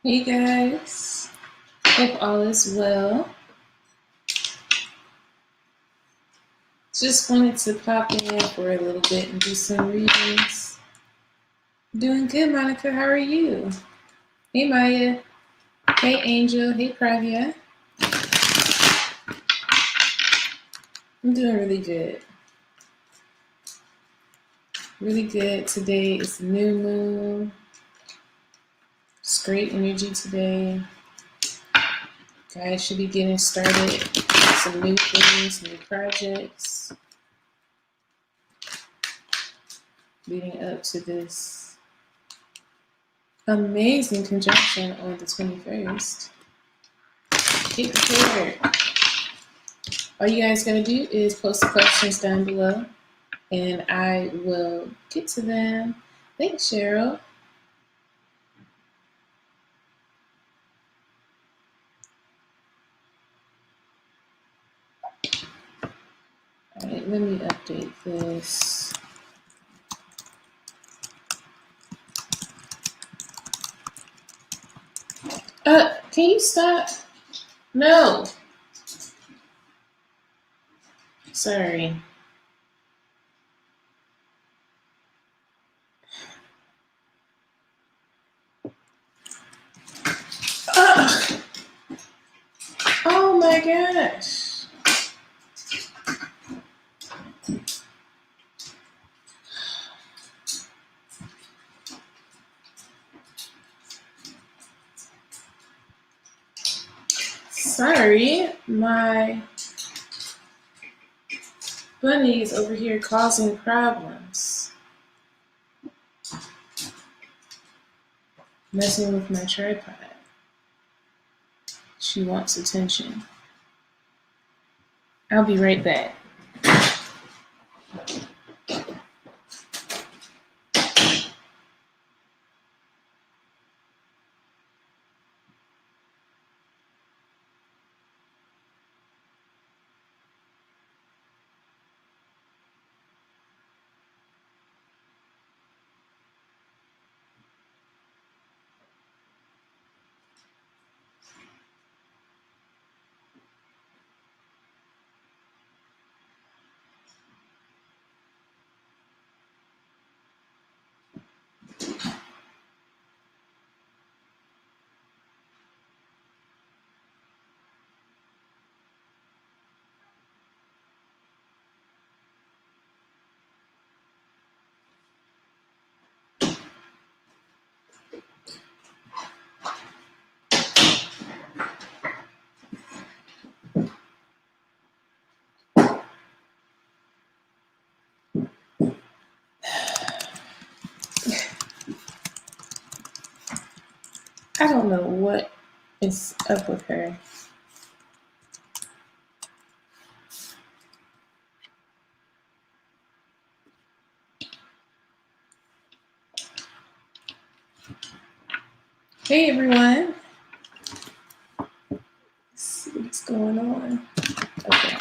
Hey guys, hope all is well. Just wanted to pop in for a little bit and do some readings. Doing good, Monica. How are you? Hey Maya. Hey Angel. Hey Pravia. I'm doing really good. Really good. Today is new moon. It's great energy today. Guys should be getting started with some new things, new projects, leading up to this amazing conjunction on the 21st. Get prepared. All you guys gotta do is post the questions down below and I will get to them. Thanks, Cheryl. All right, let me update this. Can you stop? No. Sorry. Oh my gosh. Sorry, my bunny is over here causing problems. Messing with my tripod. She wants attention. I'll be right back. I don't know what is up with her. Hey everyone. Let's see what's going on. Okay.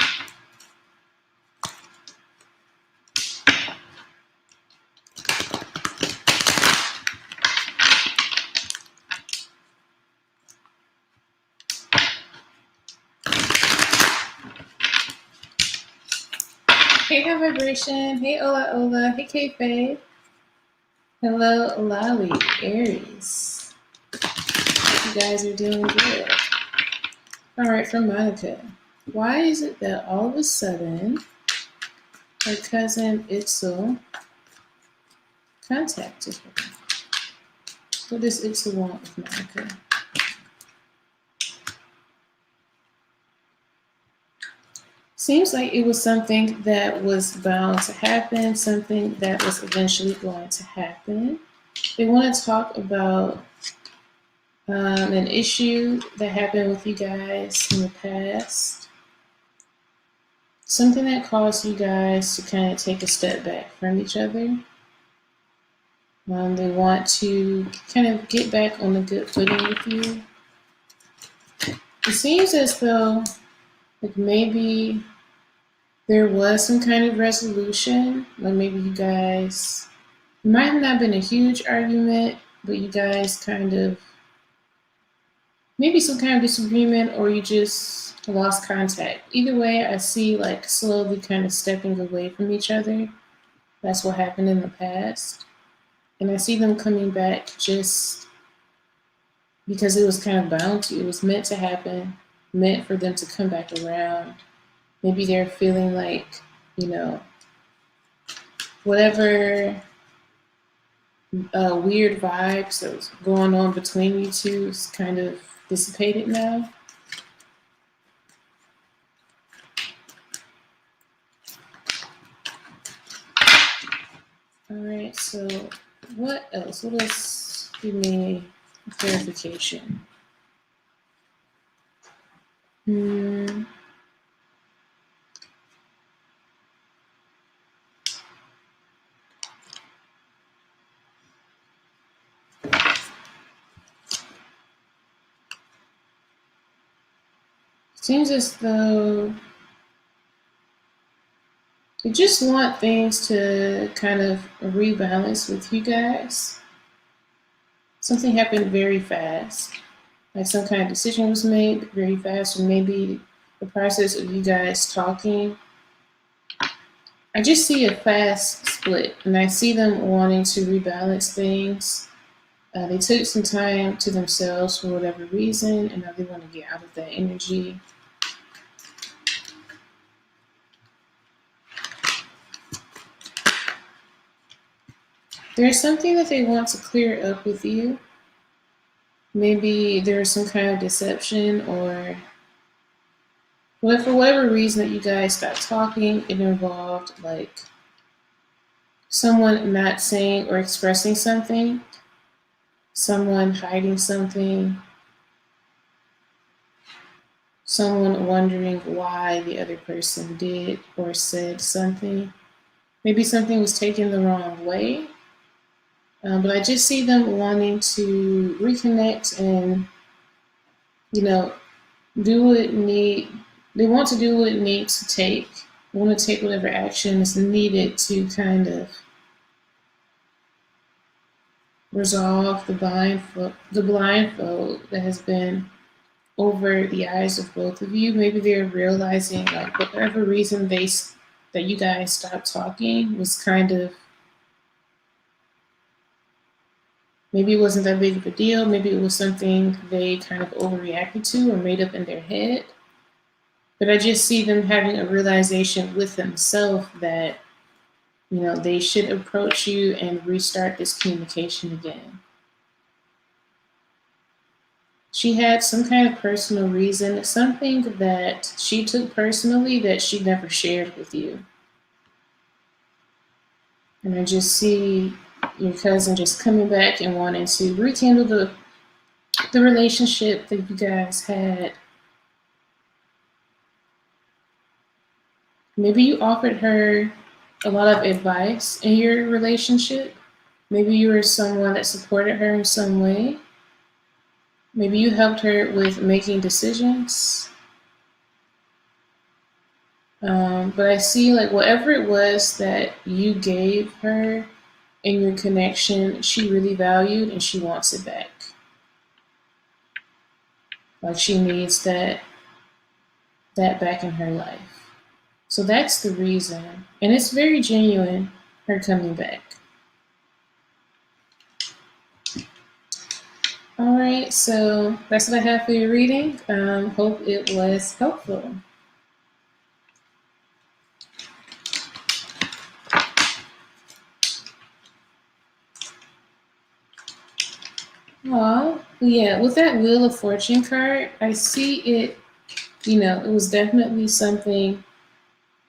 Hey, High Vibration. Hey, Ola Ola. Hey, K-Faye. Hello, Lali, Aries. You guys are doing good. All right, from Monica. Why is it that all of a sudden her cousin Itzel contacted her? What does Itzel want with Monica? Seems like it was something that was bound to happen, something that was eventually going to happen. They want to talk about an issue that happened with you guys in the past. Something that caused you guys to kind of take a step back from each other. They want to kind of get back on the good footing with you. It seems as though like maybe there was some kind of resolution, like maybe you guys, it might have not been a huge argument, but you guys kind of maybe some kind of disagreement, or you just lost contact. Either way, I see like slowly kind of stepping away from each other. That's what happened in the past. And I see them coming back just because it was kind of bound to. It was meant to happen, meant for them to come back around. Maybe they're feeling like, you know, whatever weird vibes that was going on between you two is kind of dissipated now. All right, so what else? What else? Give me clarification. Hmm. Seems as though they just want things to kind of rebalance with you guys. Something happened very fast. Like some kind of decision was made very fast, or maybe the process of you guys talking. I just see a fast split, and I see them wanting to rebalance things. They took some time to themselves for whatever reason, and now they want to get out of that energy. There's something that they want to clear up with you. Maybe there's some kind of deception, or well, for whatever reason that you guys stopped talking, it involved like someone not saying or expressing something, someone hiding something, someone wondering why the other person did or said something. Maybe something was taken the wrong way. But I just see them wanting to reconnect and, you know, do what it need. They want to do what it needs to take. They want to take whatever action is needed to kind of resolve the blindfold that has been over the eyes of both of you. Maybe they're realizing like whatever reason that you guys stopped talking was kind of, maybe it wasn't that big of a deal. Maybe it was something they kind of overreacted to or made up in their head. But I just see them having a realization with themselves that, you know, they should approach you and restart this communication again. She had some kind of personal reason, something that she took personally that she never shared with you. And I just see your cousin just coming back and wanting to rekindle the relationship that you guys had. Maybe you offered her a lot of advice in your relationship. Maybe you were someone that supported her in some way. Maybe you helped her with making decisions. But I see like whatever it was that you gave her in your connection, she really valued and she wants it back. Like she needs that back in her life. So that's the reason. And it's very genuine, her coming back. All right, so that's what I have for your reading. Hope it was helpful. Aw, yeah, with that Wheel of Fortune card, I see it, you know, it was definitely something.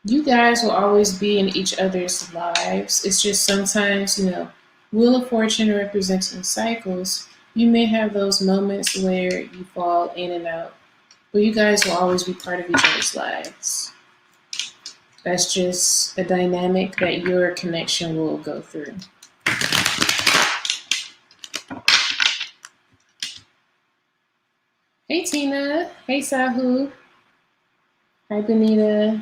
You guys will always be in each other's lives. It's just sometimes, you know, Wheel of Fortune representing cycles. You may have those moments where you fall in and out, but you guys will always be part of each other's lives. That's just a dynamic that your connection will go through. Hey Tina. Hey Sahu. Hi Benita.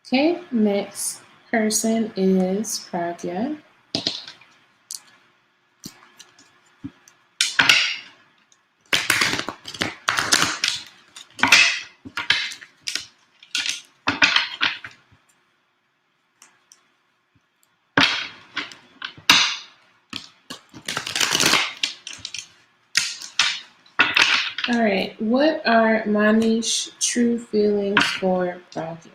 Okay, next person is Pragya. All right. What are Manish's true feelings for Pragya?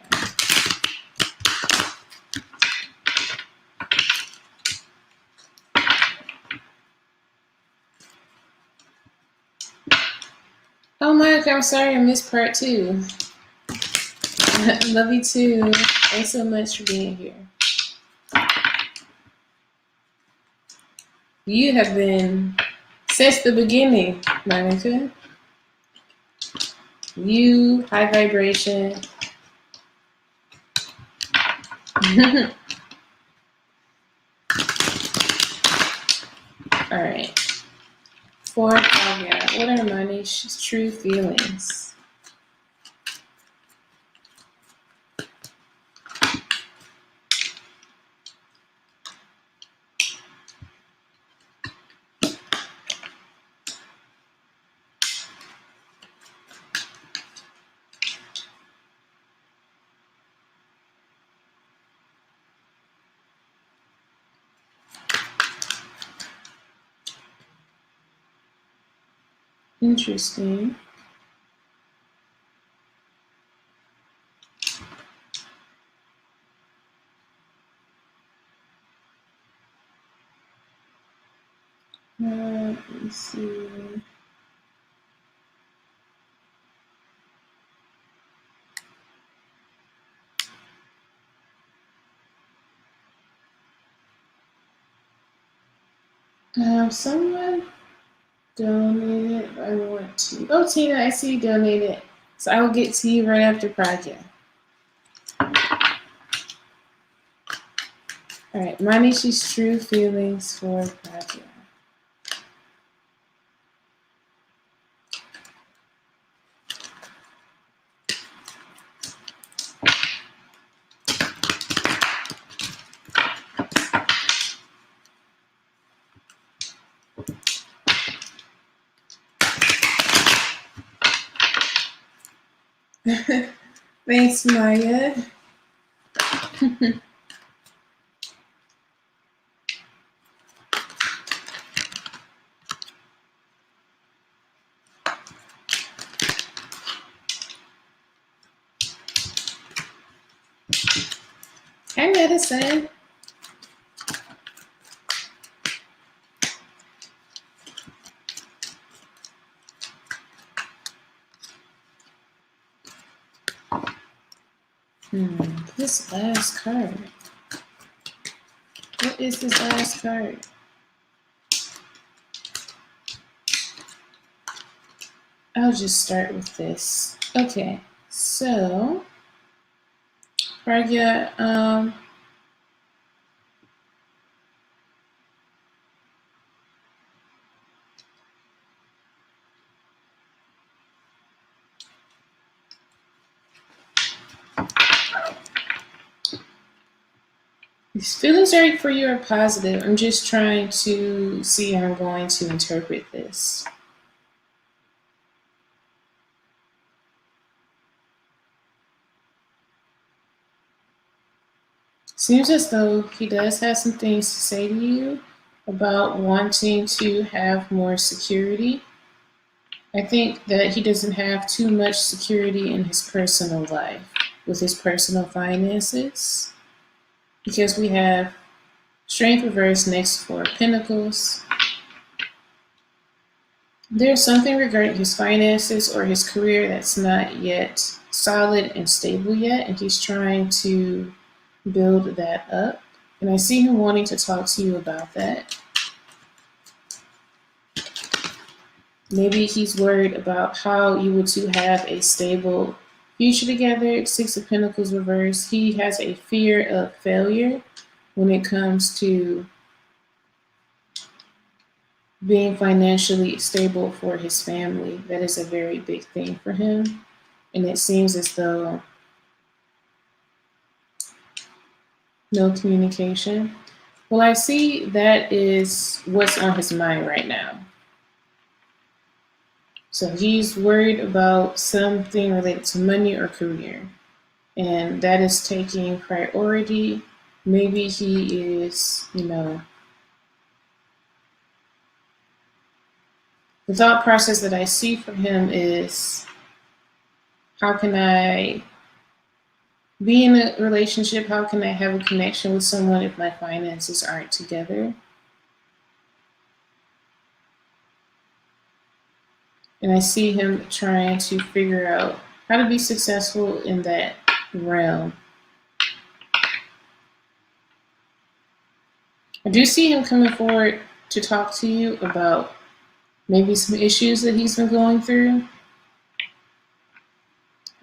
Oh, Monica, I'm sorry I missed part two. Love you too. Thanks so much for being here. You have been since the beginning, Monica. You, high vibration. All right. For Kavya, what are Manish's true feelings? Interesting. Let me see. Someone donated. I want to. Oh, Tina, I see you donated. So I will get to you right after Pragya. All right. Manish's true feelings for Pragya. Thanks, Maya. Hi, Medicine. This last card. What is this last card? I'll just start with this. Okay, so Pragya, these feelings for you are positive. I'm just trying to see how I'm going to interpret this. Seems as though he does have some things to say to you about wanting to have more security. I think that he doesn't have too much security in his personal life with his personal finances because we have Strength reversed next to Four of Pentacles. There's something regarding his finances or his career that's not yet solid and stable yet, and he's trying to build that up. And I see him wanting to talk to you about that. Maybe he's worried about how you would two have a stable future together. Six of Pentacles reversed. He has a fear of failure when it comes to being financially stable for his family. That is a very big thing for him. And it seems as though no communication. Well, I see that is what's on his mind right now. So he's worried about something related to money or career. And that is taking priority. Maybe he is, The thought process that I see for him is, how can I be in a relationship? How can I have a connection with someone if my finances aren't together? And I see him trying to figure out how to be successful in that realm. I do see him coming forward to talk to you about maybe some issues that he's been going through.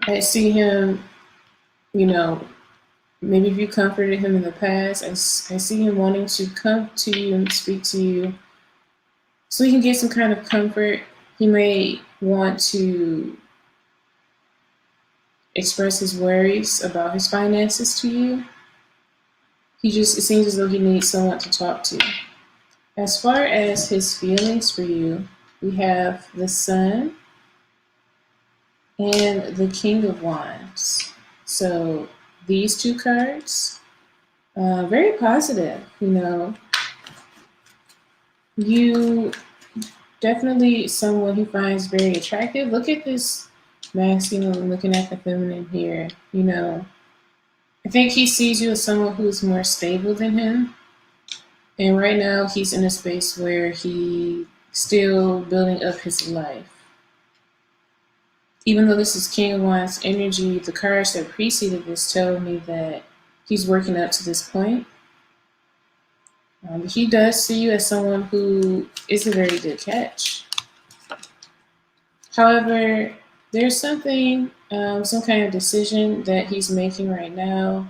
I see him, maybe if you comforted him in the past, I see him wanting to come to you and speak to you so he can get some kind of comfort. He may want to express his worries about his finances to you. It seems as though he needs someone to talk to. As far as his feelings for you, we have the Sun and the King of Wands. So these two cards, very positive. You definitely someone he finds very attractive. Look at this masculine looking at the feminine here. I think he sees you as someone who's more stable than him. And right now he's in a space where he's still building up his life. Even though this is King of Wands energy, the cards that preceded this tell me that he's working up to this point. He does see you as someone who is a very good catch. However, there's something, some kind of decision that he's making right now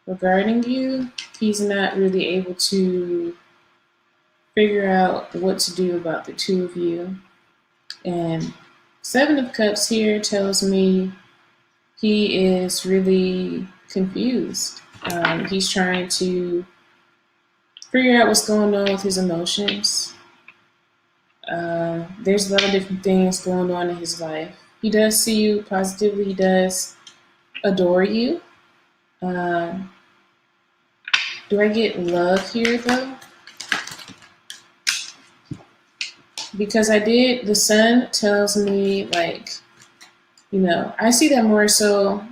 regarding you. He's not really able to figure out what to do about the two of you. And Seven of Cups here tells me he is really confused. He's trying to figure out what's going on with his emotions. There's a lot of different things going on in his life. He does see you positively. He does adore you. Do I get love here though? Because the Sun tells me I see that more so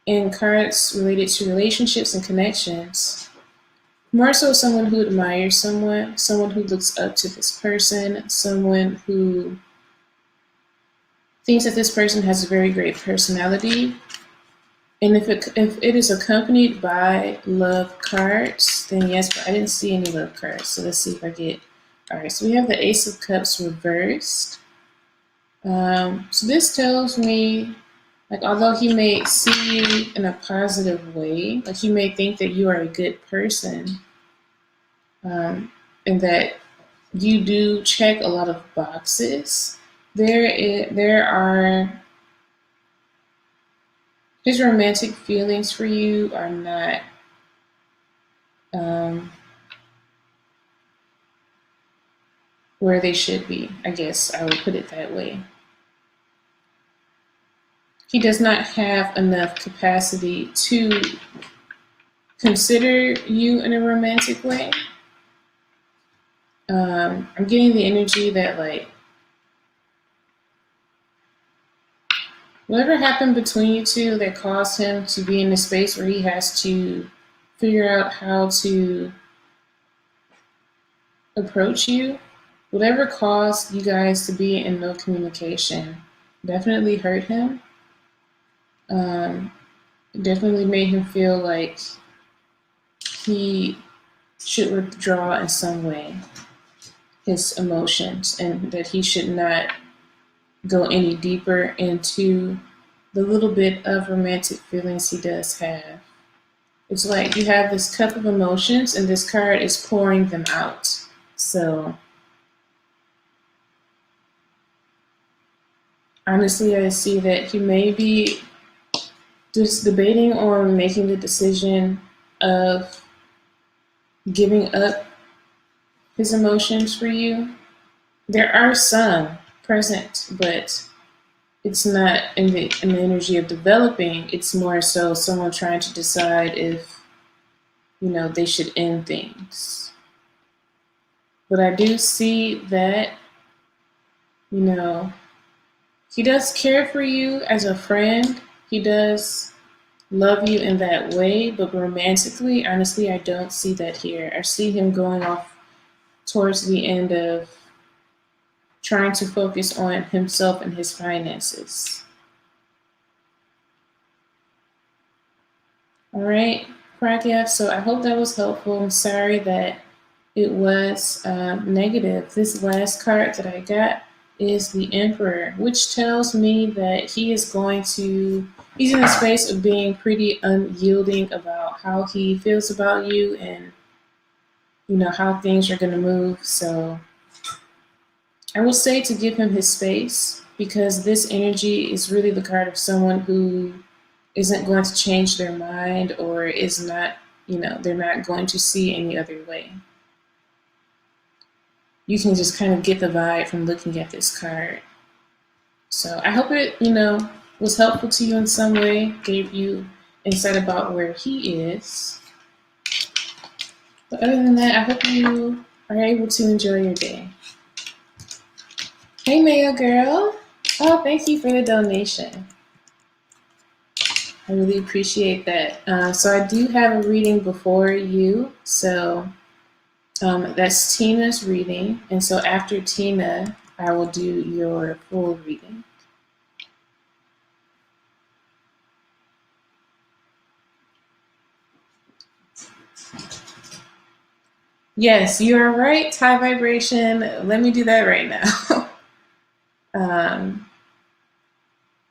in cards related to relationships and connections. More so someone who admires someone who looks up to this person, someone who thinks that this person has a very great personality. And if it is accompanied by love cards, then yes, but I didn't see any love cards. So let's see if I get. All right, so we have the Ace of Cups reversed. So this tells me, although he may see you in a positive way, he may think that you are a good person, and that you do check a lot of boxes. There are his romantic feelings for you are not where they should be. I guess I would put it that way. He does not have enough capacity to consider you in a romantic way. I'm getting the energy that whatever happened between you two that caused him to be in a space where he has to figure out how to approach you, whatever caused you guys to be in no communication, definitely hurt him. Definitely made him feel like he should withdraw in some way his emotions, and that he should not go any deeper into the little bit of romantic feelings he does have. It's like you have this cup of emotions and this card is pouring them out. So honestly, I see that he may be just debating on making the decision of giving up his emotions for you. There are some present, but it's not in the energy of developing. It's more so someone trying to decide if, they should end things. But I do see that You know, he does care for you as a friend. He does love you in that way, but romantically, honestly, I don't see that here. I see him going off towards the end of trying to focus on himself and his finances. All right, Pragya, so I hope that was helpful. I'm sorry that it was negative. This last card that I got is the Emperor, which tells me that he's in a space of being pretty unyielding about how he feels about you and, how things are going to move. So I will say to give him his space because this energy is really the card of someone who isn't going to change their mind or is not, they're not going to see any other way. You can just kind of get the vibe from looking at this card. So I hope it, was helpful to you in some way, gave you insight about where he is. But other than that, I hope you are able to enjoy your day. Hey, Mayo girl. Oh, thank you for the donation. I really appreciate that. So I do have a reading before you. So that's Tina's reading. And so after Tina, I will do your full reading. Yes, you are right. High vibration. Let me do that right now.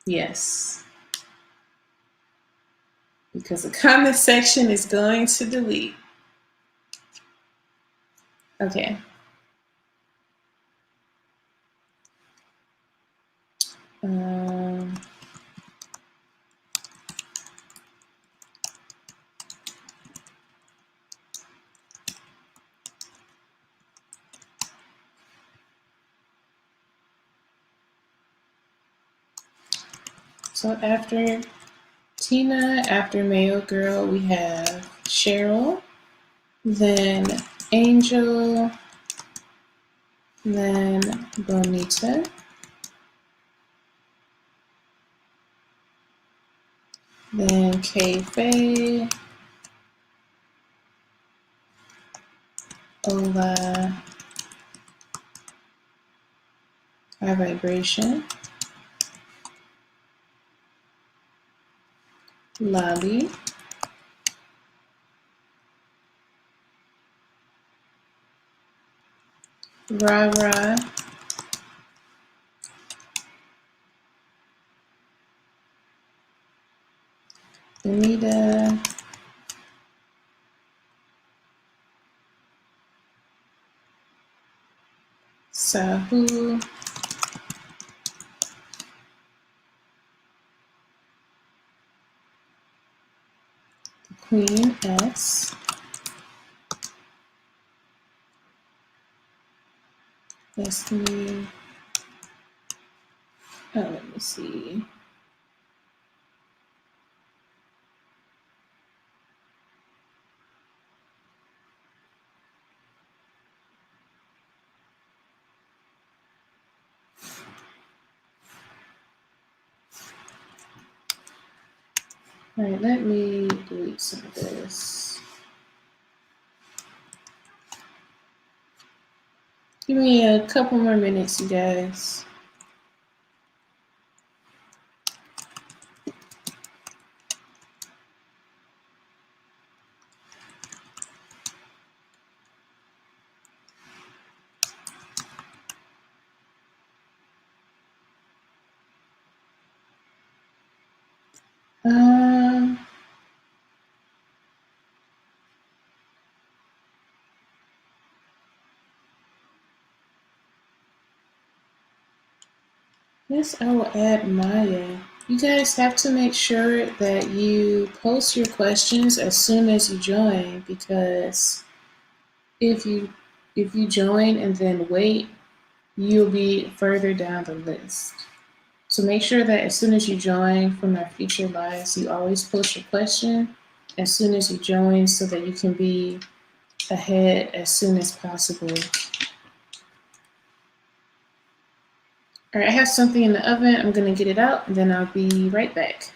Yes. Because the comment section is going to delete. Okay. So after Tina, after Mayo Girl, we have Cheryl, then Angel, then Bonita, then K-Faye, Ola, High Vibration, Lolly, Rara, Anita, Sahu, Queen S, Destiny. Oh, let me see. All right, let me delete some of this. Give me a couple more minutes, you guys. Yes, I will add Maya. You guys have to make sure that you post your questions as soon as you join because if you join and then wait, you'll be further down the list. So make sure that as soon as you join from our future lives, you always post your question as soon as you join so that you can be ahead as soon as possible. All right, I have something in the oven. I'm going to get it out, and then I'll be right back.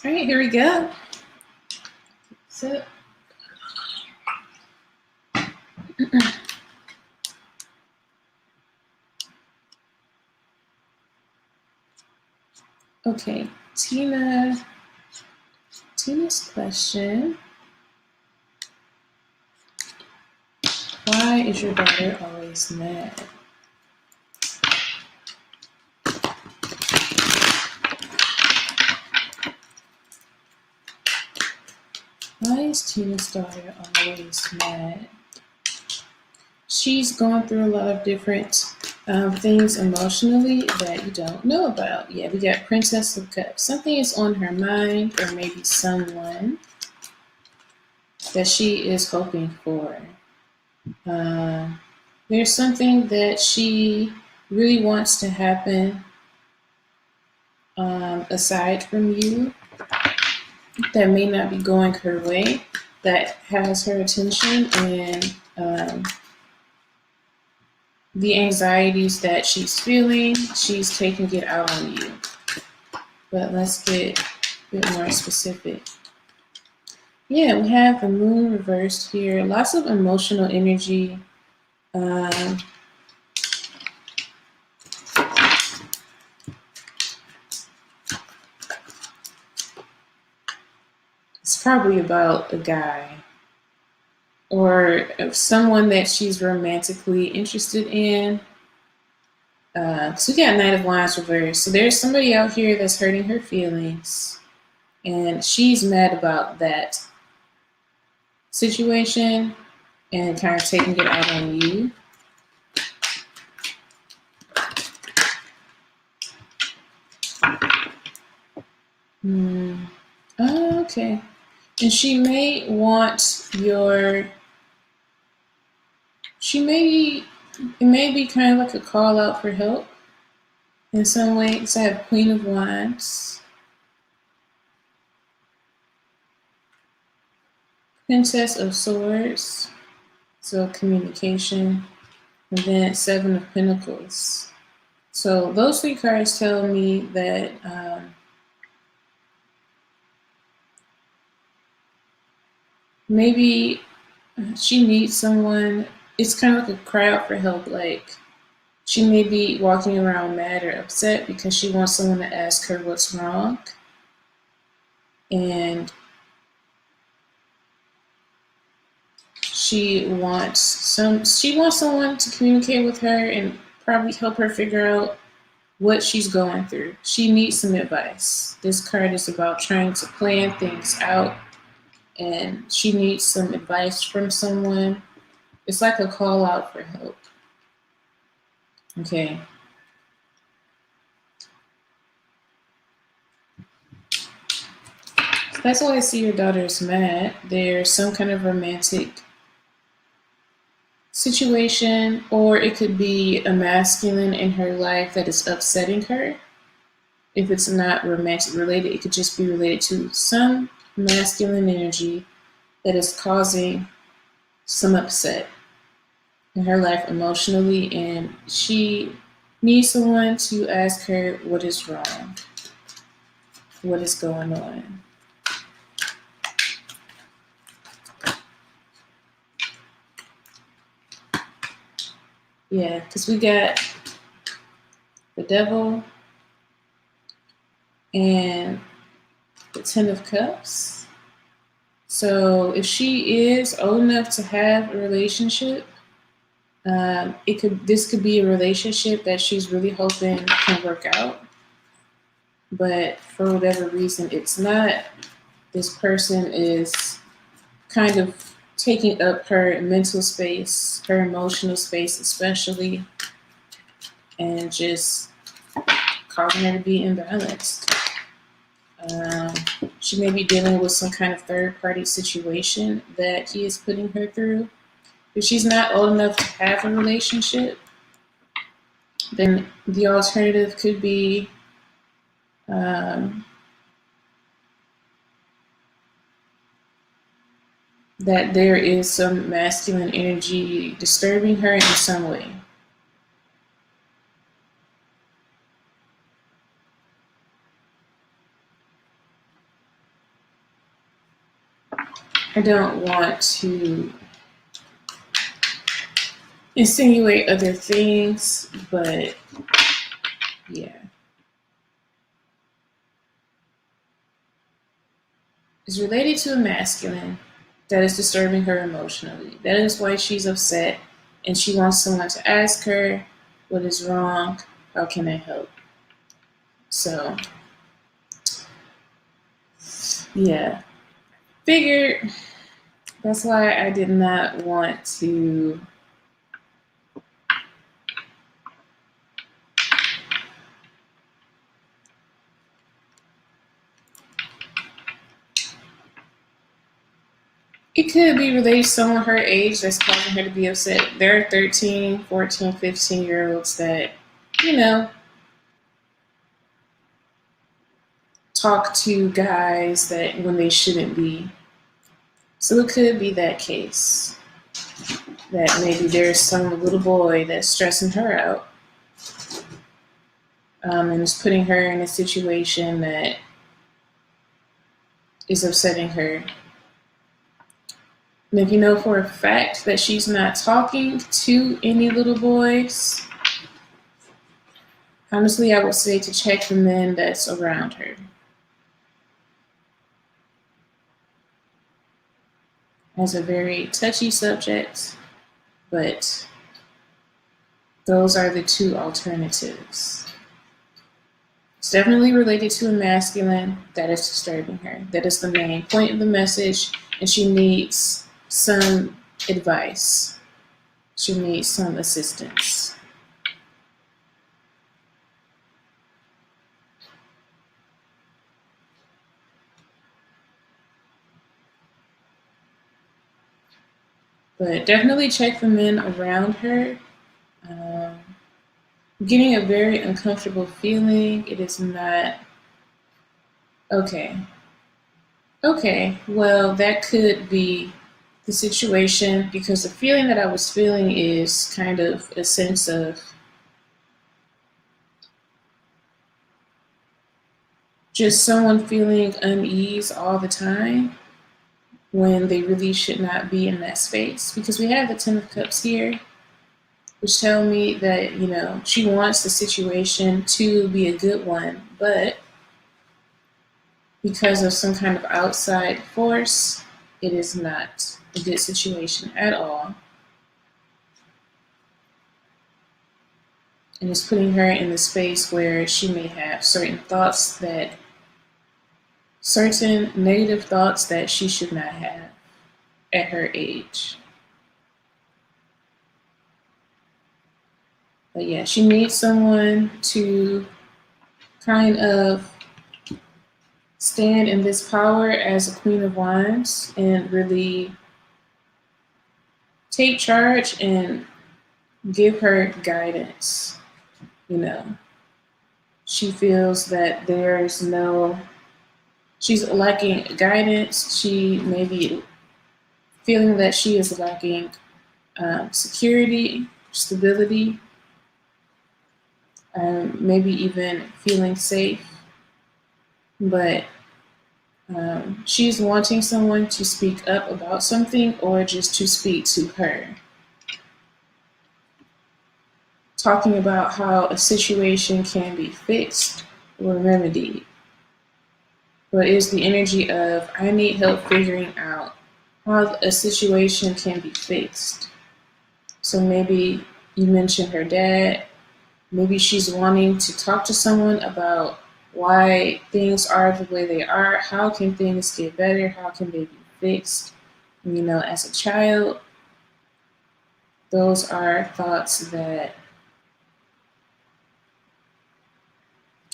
All right, here we go. So, okay, Tina's question. Why is your daughter always mad? Why is Tina's daughter always mad? She's gone through a lot of different things emotionally that you don't know about. Yeah, we got Princess of Cups. Something is on her mind, or maybe someone that she is hoping for. There's something that she really wants to happen aside from you that may not be going her way, that has her attention, and the anxieties that she's feeling, she's taking it out on you. But let's get a bit more specific. Yeah, we have the moon reversed here. Lots of emotional energy. It's probably about a guy or someone that she's romantically interested in. So we got Knight of Wands reversed. So there's somebody out here that's hurting her feelings, and she's mad about that situation and kind of taking it out on you. Oh, okay. And she may want your, it may be kind of like a call out for help in some ways. I have Queen of Wands, Princess of Swords, so communication, and then Seven of Pentacles. So those three cards tell me that maybe she needs someone. It's kind of like a cry out for help. Like she may be walking around mad or upset because she wants someone to ask her what's wrong. And she wants someone to communicate with her and probably help her figure out what she's going through. She needs some advice. This card is about trying to plan things out, and she needs some advice from someone. It's like a call out for help. Okay. That's why I see your daughter's mad. There's some kind of romantic situation, or it could be a masculine in her life that is upsetting her. If it's not romantic related, it could just be related to some masculine energy that is causing some upset in her life emotionally, and she needs someone to ask her what is wrong, what is going on. Yeah, because we got the devil and the Ten of Cups. So if she is old enough to have a relationship, this could be a relationship that she's really hoping can work out. But for whatever reason, it's not. This person is kind of taking up her mental space, her emotional space, especially, and just causing her to be imbalanced. Um, she may be dealing with some kind of third party situation that he is putting her through. If she's not old enough to have a relationship, then the alternative could be um, that there is some masculine energy disturbing her in some way. I don't want to insinuate other things, but yeah. It's related to a masculine that is disturbing her emotionally. That is why she's upset and she wants someone to ask her what is wrong, how can I help? So, yeah. Figured that's why I did not want to. It could be related to someone her age that's causing her to be upset. There are 13, 14, 15 year olds that, you know, talk to guys that when they shouldn't be. So it could be that case. That maybe there's some little boy that's stressing her out, and is putting her in a situation that is upsetting her. And if you know for a fact that she's not talking to any little boys, honestly, I would say to check the men that's around her. As a very touchy subject, but those are the two alternatives. It's definitely related to a masculine that is disturbing her. That is the main point of the message, and she needs some advice. She needs some assistance. But definitely check the men around her. Um, Getting a very uncomfortable feeling. It is not okay. Okay, well, that could be the situation because the feeling that I was feeling is kind of a sense of just someone feeling unease all the time when they really should not be in that space. Because we have the Ten of Cups here, which tell me that, she wants the situation to be a good one, but because of some kind of outside force, it is not a good situation at all. And it's putting her in the space where she may have certain negative thoughts that she should not have at her age. But yeah, she needs someone to kind of stand in this power as a Queen of Wands and really take charge and give her guidance. You know, she feels that she's lacking guidance. She may be feeling that she is lacking security, stability, maybe even feeling safe. But she's wanting someone to speak up about something or just to speak to her. Talking about how a situation can be fixed or remedied. But it's the energy of, I need help figuring out how a situation can be fixed. So maybe you mentioned her dad. Maybe she's wanting to talk to someone about why things are the way they are. How can things get better? How can they be fixed? You know, as a child, those are thoughts that,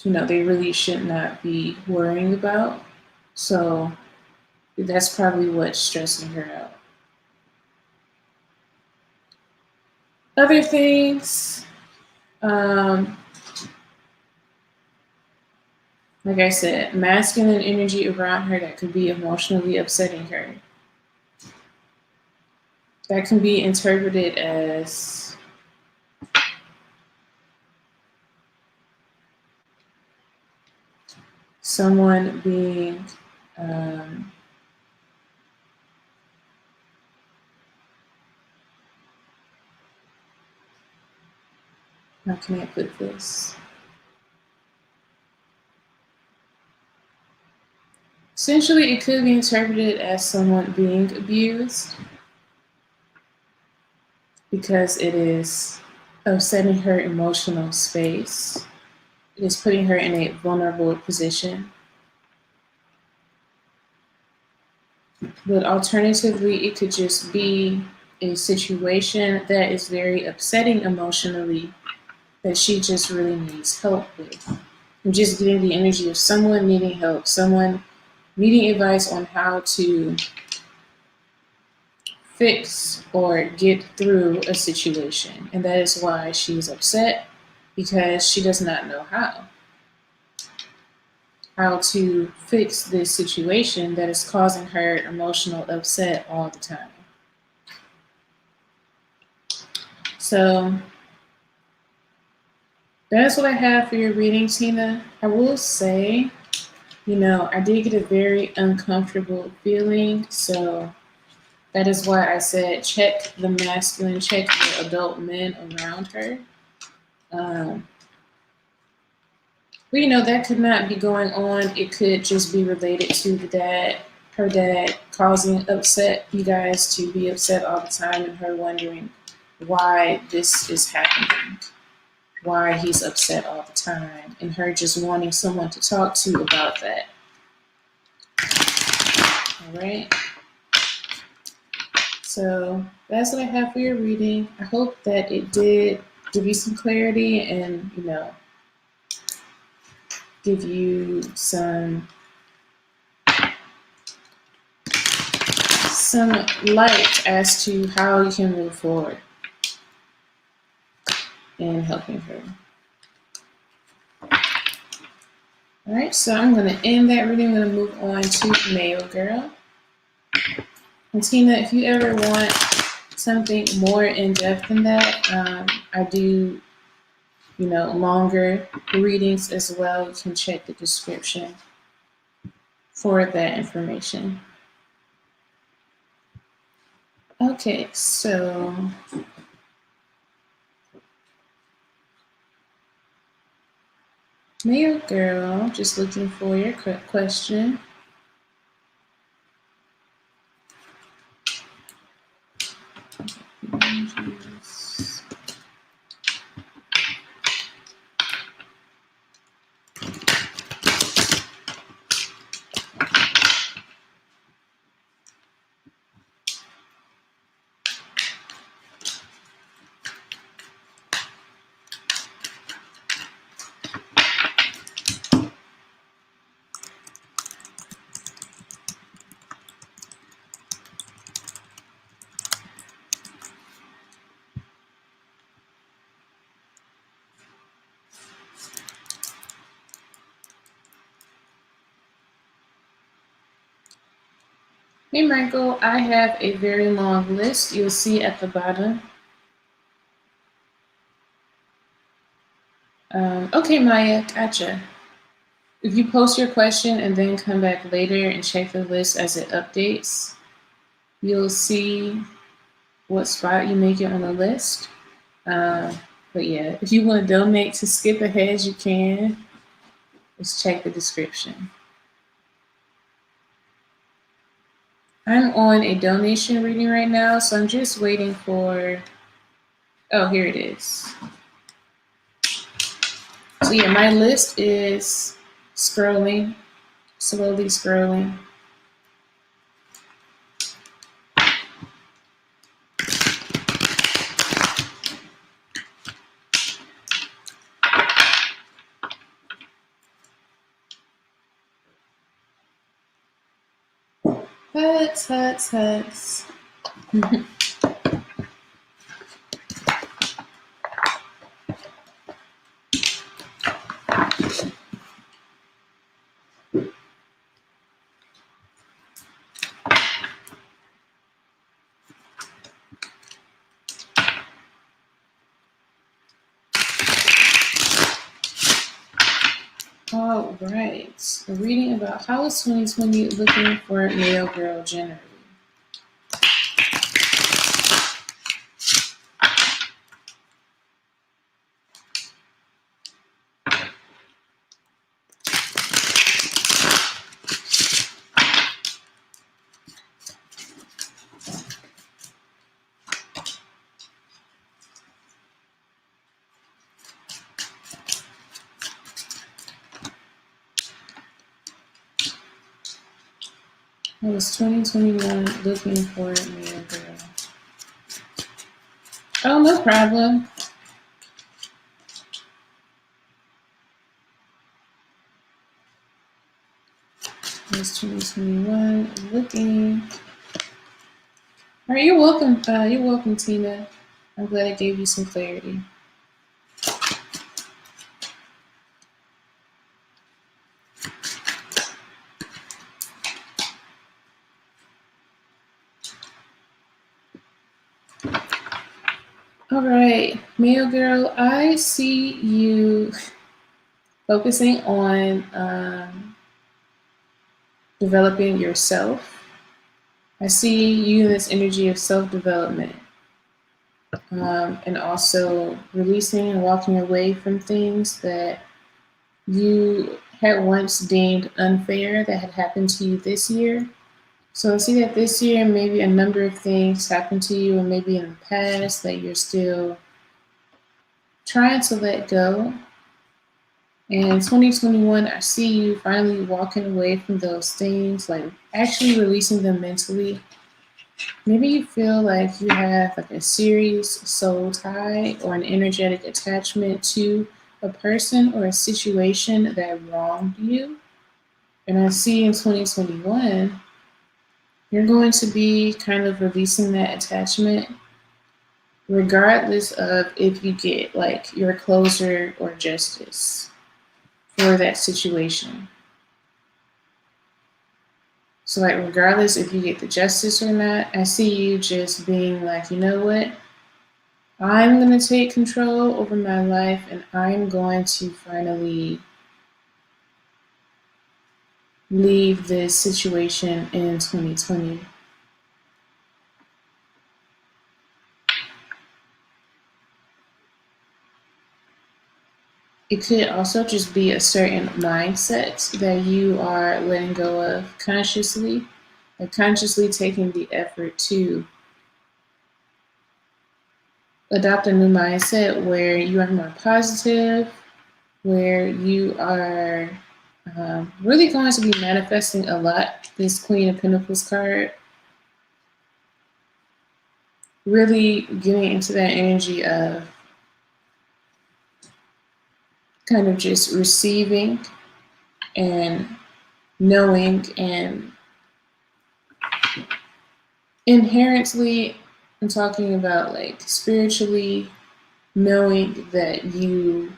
you know, they really should not be worrying about. So that's probably what's stressing her out. Other things, um, like I said, masculine energy around her that could be emotionally upsetting her. That can be interpreted as someone being how can I put this? Essentially, it could be interpreted as someone being abused because it is upsetting her emotional space. It is putting her in a vulnerable position. But alternatively, it could just be a situation that is very upsetting emotionally that she just really needs help with. I'm just getting the energy of someone needing help, someone needing advice on how to fix or get through a situation. And that is why she's upset, because she does not know how to fix this situation that is causing her emotional upset all the time. So that's what I have for your reading, Tina. I will say, you know, I did get a very uncomfortable feeling. So that is why I said check the masculine, check the adult men around her. Um, but, you know, that could not be going on. It could just be related to the dad, her dad causing upset, you guys to be upset all the time, and her wondering why this is happening, why he's upset all the time, and her just wanting someone to talk to about that. All right. So that's what I have for your reading. I hope that it did give you some clarity and, you know, give you some light as to how you can move forward in helping her. All right, so I'm going to end that reading. I'm going to move on to Mail Girl. And Tina, if you ever want something more in depth than that, I do, you know, longer readings as well. You can check the description for that information. Okay, so Mail Girl, just looking for your question. Hey Michael, I have a very long list. You'll see at the bottom. Okay, Maya, gotcha. If you post your question and then come back later and check the list as it updates, you'll see what spot you make it on the list. Uh, but yeah, if you want to donate to skip ahead, you can. Just check the description. I'm on a donation reading right now, so I'm just waiting for. Oh, here it is. So yeah, my list is scrolling, slowly scrolling. Huts. All right. A reading about how is 2020 looking for male girl generally. How is 2021 looking for male girl? Oh, no problem. How is 2021 looking? All right, you're welcome. You're welcome, Tina. I'm glad I gave you some clarity. All right, male girl, I see you focusing on developing yourself. I see you in this energy of self-development, and also releasing and walking away from things that you had once deemed unfair that had happened to you this year. So I see that this year maybe a number of things happened to you, and maybe in the past that you're still trying to let go. And in 2021, I see you finally walking away from those things, like actually releasing them mentally. Maybe you feel like you have like a serious soul tie or an energetic attachment to a person or a situation that wronged you. And I see in 2021, you're going to be kind of releasing that attachment regardless of if you get like your closure or justice for that situation. So like regardless if you get the justice or not, I see you just being like, you know what? I'm gonna take control over my life and I'm going to finally leave this situation in 2020. It could also just be a certain mindset that you are letting go of consciously, like consciously taking the effort to adopt a new mindset where you are more positive, where you are really going to be manifesting a lot. This Queen of Pentacles card, really getting into that energy of kind of just receiving and knowing and inherently, I'm talking about like spiritually knowing that you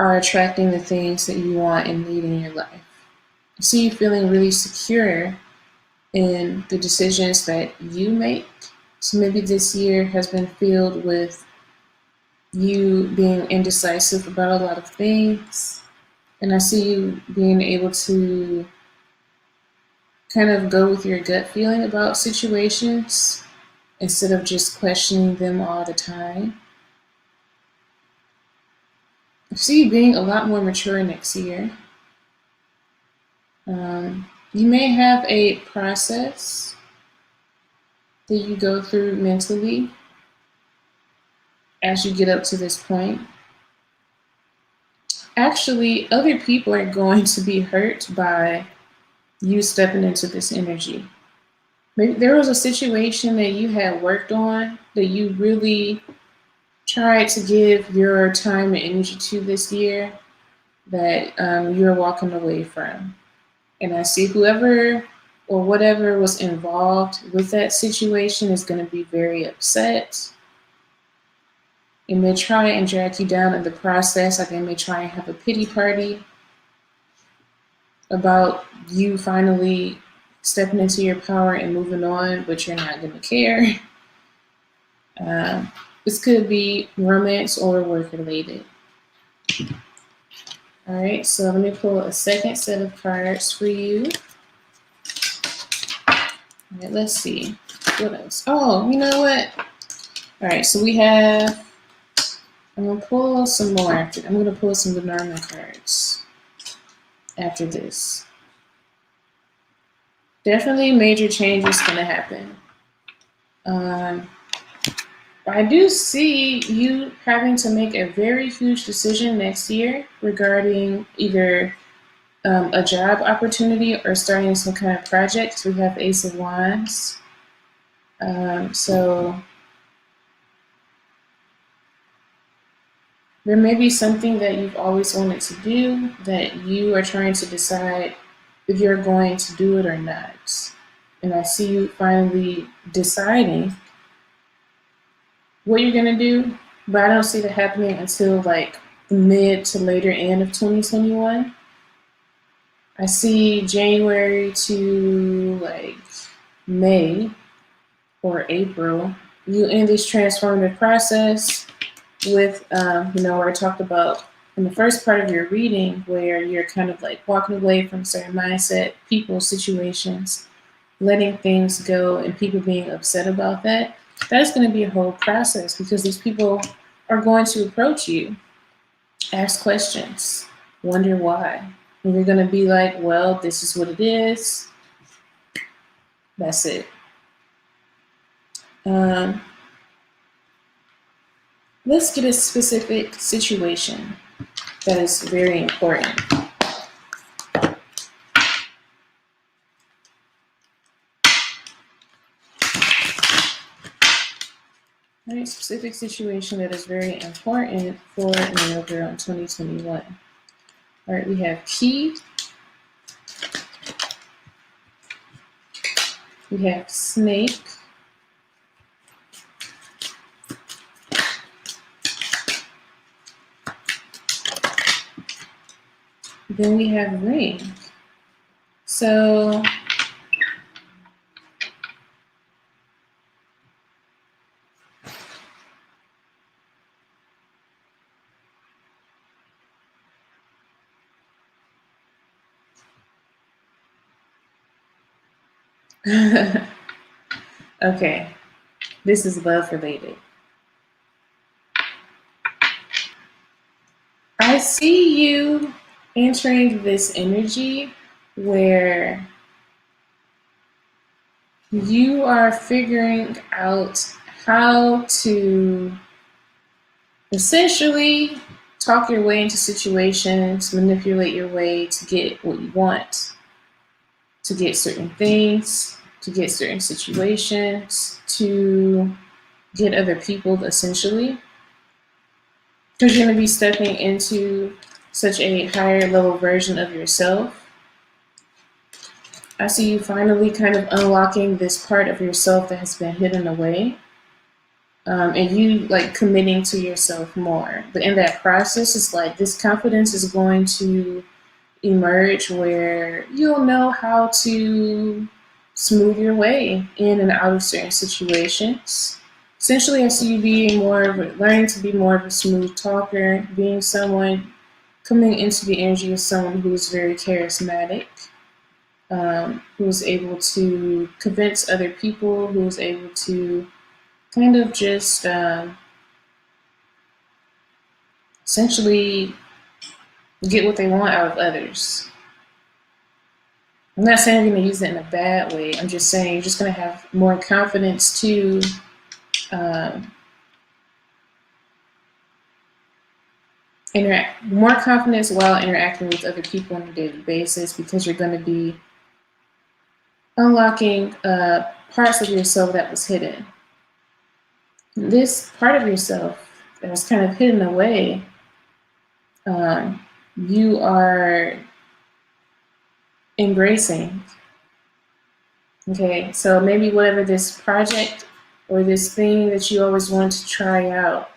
are attracting the things that you want and need in your life. I see you feeling really secure in the decisions that you make. So maybe this year has been filled with you being indecisive about a lot of things. And I see you being able to kind of go with your gut feeling about situations instead of just questioning them all the time. I see you being a lot more mature next year. You may have a process that you go through mentally as you get up to this point. Actually, other people are going to be hurt by you stepping into this energy. Maybe there was a situation that you had worked on that you really tried to give your time and energy to this year that you're walking away from. And I see whoever or whatever was involved with that situation is going to be very upset. It may try and drag you down in the process, like they may try and have a pity party about you finally stepping into your power and moving on, but you're not going to care. This could be romance or work related. All right, so let me pull a second set of cards for you. All right, let's see. What else? Oh, you know what? All right, so we have, I'm going to pull some more after. I'm going to pull some Lenormand cards after this. Definitely major changes going to happen. I do see you having to make a very huge decision next year regarding either a job opportunity or starting some kind of project. We have Ace of Wands. So there may be something that you've always wanted to do that you are trying to decide if you're going to do it or not. And I see you finally deciding what you're going to do, but I don't see that happening until like mid to later end of 2021. I see January to like May or April, you in this transformative process with, where I talked about in the first part of your reading where you're kind of like walking away from certain mindset, people, situations, letting things go and people being upset about that. That's going to be a whole process because these people are going to approach you, ask questions, wonder why. And you're going to be like, well, this is what it is. That's it. Let's get a specific situation that is very important. All right, specific situation that is very important for Neo Girl in 2021. All right, we have key. We have snake. Then we have ring. So okay, this is love related. I see you entering this energy where you are figuring out how to essentially talk your way into situations, manipulate your way to get what you want, to get certain things, to get certain situations, to get other people essentially. Because you're going to be stepping into such a higher level version of yourself. I see you finally kind of unlocking this part of yourself that has been hidden away. And you like committing to yourself more. But in that process, it's like this confidence is going to emerge where you'll know how to smooth your way in and out of certain situations. Essentially, I see you being learning to be more of a smooth talker, being someone coming into the energy of someone who is very charismatic, who is able to convince other people, who is able to kind of just essentially get what they want out of others. I'm not saying you're going to use it in a bad way. I'm just saying you're just going to have more confidence to more confidence while interacting with other people on a daily basis, because you're going to be unlocking parts of yourself that was hidden. This part of yourself that was kind of hidden away, you are embracing. Okay, so maybe whatever this project or this thing that you always wanted to try out,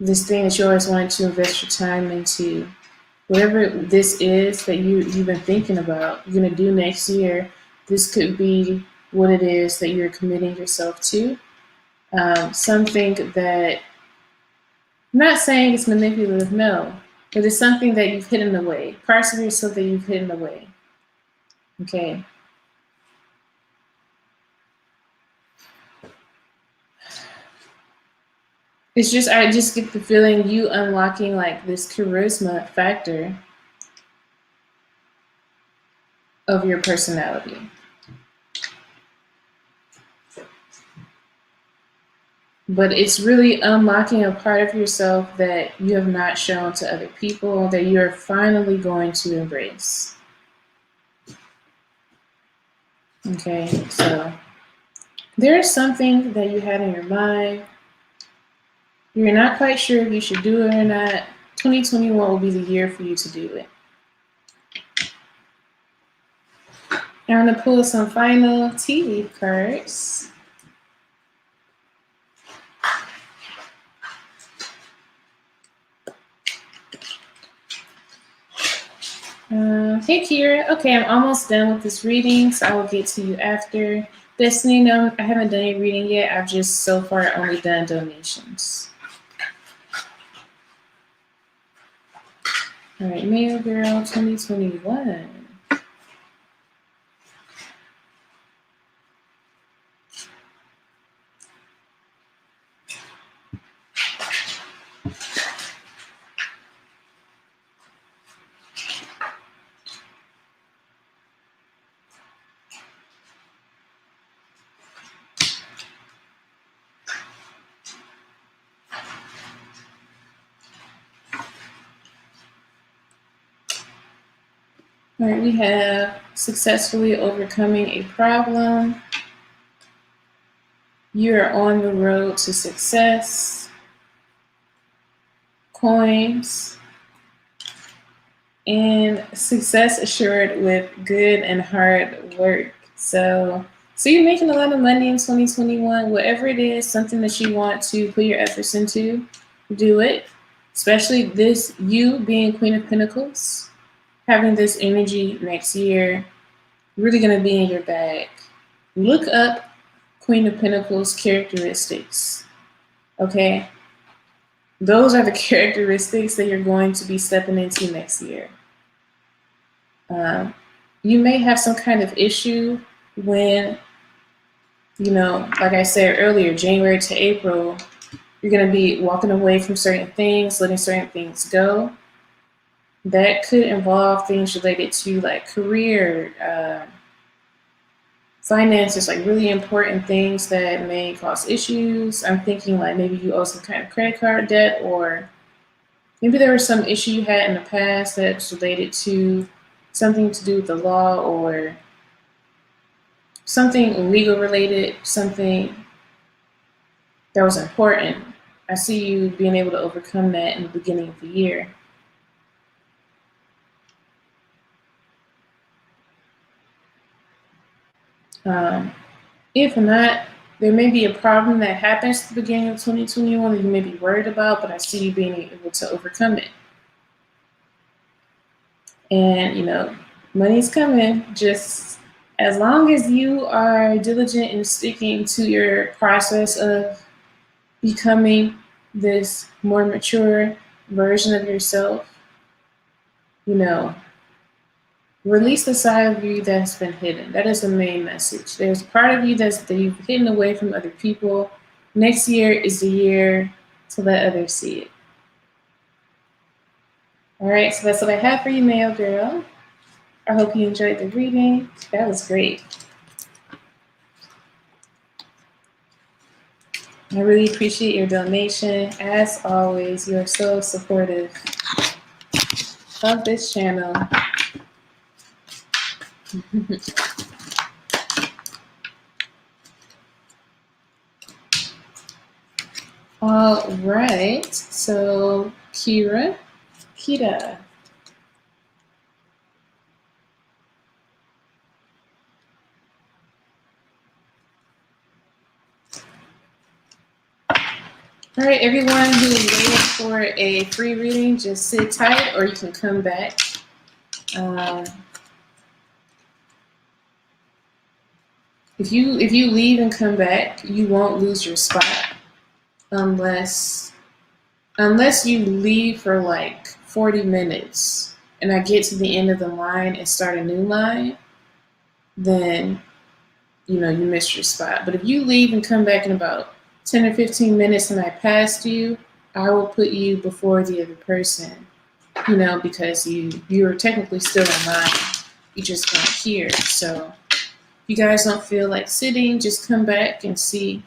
this thing that you always wanted to invest your time into, whatever this is that you've been thinking about, you're going to do next year, this could be what it is that you're committing yourself to. Something that, I'm not saying it's manipulative, no, but it's something that you've hidden away, parts of yourself that you've hidden away. Okay. It's just, I just get the feeling you unlocking like this charisma factor of your personality. But it's really unlocking a part of yourself that you have not shown to other people, that you're finally going to embrace. Okay, so there's something that you had in your mind. You're not quite sure if you should do it or not. 2021 will be the year for you to do it. I'm going to pull some final tea leaf cards. Hey Kira, okay, I'm almost done with this reading, so I will get to you after. Destiny, no, I haven't done any reading yet. I've just so far only done donations. All right, Mail Girl 2021. All right, we have successfully overcoming a problem. You're on the road to success. Coins. And success assured with good and hard work. So you're making a lot of money in 2021. Whatever it is, something that you want to put your efforts into, do it. Especially this, you being Queen of Pentacles, having this energy next year, really going to be in your bag. Look up Queen of Pentacles characteristics. Okay? Those are the characteristics that you're going to be stepping into next year. You may have some kind of issue when, like I said earlier, January to April, you're going to be walking away from certain things, letting certain things go. That could involve things related to like career, finances, like really important things that may cause issues. I'm thinking like maybe you owe some kind of credit card debt, or maybe there was some issue you had in the past that's related to something to do with the law or something legal related, something that was important. I see you being able to overcome that in the beginning of the year. If not, there may be a problem that happens at the beginning of 2021 that you may be worried about, but I see you being able to overcome it. And, money's coming, just As long as you are diligent in sticking to your process of becoming this more mature version of yourself, you know, release the side of you that's been hidden. That is the main message. There's a part of you that you've hidden away from other people. Next year is the year to let others see it. All right, so that's what I have for you, male girl. I hope you enjoyed the reading. That was great. I really appreciate your donation. As always, you're so supportive of this channel. All right, so Kita. All right, everyone who waited for a free reading, just sit tight or you can come back. If you leave and come back, you won't lose your spot unless you leave for like 40 minutes and I get to the end of the line and start a new line, then you missed your spot. But if you leave and come back in about 10 or 15 minutes and I passed you, I will put you before the other person, because you're technically still in line. You just weren't here. So if you guys don't feel like sitting, just come back and see.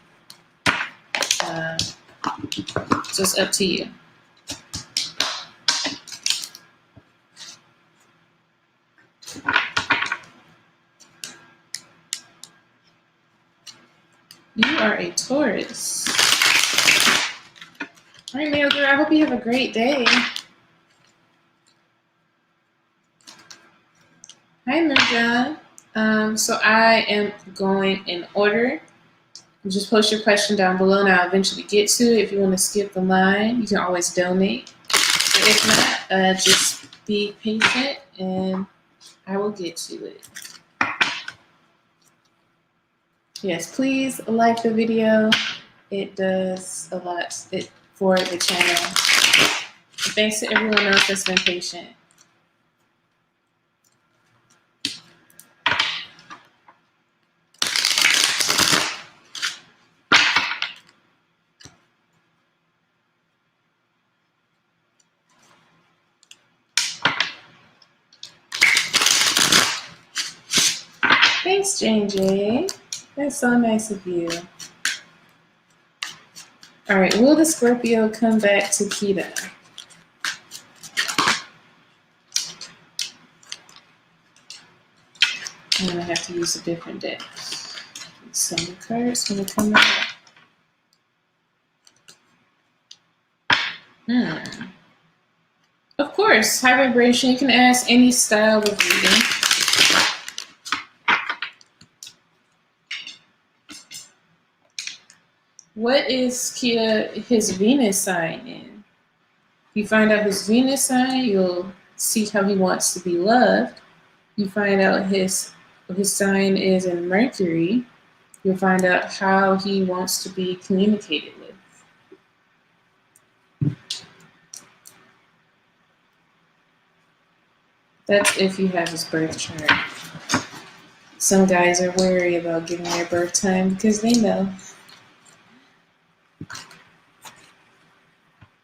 So it's up to you. You are a Taurus. All right, male girl, I hope you have a great day. Hi, Mirja. So I am going in order. Just post your question down below and I'll eventually get to it. If you want to skip the line, you can always donate. But if not, just be patient and I will get to it. Yes, please like the video. It does a lot for the channel. Thanks to everyone else that's been patient. Thanks, Jane J. That's so nice of you. All right, will the Scorpio come back to Kita? I'm gonna have to use a different deck. Some cards gonna come out. Of course, high vibration. You can ask any style of reading. What is Kita his Venus sign in? If you find out his Venus sign, you'll see how he wants to be loved. You find out his sign is in Mercury, you'll find out how he wants to be communicated with. That's if you have his birth chart. Some guys are wary about giving their birth time because they know.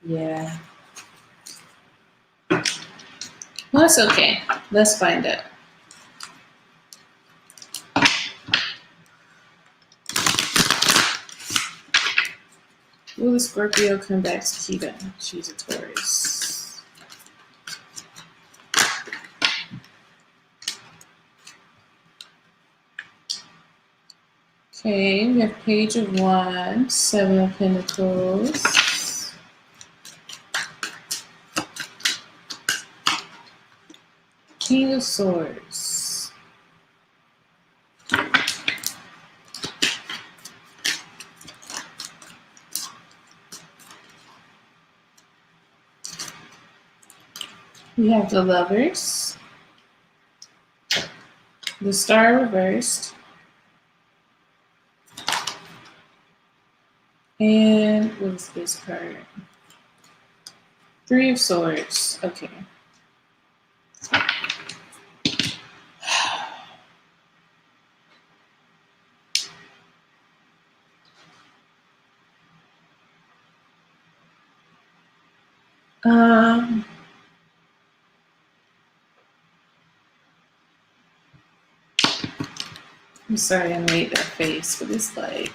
Yeah. Well, it's okay. Let's find out. Will the Scorpio come back to Kita? She's a Taurus. Okay, we have Page of Wands, Seven of Pentacles. King of Swords. We have the Lovers. The Star reversed. And what is this card? Three of Swords. Okay. I'm sorry I made that face, but it's like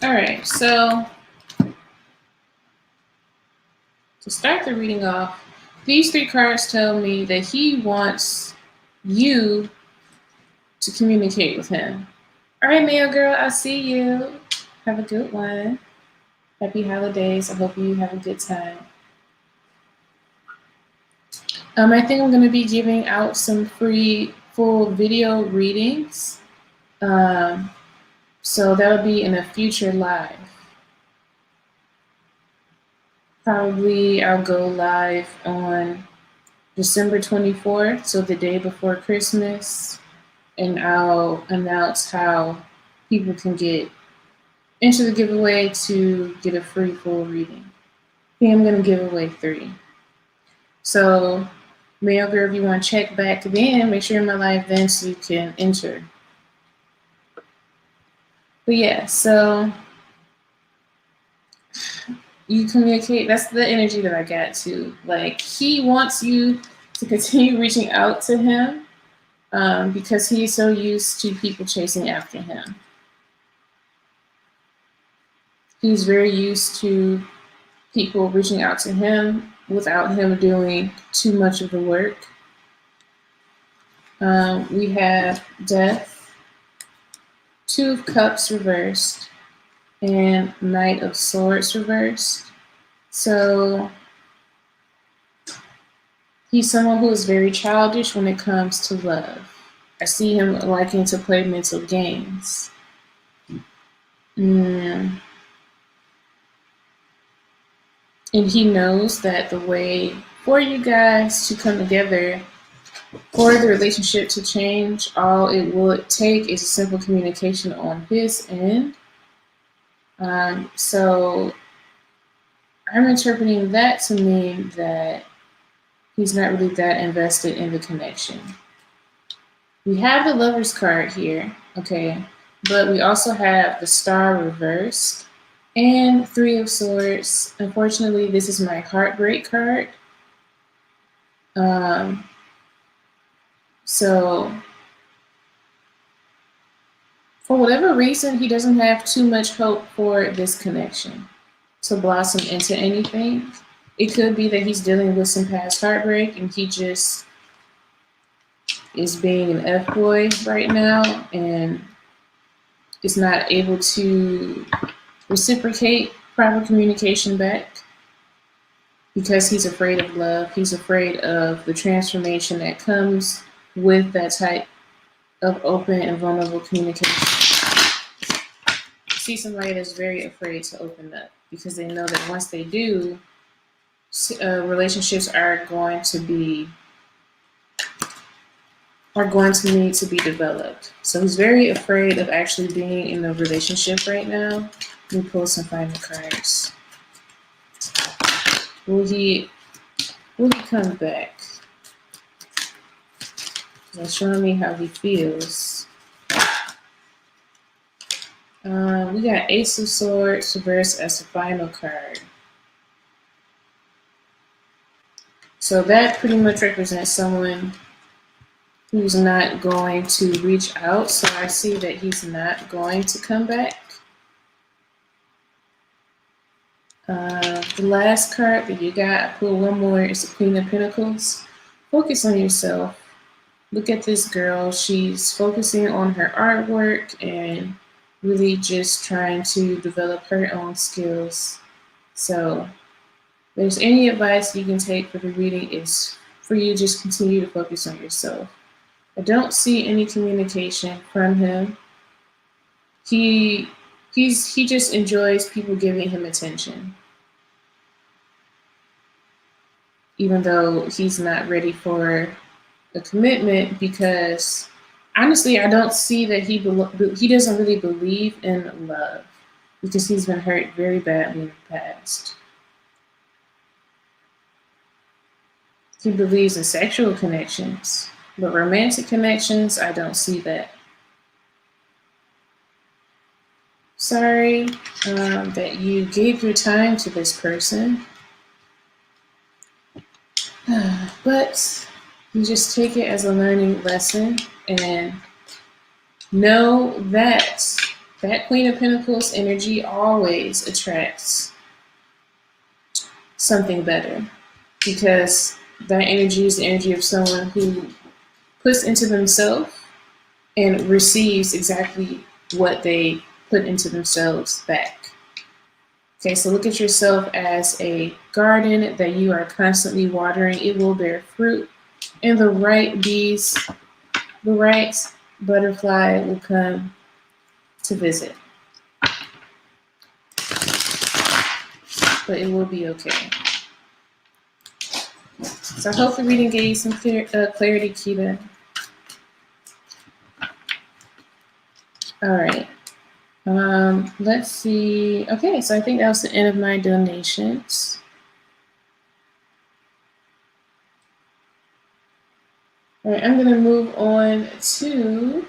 all right, so to start the reading off, these three cards tell me that he wants you to communicate with him. All right, mail girl, I'll see you. Have a good one. Happy holidays. I hope you have a good time. I think I'm going to be giving out some free full video readings. So that'll be in a future live. Probably I'll go live on December 24th, so the day before Christmas, and I'll announce how people can get into the giveaway to get a free full reading. I think I'm going to give away 3. So, mail girl, if you want to check back then, make sure you're in my live then so you can enter. But yeah, so you communicate. That's the energy that I got too. Like, he wants you to continue reaching out to him because he's so used to people chasing after him. He's very used to people reaching out to him without him doing too much of the work. We have Death, 2 of Cups reversed, and Knight of Swords reversed. So he's someone who is very childish when it comes to love. I see him liking to play mental games. And he knows that the way for you guys to come together, for the relationship to change, all it would take is a simple communication on his end. So I'm interpreting that to mean that he's not really that invested in the connection. We have the Lover's card here, okay, but we also have the Star reversed and 3 of Swords. Unfortunately, this is my heartbreak card. So for whatever reason, he doesn't have too much hope for this connection to blossom into anything. It could be that he's dealing with some past heartbreak and he just is being an F-boy right now and is not able to reciprocate proper communication back because he's afraid of love. He's afraid of the transformation that comes with that type of open and vulnerable communication. See somebody that's very afraid to open up because they know that once they do, relationships are going to need to be developed. So he's very afraid of actually being in a relationship right now. Let me pull some final cards. Will he come back? That's showing me how he feels. We got Ace of Swords reversed as the final card. So that pretty much represents someone who's not going to reach out. So I see that he's not going to come back. The last card that you got, I pulled one more, is the Queen of Pentacles. Focus on yourself. Look at this girl. She's focusing on her artwork and really just trying to develop her own skills. So there's any advice you can take for the reading is for you just continue to focus on yourself. I don't see any communication from him. He he just enjoys people giving him attention, even though he's not ready for a commitment because honestly, I don't see that he doesn't really believe in love because he's been hurt very badly in the past. He believes in sexual connections, but romantic connections, I don't see that. Sorry that you gave your time to this person, but you just take it as a learning lesson and know that that Queen of Pentacles energy always attracts something better because that energy is the energy of someone who puts into themselves and receives exactly what they put into themselves back. Okay, so look at yourself as a garden that you are constantly watering. It will bear fruit, and the right bees, the right butterfly will come to visit. But it will be okay. So I hope the reading gave you some clarity, Kita. All right. Let's see. Okay, so I think that was the end of my donations. All right, I'm going to move on to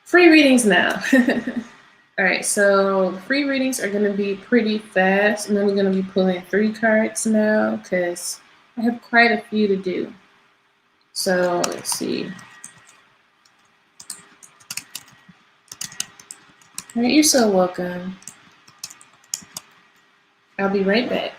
free readings now. All right, so free readings are going to be pretty fast. I'm only going to be pulling 3 cards now because I have quite a few to do. So let's see. All right, you're so welcome. I'll be right back.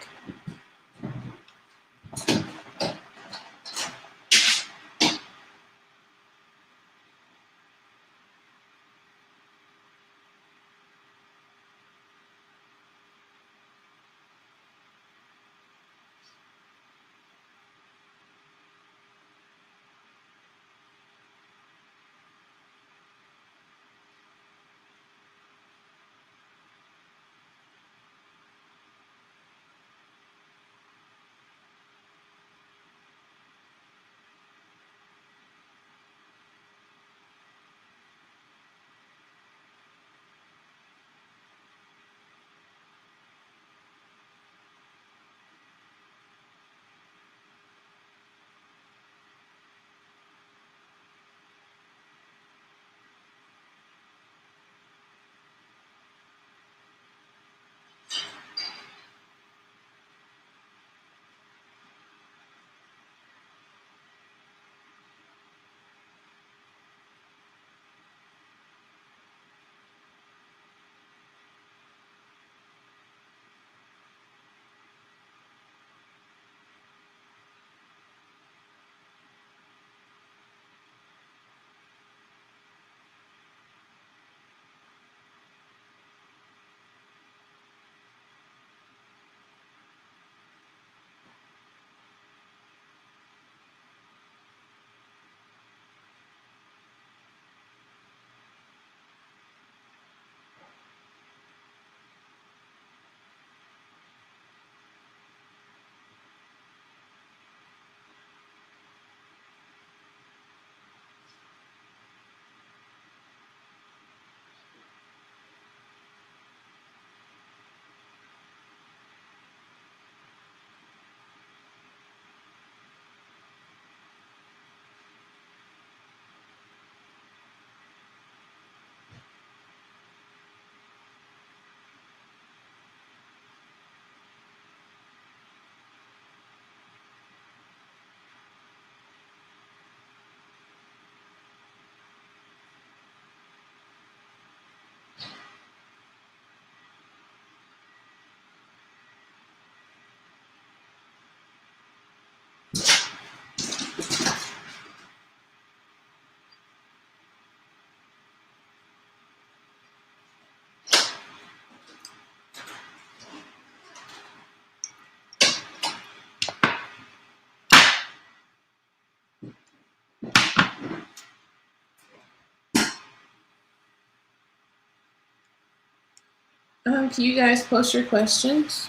Can you guys post your questions?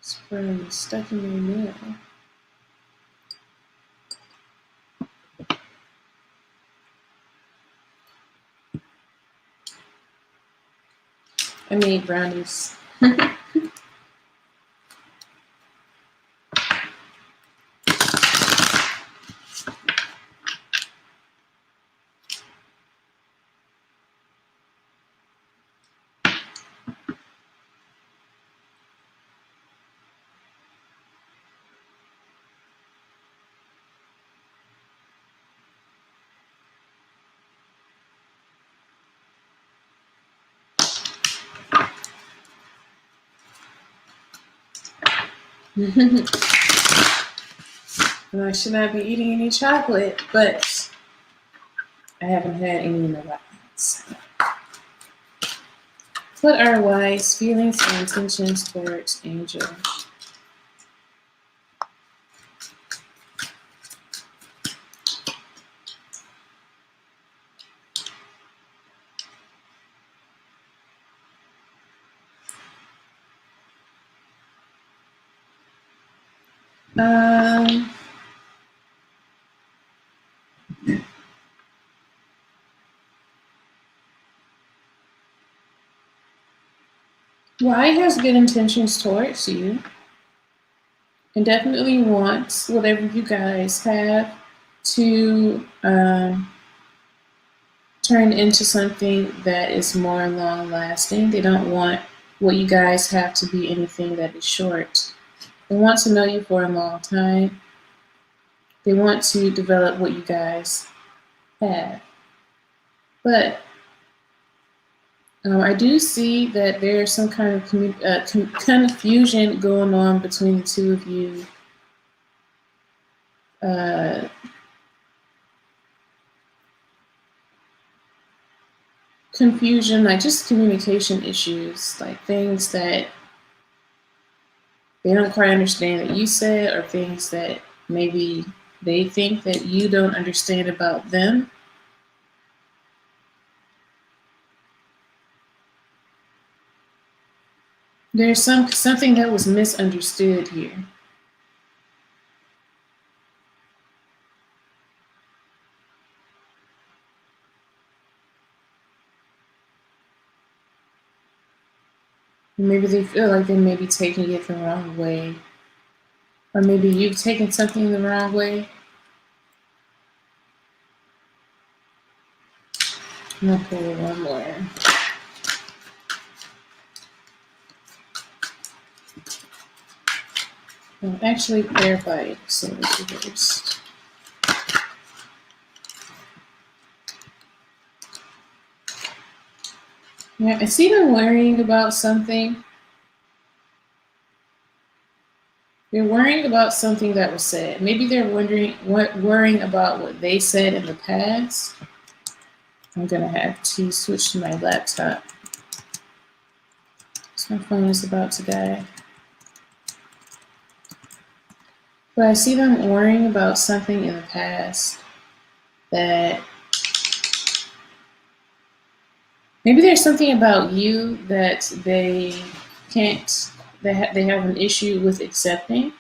Spray stuck in your nail. I made brownies. I should not be eating any chocolate, but I haven't had any in a while. So. What are Y's feelings and intentions towards Angel? Y has good intentions towards you and definitely wants whatever you guys have to turn into something that is more long lasting. They don't want what you guys have to be anything that is short. They want to know you for a long time. They want to develop what you guys have. But I do see that there's some kind of confusion going on between the two of you. Confusion, like just communication issues, like things that they don't quite understand that you said, or things that maybe they think that you don't understand about them. There's something that was misunderstood here. Maybe they feel like they may be taking it the wrong way. Or maybe you've taken something the wrong way. I'm gonna pull one more. Well, actually, clarify so it's reversed. Yeah, I see them worrying about something. They're worrying about something that was said. Maybe they're worrying about what they said in the past. I'm gonna have to switch to my laptop. So my phone is about to die. But I see them worrying about something in the past that maybe there's something about you that they can't, they have an issue with accepting.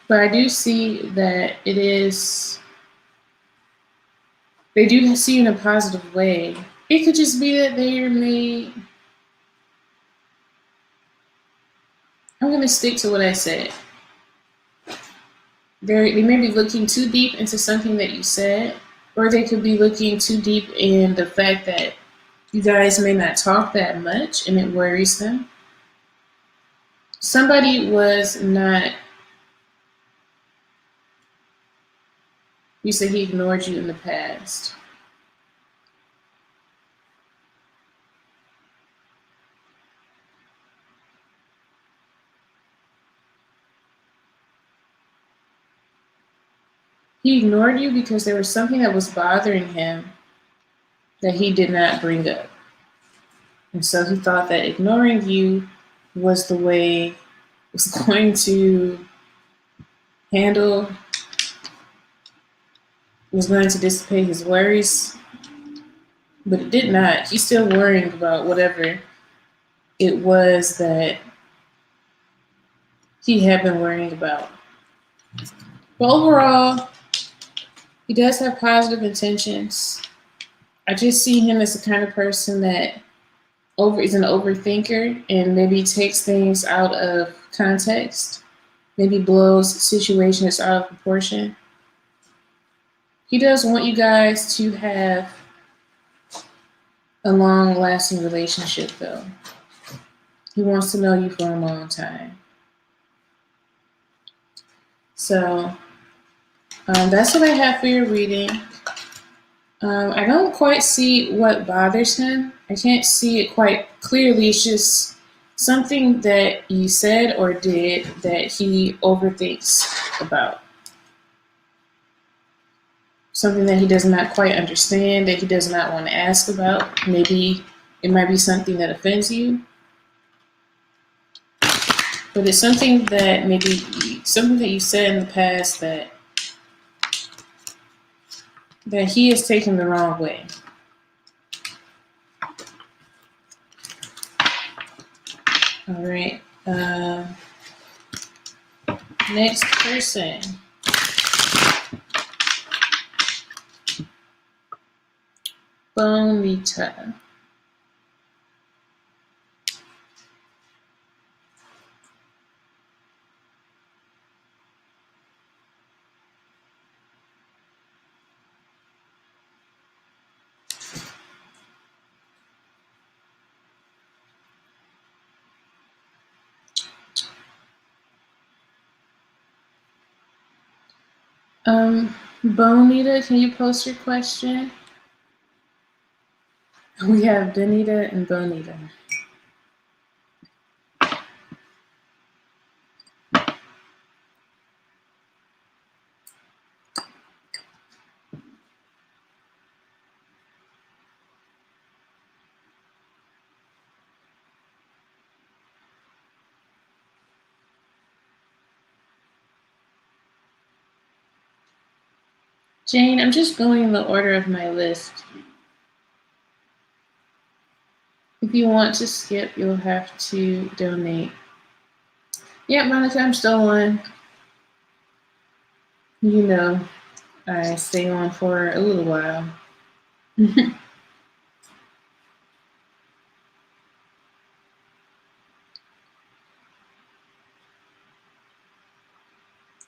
But I do see that it is, they do see you in a positive way. It could just be that they may, I'm going to stick to what I said. They may be looking too deep into something that you said, or they could be looking too deep in the fact that you guys may not talk that much and it worries them. Somebody was not, you said he ignored you in the past. He ignored you because there was something that was bothering him that he did not bring up. And so he thought that ignoring you was the way was going to handle, was going to dissipate his worries, but it did not. He's still worrying about whatever it was that he had been worrying about. But overall, he does have positive intentions. I just see him as the kind of person that is an overthinker and maybe takes things out of context, maybe blows situations out of proportion. He does want you guys to have a long-lasting relationship, though. He wants to know you for a long time. So that's what I have for your reading. I don't quite see what bothers him. I can't see it quite clearly. It's just something that you said or did that he overthinks about. Something that he does not quite understand, that he does not want to ask about. Maybe it might be something that offends you. But it's something that you said in the past that he has taken the wrong way. All right. Next person. Bonita. Bonita, can you post your question? We have Benita and Bonita. Jane, I'm just going in the order of my list. If you want to skip, you'll have to donate. Yeah, Monica, I'm still on. You know, I stay on for a little while.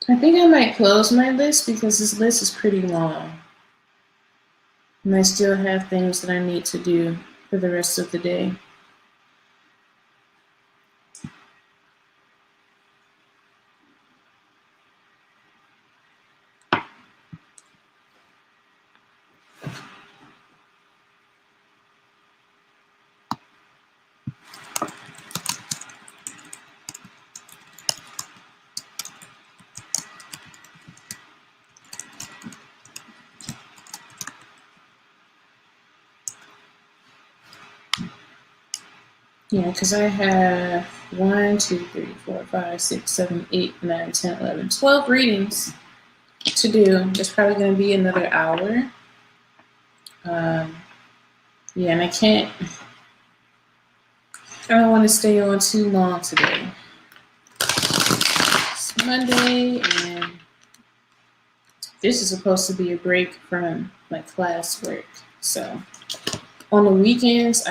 I think I might close my list because this list is pretty long. And I still have things that I need to do for the rest of the day. Yeah, because I have 1, 2, 3, 4, 5, 6, 7, 8, 9, 10, 11, 12 readings to do. There's probably going to be another hour. Yeah, and I don't want to stay on too long today. It's Monday, and this is supposed to be a break from my classwork. So on the weekends,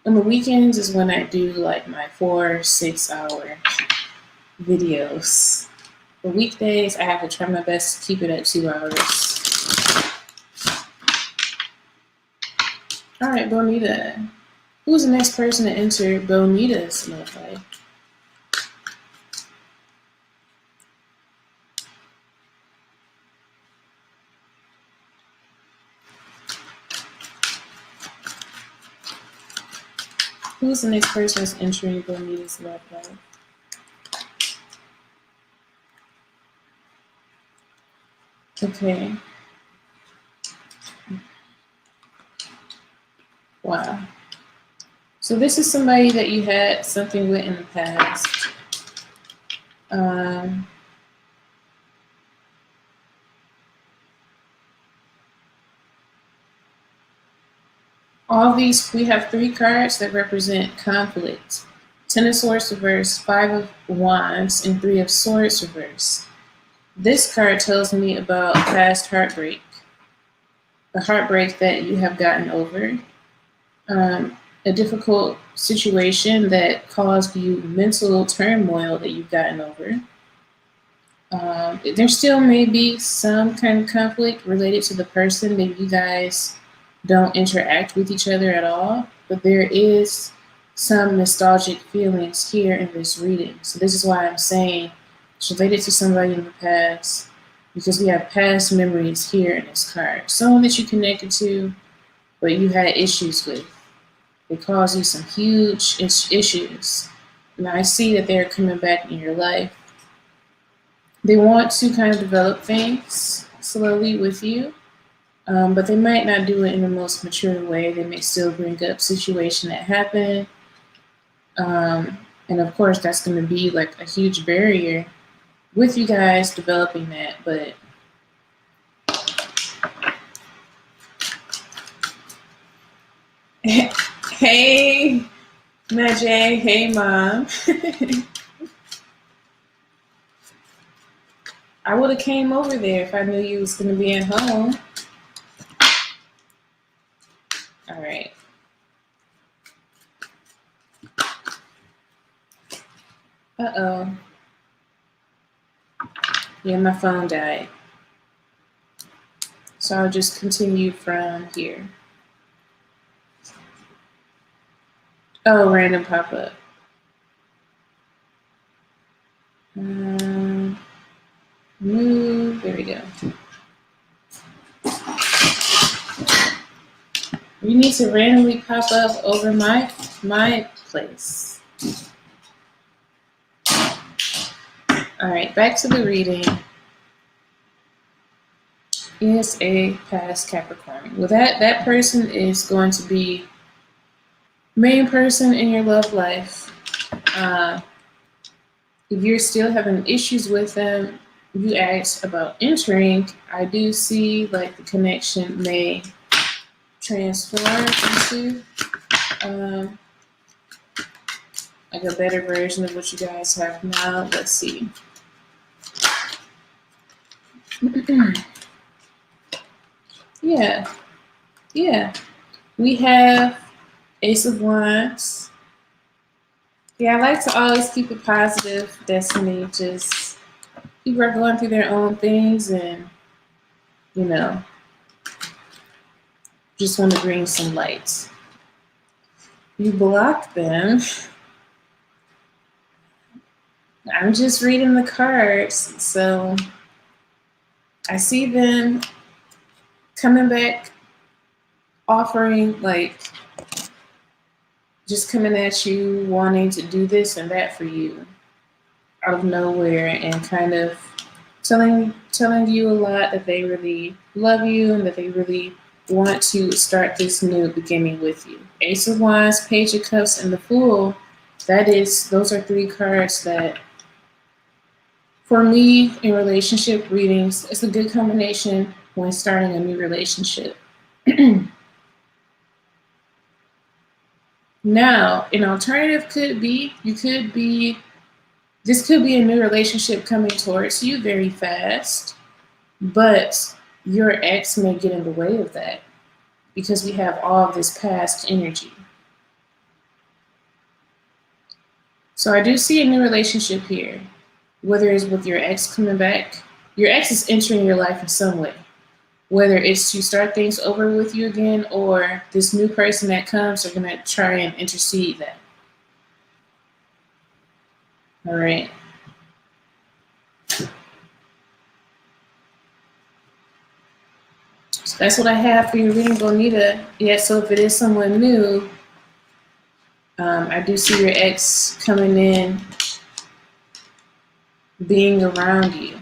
on the weekends is when I do like my 4-6 hour videos. For weekdays, I have to try my best to keep it at 2 hours. All right, Bonita. Who's the next person to enter Bonita's love life? Who's the next person that's entering Bonita's love life? Okay. Wow. So this is somebody that you had something with in the past. Um, all these, we have 3 cards that represent conflict. 10 of Swords reverse, 5 of Wands, and 3 of Swords reverse. This card tells me about past heartbreak, the heartbreak that you have gotten over, a difficult situation that caused you mental turmoil that you've gotten over. There still may be some kind of conflict related to the person. Maybe you guys don't interact with each other at all, but there is some nostalgic feelings here in this reading. So this is why I'm saying it's related to somebody in the past, because we have past memories here in this card. Someone that you connected to, but you had issues with. They caused you some huge issues. And I see that they're coming back in your life. They want to kind of develop things slowly with you, but they might not do it in the most mature way. They may still bring up situation that happened. And of course, that's going to be like a huge barrier with you guys developing that. But hey, Najee, hey, Mom. I would have came over there if I knew you was going to be at home. All right. Uh-oh. Yeah, my phone died. So I'll just continue from here. Oh, random pop-up. Move. There we go. You need to randomly pop up over my place. All right, back to the reading. Is a past Capricorn. Well, that person is going to be main person in your love life. If you're still having issues with them, you asked about entering. I do see like the connection may transform into like a better version of what you guys have now. Let's see. Yeah. We have Ace of Wands. Yeah, I like to always keep it positive, Destiny. Just people are going through their own things and, you know, just want to bring some light. You block them. I'm just reading the cards. So I see them coming back, offering, like, just coming at you, wanting to do this and that for you out of nowhere, and kind of telling you a lot that they really love you and that they really want to start this new beginning with you. Ace of Wands, Page of Cups, and the Fool. Those are 3 cards that, for me, in relationship readings, it's a good combination when starting a new relationship. Now, an alternative could be, this could be a new relationship coming towards you very fast, but your ex may get in the way of that because we have all of this past energy. So I do see a new relationship here, whether it's with your ex coming back. Your ex is entering your life in some way, whether it's to start things over with you again, or this new person that comes are going to try and intercede that. All right. So that's what I have for your reading, Bonita. Yeah, so if it is someone new, I do see your ex coming in, being around you.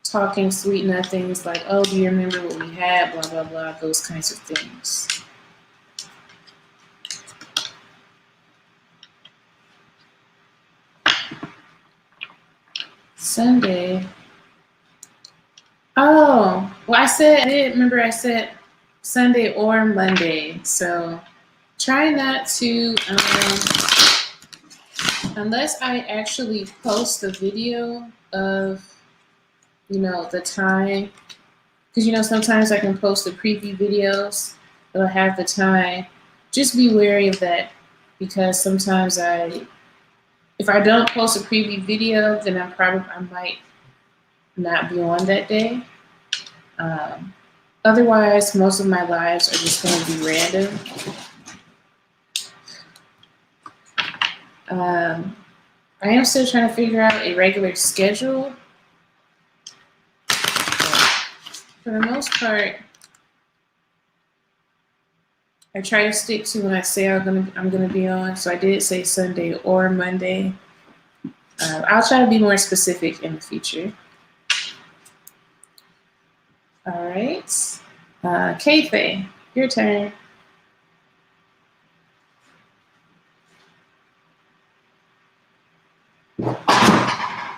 talking sweet nothings like, oh, do you remember what we had, blah, blah, blah, those kinds of things. Sunday. Oh, well, I did remember I said Sunday or Monday. So try not to, unless I actually post a video of, the time. Because, sometimes I can post the preview videos that'll have the time. Just be wary of that because sometimes if I don't post a preview video, then I might not be on that day. Otherwise, most of my lives are just going to be random. I am still trying to figure out a regular schedule. For the most part, I try to stick to when I say I'm gonna be on. So I did say Sunday or Monday. I'll try to be more specific in the future. All right, Kayfae, your turn.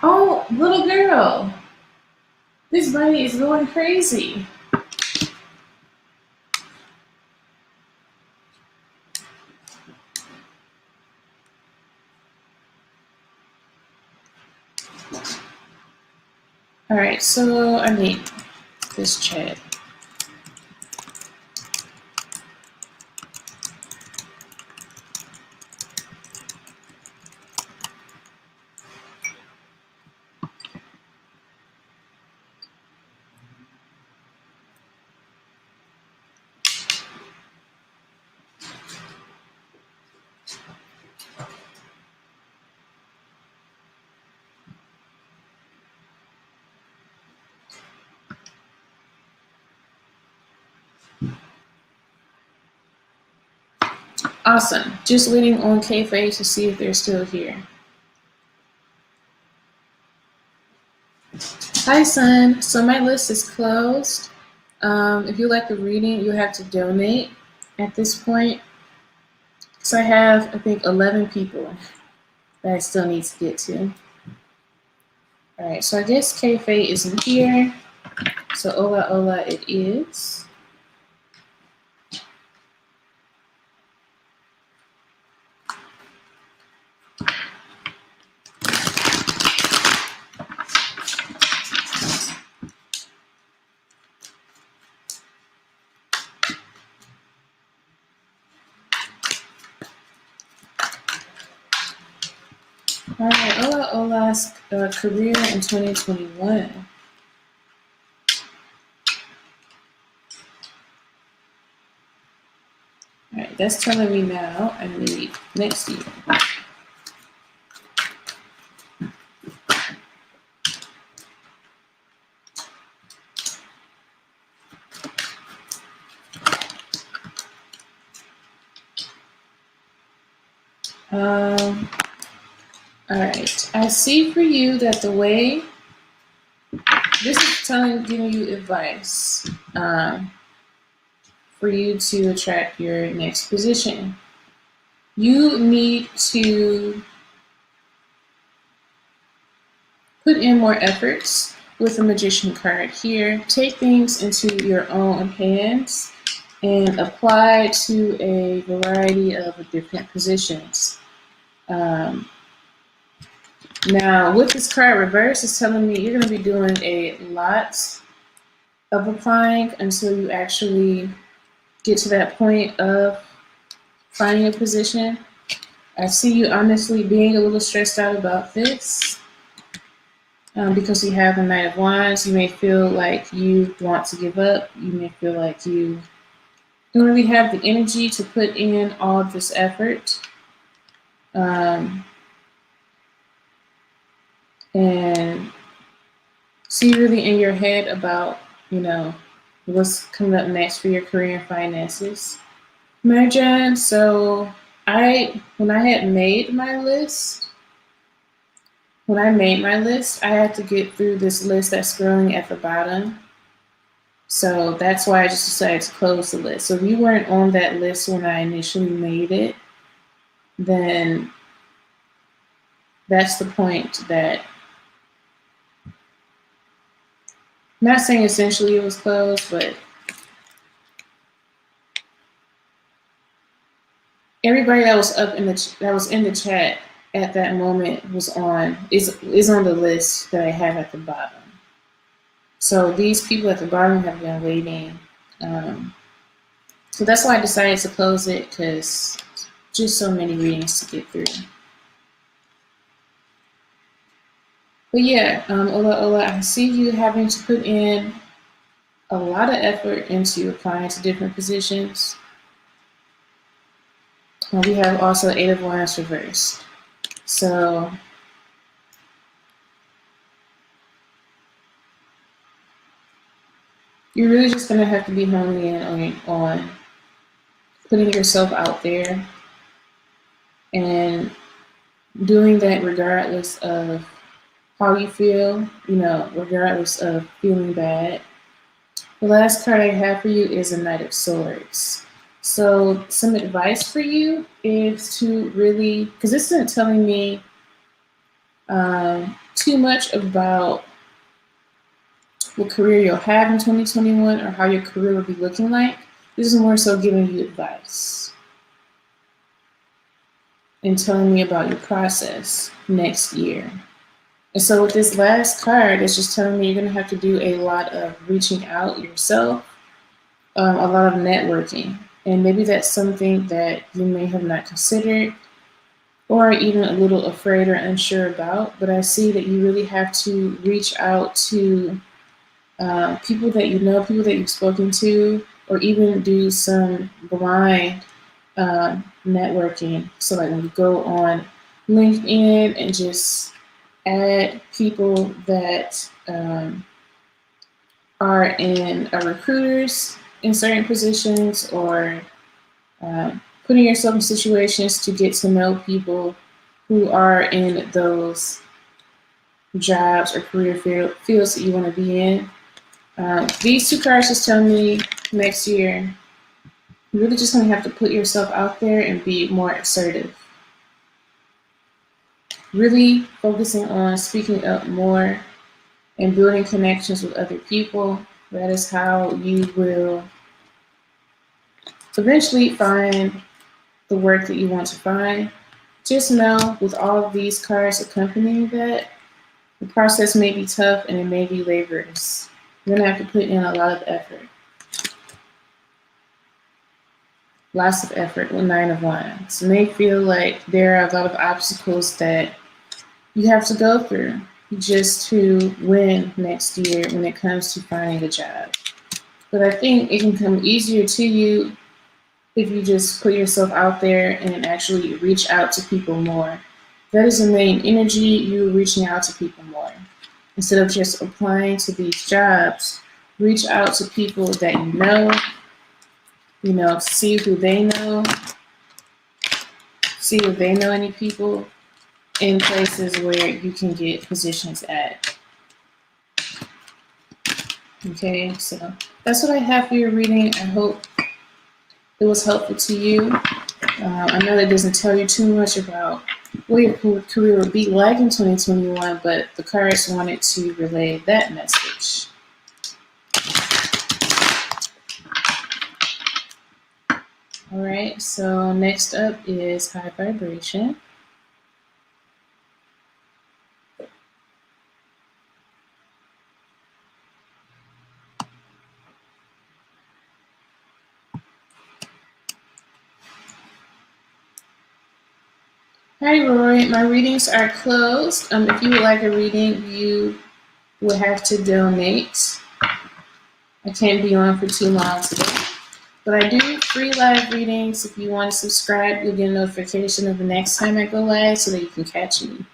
Oh, little girl, this bunny is going crazy. All right, so I need this chat. Awesome. Just waiting on Kayfae to see if they're still here. Hi, son. So my list is closed. If you like a reading, you have to donate at this point. So I have, I think, 11 people that I still need to get to. All right, so I guess Kayfae isn't here. So Ola it is. All right, Ola's career in 2021. All right, that's telling me now I need next year. All right, I see for you that the way, this is giving you advice for you to attract your next position. You need to put in more efforts with the Magician card here. Take things into your own hands and apply to a variety of different positions. Now, with this card reverse, it's telling me you're going to be doing a lot of applying until you actually get to that point of finding a position. I see you honestly being a little stressed out about this because you have the Knight of Wands. You may feel like you want to give up. You may feel like you don't really have the energy to put in all this effort. And see really in your head about, what's coming up next for your career and finances. Marjan, so when I had made my list, when I made my list, I had to get through this list that's scrolling at the bottom. So that's why I just decided to close the list. So if you weren't on that list when I initially made it, then that's the point that, I'm not saying essentially it was closed, but everybody that was in the chat at that moment is on the list that I have at the bottom. So these people at the bottom have been waiting. So that's why I decided to close it, because just so many readings to get through. But yeah, Ola, I see you having to put in a lot of effort into applying to different positions. We have also Eight of Wands reversed. So you're really just going to have to be honing in on putting yourself out there and doing that regardless of how you feel, regardless of feeling bad. The last card I have for you is a Knight of Swords. So some advice for you is to really, because this isn't telling me too much about what career you'll have in 2021 or how your career will be looking like. This is more so giving you advice and telling me about your process next year. And so with this last card, it's just telling me you're going to have to do a lot of reaching out yourself, a lot of networking. And maybe that's something that you may have not considered or even a little afraid or unsure about. But I see that you really have to reach out to people that you know, people that you've spoken to, or even do some blind networking. So like when you go on LinkedIn and just add people that are in recruiters in certain positions, or putting yourself in situations to get to know people who are in those jobs or career fields that you want to be in. These two cards just tell me next year, you're really just going to have to put yourself out there and be more assertive. Really focusing on speaking up more and building connections with other people. That is how you will eventually find the work that you want to find. Just know with all of these cards accompanying that, the process may be tough and it may be laborious. You're going to have to put in a lot of effort. Lots of effort with Nine of Wands. It may feel like there are a lot of obstacles that you have to go through just to win next year when it comes to finding a job. But I think it can come easier to you if you just put yourself out there and actually reach out to people more. That is the main energy, you reaching out to people more. Instead of just applying to these jobs, reach out to people that you know, see who they know, see if they know any people in places where you can get positions at. Okay, so that's what I have for your reading. I hope it was helpful to you. I know that doesn't tell you too much about what your career would be like in 2021, but the cards wanted to relay that message. All right, so next up is High Vibration. Hi, Roy. My readings are closed. If you would like a reading, you will have to donate. I can't be on for too long today. But I do free live readings. If you want to subscribe, you'll get a notification of the next time I go live so that you can catch me.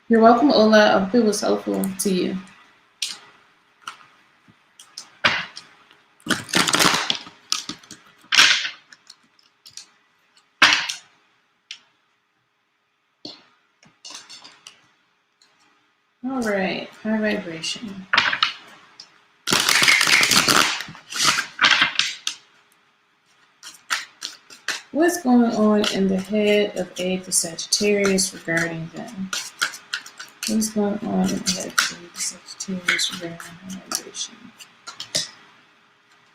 You're welcome, Ola. I hope it was helpful to you. high vibration. What's going on in the head of the Sagittarius regarding them? What's going on in the head of the Sagittarius regarding high vibration?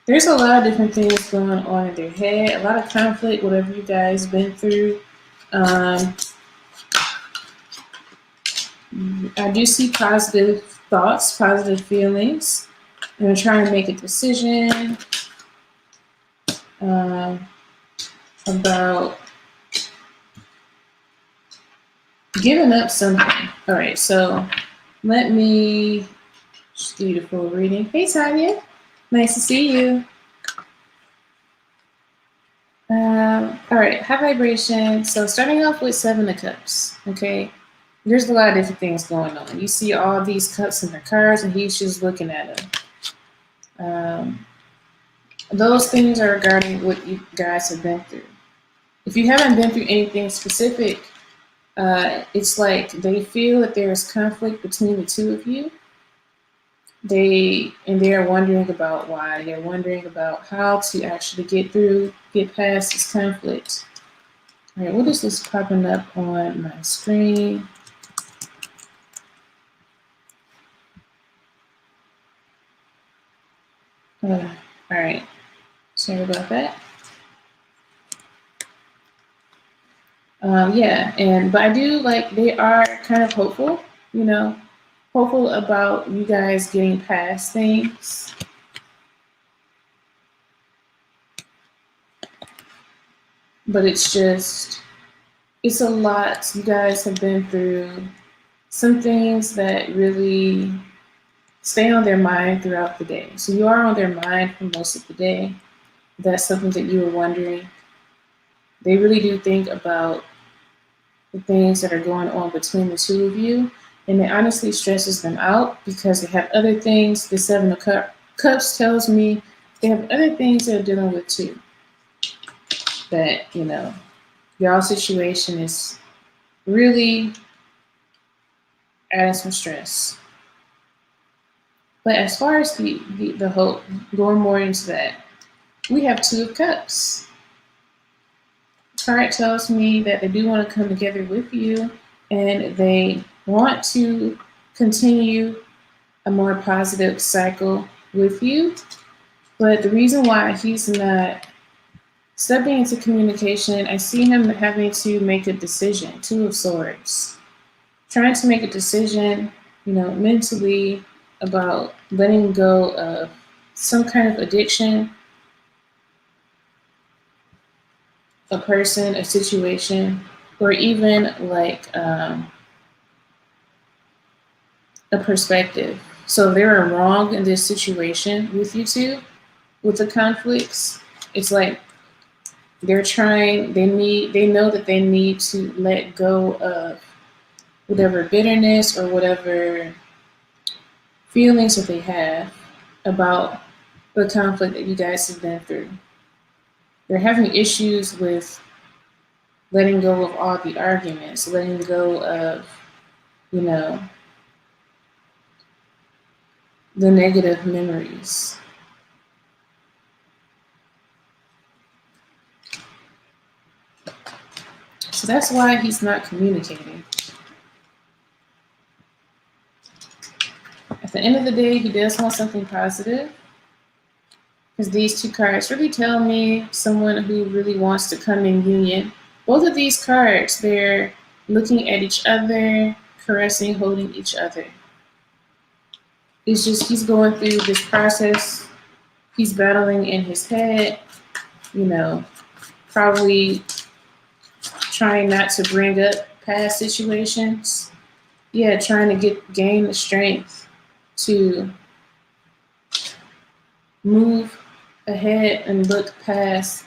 There's a lot of different things going on in their head, a lot of conflict, whatever you guys been through. I do see positive thoughts, positive feelings. They're trying to make a decision about giving up something. All right, so let me just do the full reading. Hey, Tanya. Nice to see you. All right, high vibration. So starting off with 7 of Cups, okay? There's a lot of different things going on. You see all these cups in the cards, and he's just looking at them. Those things are regarding what you guys have been through. If you haven't been through anything specific, it's like they feel that there's conflict between the two of you. They are wondering about why. They're wondering about how to actually get past this conflict. All right, what is this popping up on my screen? All right, sorry about that. But I do like they are kind of hopeful, hopeful about you guys getting past things. But it's a lot. You guys have been through some things that really stay on their mind throughout the day. So you are on their mind for most of the day. That's something that you were wondering. They really do think about the things that are going on between the two of you. And it honestly stresses them out because they have other things. The 7 of Cups tells me they have other things they're dealing with too. That, y'all situation is really adding some stress. But as far as the hope, going more into that, we have 2 of Cups. Card tells me that they do want to come together with you and they want to continue a more positive cycle with you. But the reason why he's not stepping into communication, I see him having to make a decision, 2 of Swords. Trying to make a decision, mentally about letting go of some kind of addiction, a person, a situation, or even like a perspective. So they're wrong in this situation with you two, with the conflicts. It's like they know that they need to let go of whatever bitterness or whatever feelings that they have about the conflict that you guys have been through. They're having issues with letting go of all the arguments, letting go of, the negative memories. So that's why he's not communicating. At the end of the day, he does want something positive. Because these 2 cards really tell me someone who really wants to come in union. Both of these cards, they're looking at each other, caressing, holding each other. It's just he's going through this process. He's battling in his head, probably trying not to bring up past situations. Yeah, trying to gain the strength to move ahead and look past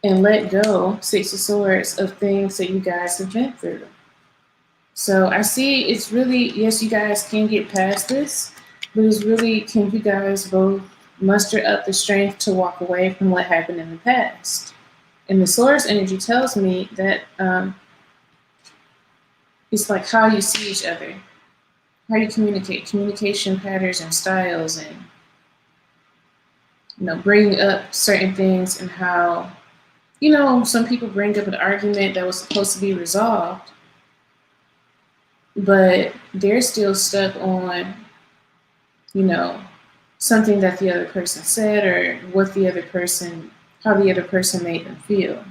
and let go, 6 of Swords, of things that you guys have been through. So I see it's really, yes, you guys can get past this, but it's really, can you guys both muster up the strength to walk away from what happened in the past? And the Swords energy tells me that it's like how you see each other. how you communicate, communication patterns and styles, and bringing up certain things, and how some people bring up an argument that was supposed to be resolved, but they're still stuck on you know something that the other person said, or how the other person made them feel.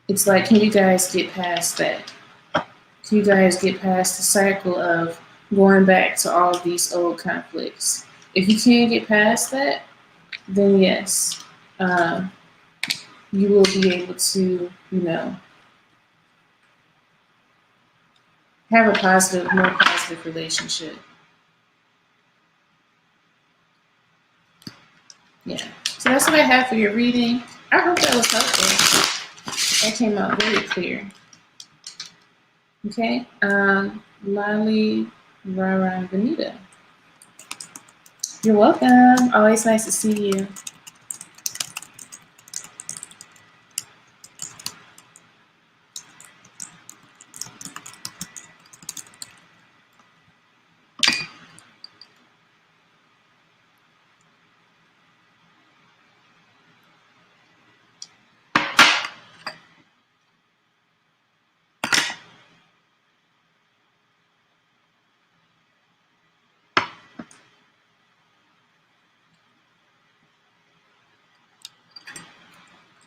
It's like, can you guys get past that? Can you guys get past the cycle of going back to all of these old conflicts? If you can't get past that, then yes, um, you will be able to, have a more positive relationship. Yeah. So that's what I have for your reading. I hope that was helpful. That came out very clear. Okay. Lali Rara Benita. You're welcome. Always nice to see you.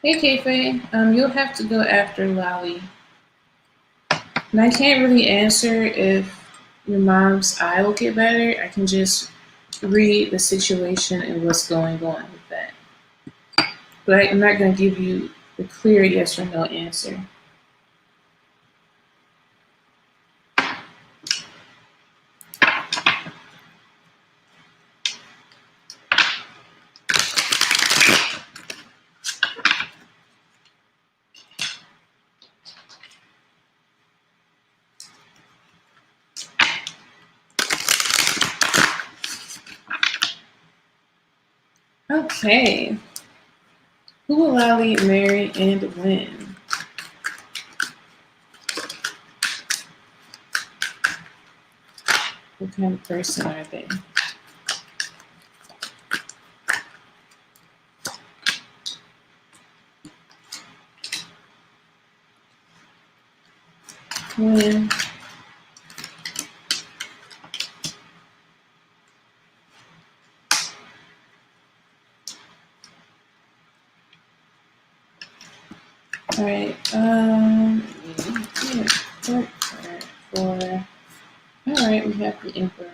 Hey, Keife. You'll have to go after Lali. And I can't really answer if your mom's eye will get better. I can just read the situation and what's going on with that. But I'm not going to give you the clear yes or no answer. Okay. Who will Lali marry and when? What kind of person are they? When? All right. All right, we have the Emperor.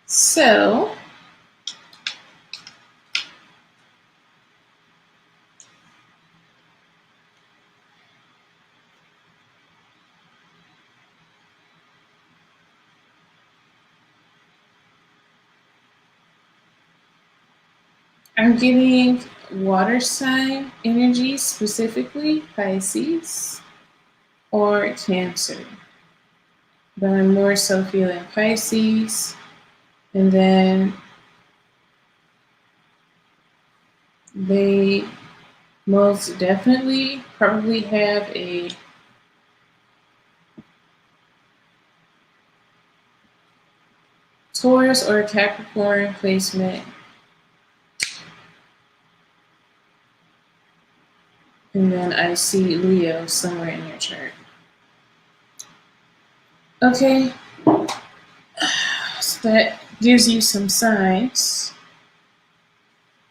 So, I'm getting water sign energy, specifically Pisces or Cancer. But I'm more so feeling Pisces. And then they most definitely probably have a Taurus or a Capricorn placement. And then I see Leo somewhere in your chart. Okay, so that gives you some signs.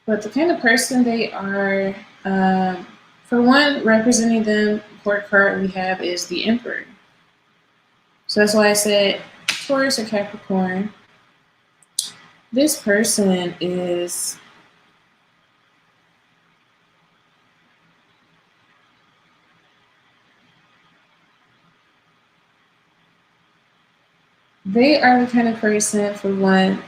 But the kind of person they are, for one, representing them, court card we have is the Emperor. So that's why I said Taurus or Capricorn. This person is they are the kind of person, for one,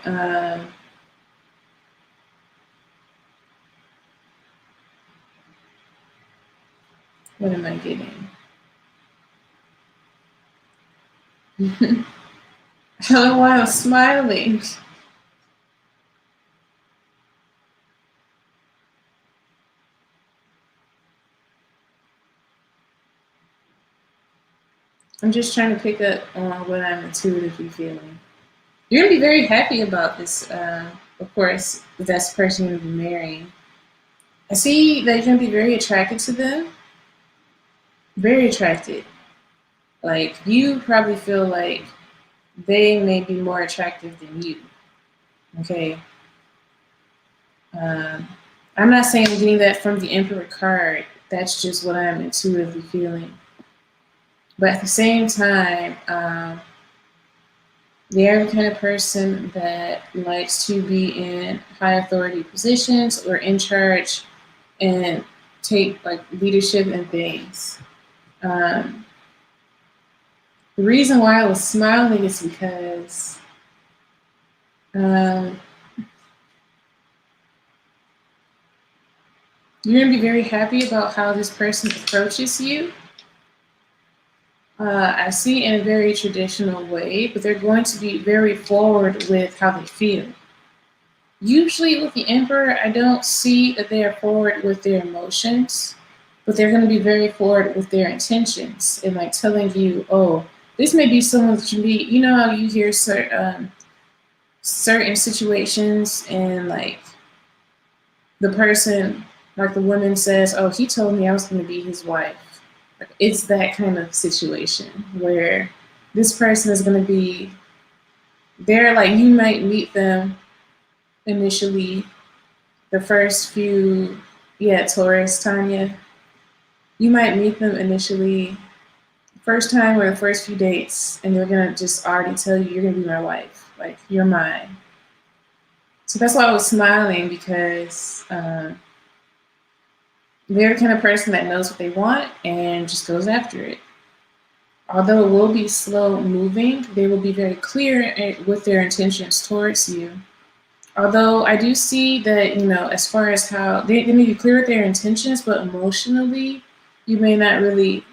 what am I getting? I don't know why I'm smiling. I'm just trying to pick up on what I'm intuitively feeling. You're gonna be very happy about this. Of course, if that's the person you're gonna be marrying. I see that you're gonna be very attracted to them. Very attracted. Like you probably feel like they may be more attractive than you. Okay. Um, I'm not saying I'm getting that from the Emperor card. That's just what I'm intuitively feeling. But at the same time, they're the kind of person that likes to be in high authority positions or in charge and take like leadership and things. Um, the reason why I was smiling is because um, you're going to be very happy about how this person approaches you. I see in a very traditional way, but they're going to be very forward with how they feel. Usually with the Emperor, I don't see that they are forward with their emotions, but they're going to be very forward with their intentions and like telling you, oh, this may be someone that you meet. You know how you hear certain situations and like the person, like the woman says, oh, he told me I was going to be his wife. Like, it's that kind of situation where this person is going to be there, like you might meet them initially the first few, yeah, Taurus, Tanya, you might meet them initially, first time or the first few dates, and they're gonna just already tell you, you're gonna be my wife, like you're mine. So that's why I was smiling because they're the kind of person that knows what they want and just goes after it. Although it will be slow moving, they will be very clear with their intentions towards you. Although I do see that, as far as how they may be clear with their intentions, but emotionally, you may not really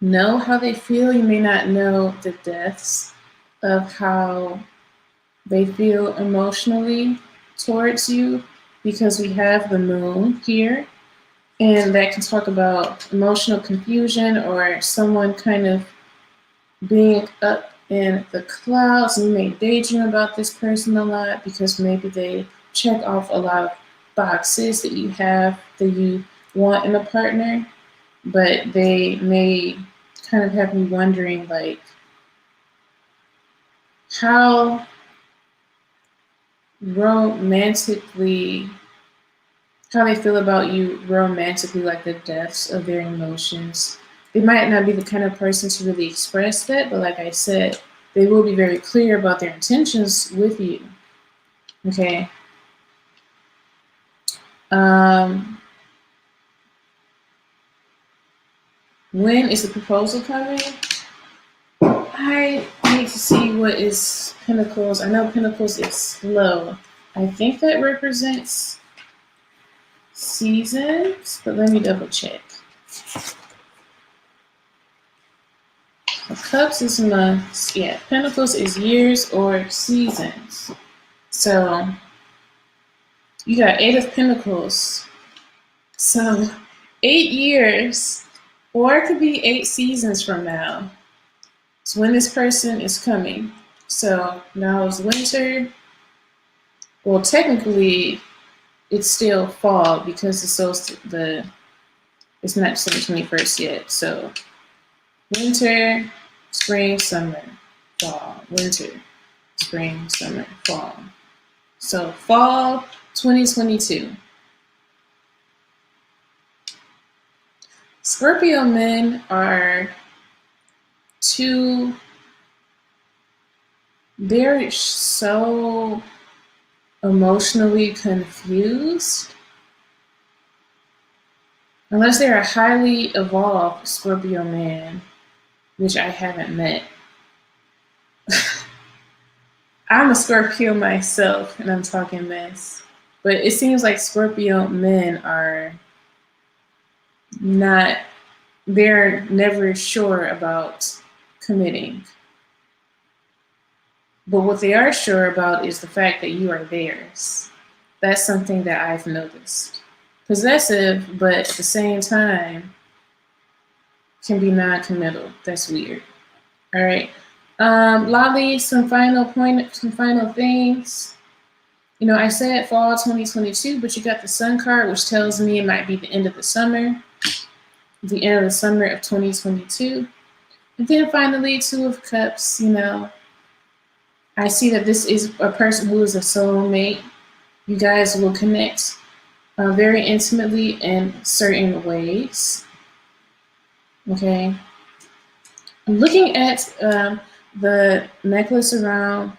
know how they feel. You may not know the depths of how they feel emotionally towards you because we have the moon here. And that can talk about emotional confusion or someone kind of being up in the clouds. You may daydream about this person a lot because maybe they check off a lot of boxes that you have that you want in a partner, but they may kind of have you wondering like how romantically, how they feel about you romantically, like the depths of their emotions. They might not be the kind of person to really express that, but like I said, they will be very clear about their intentions with you. Okay. When is the proposal coming? I need to see what is Pentacles. I know Pentacles is slow. I think that represents seasons, but let me double check. Cups is months. Yeah, Pentacles is years or seasons. So you got 8 of Pentacles. So 8 years, or it could be 8 seasons from now. It's when this person is coming. So now it's winter. Well, technically, it's still fall because it's not December 21st yet. So winter, spring, summer, fall, winter, spring, summer, fall. So fall 2022. Scorpio men are they're so emotionally confused. Unless they're a highly evolved Scorpio man, which I haven't met. I'm a Scorpio myself, and I'm talking mess. But it seems like Scorpio men are they're never sure about committing. But what they are sure about is the fact that you are theirs. That's something that I've noticed. Possessive, but at the same time, can be non-committal. That's weird. All right. Lolly, some final things. You know, I said fall 2022, but you got the sun card, which tells me it might be the end of the summer of 2022. And then finally, Two of Cups, you know, I see that this is a person who is a soulmate. You guys will connect very intimately in certain ways. Okay. I'm looking at the necklace around,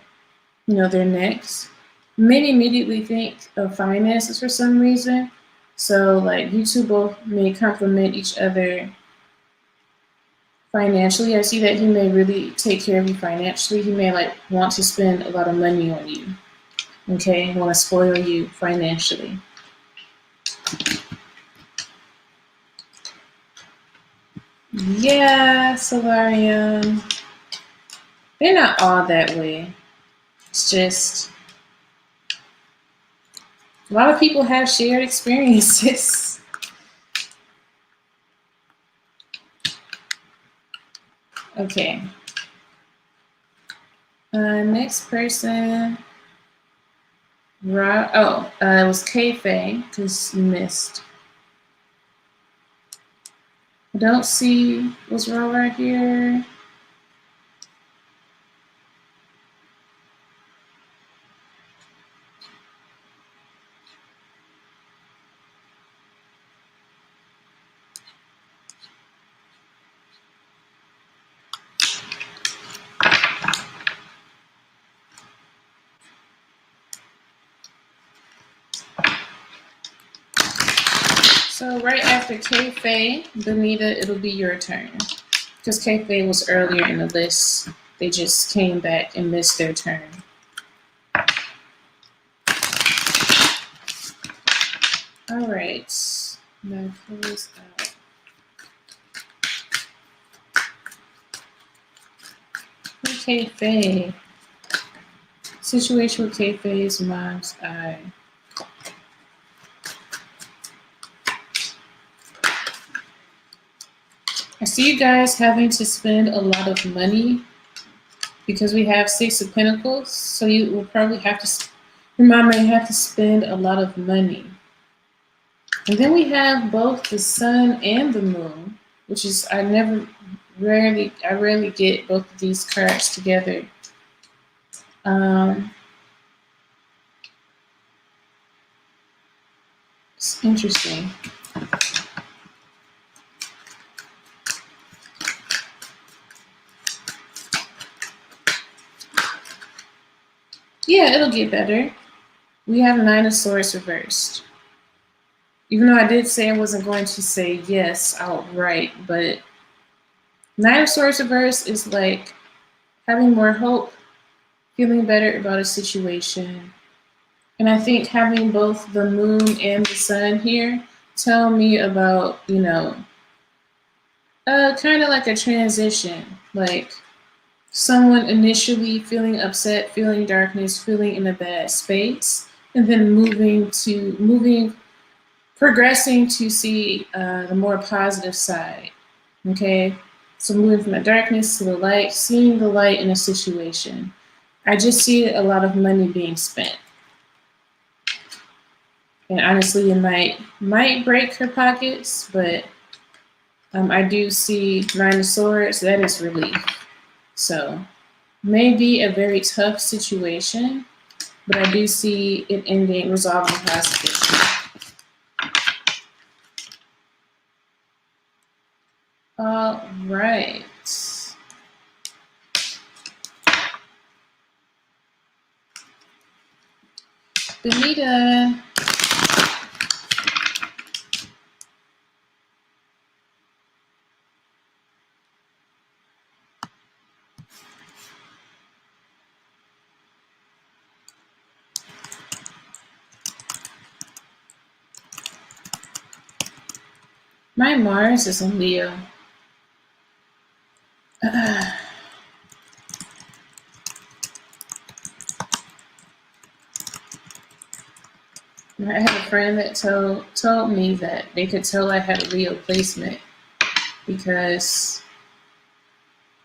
you know, their necks. Maybe immediately think of finances for some reason. So like you two both may complement each other financially. I see that he may really take care of you financially. He may like want to spend a lot of money on you. Okay, want to spoil you financially. Yeah, Solarium. They're not all that way. It's just a lot of people have shared experiences. Okay. Next person. It was K-Fei, because you missed. I don't see what's wrong right here. So right after K-Fei, Benita, it'll be your turn. Because K-Fei was earlier in the list. They just came back and missed their turn. All right. Now close out. K-Fei. Situation with K-Fei's mom's eye. I see you guys having to spend a lot of money because we have Six of Pentacles. So you will probably have to, your mom may have to spend a lot of money. And then we have both the sun and the moon, which is, I rarely get both of these cards together. It's interesting. Yeah, it'll get better. We have Nine of Swords reversed. Even though I did say I wasn't going to say yes outright, but Nine of Swords reversed is like having more hope, feeling better about a situation. And I think having both the moon and the sun here tell me about, you know, kind of like a transition, like someone initially feeling upset, feeling darkness, feeling in a bad space, and then progressing to see the more positive side. Okay, so moving from the darkness to the light, seeing the light in a situation. I just see a lot of money being spent. And honestly, it might break her pockets, but I do see Nine of Swords. That is relief. So maybe a very tough situation, but I do see it ending, resolving positively. All right. Benita. My Mars is in Leo. I had a friend that told me that they could tell I had a Leo placement because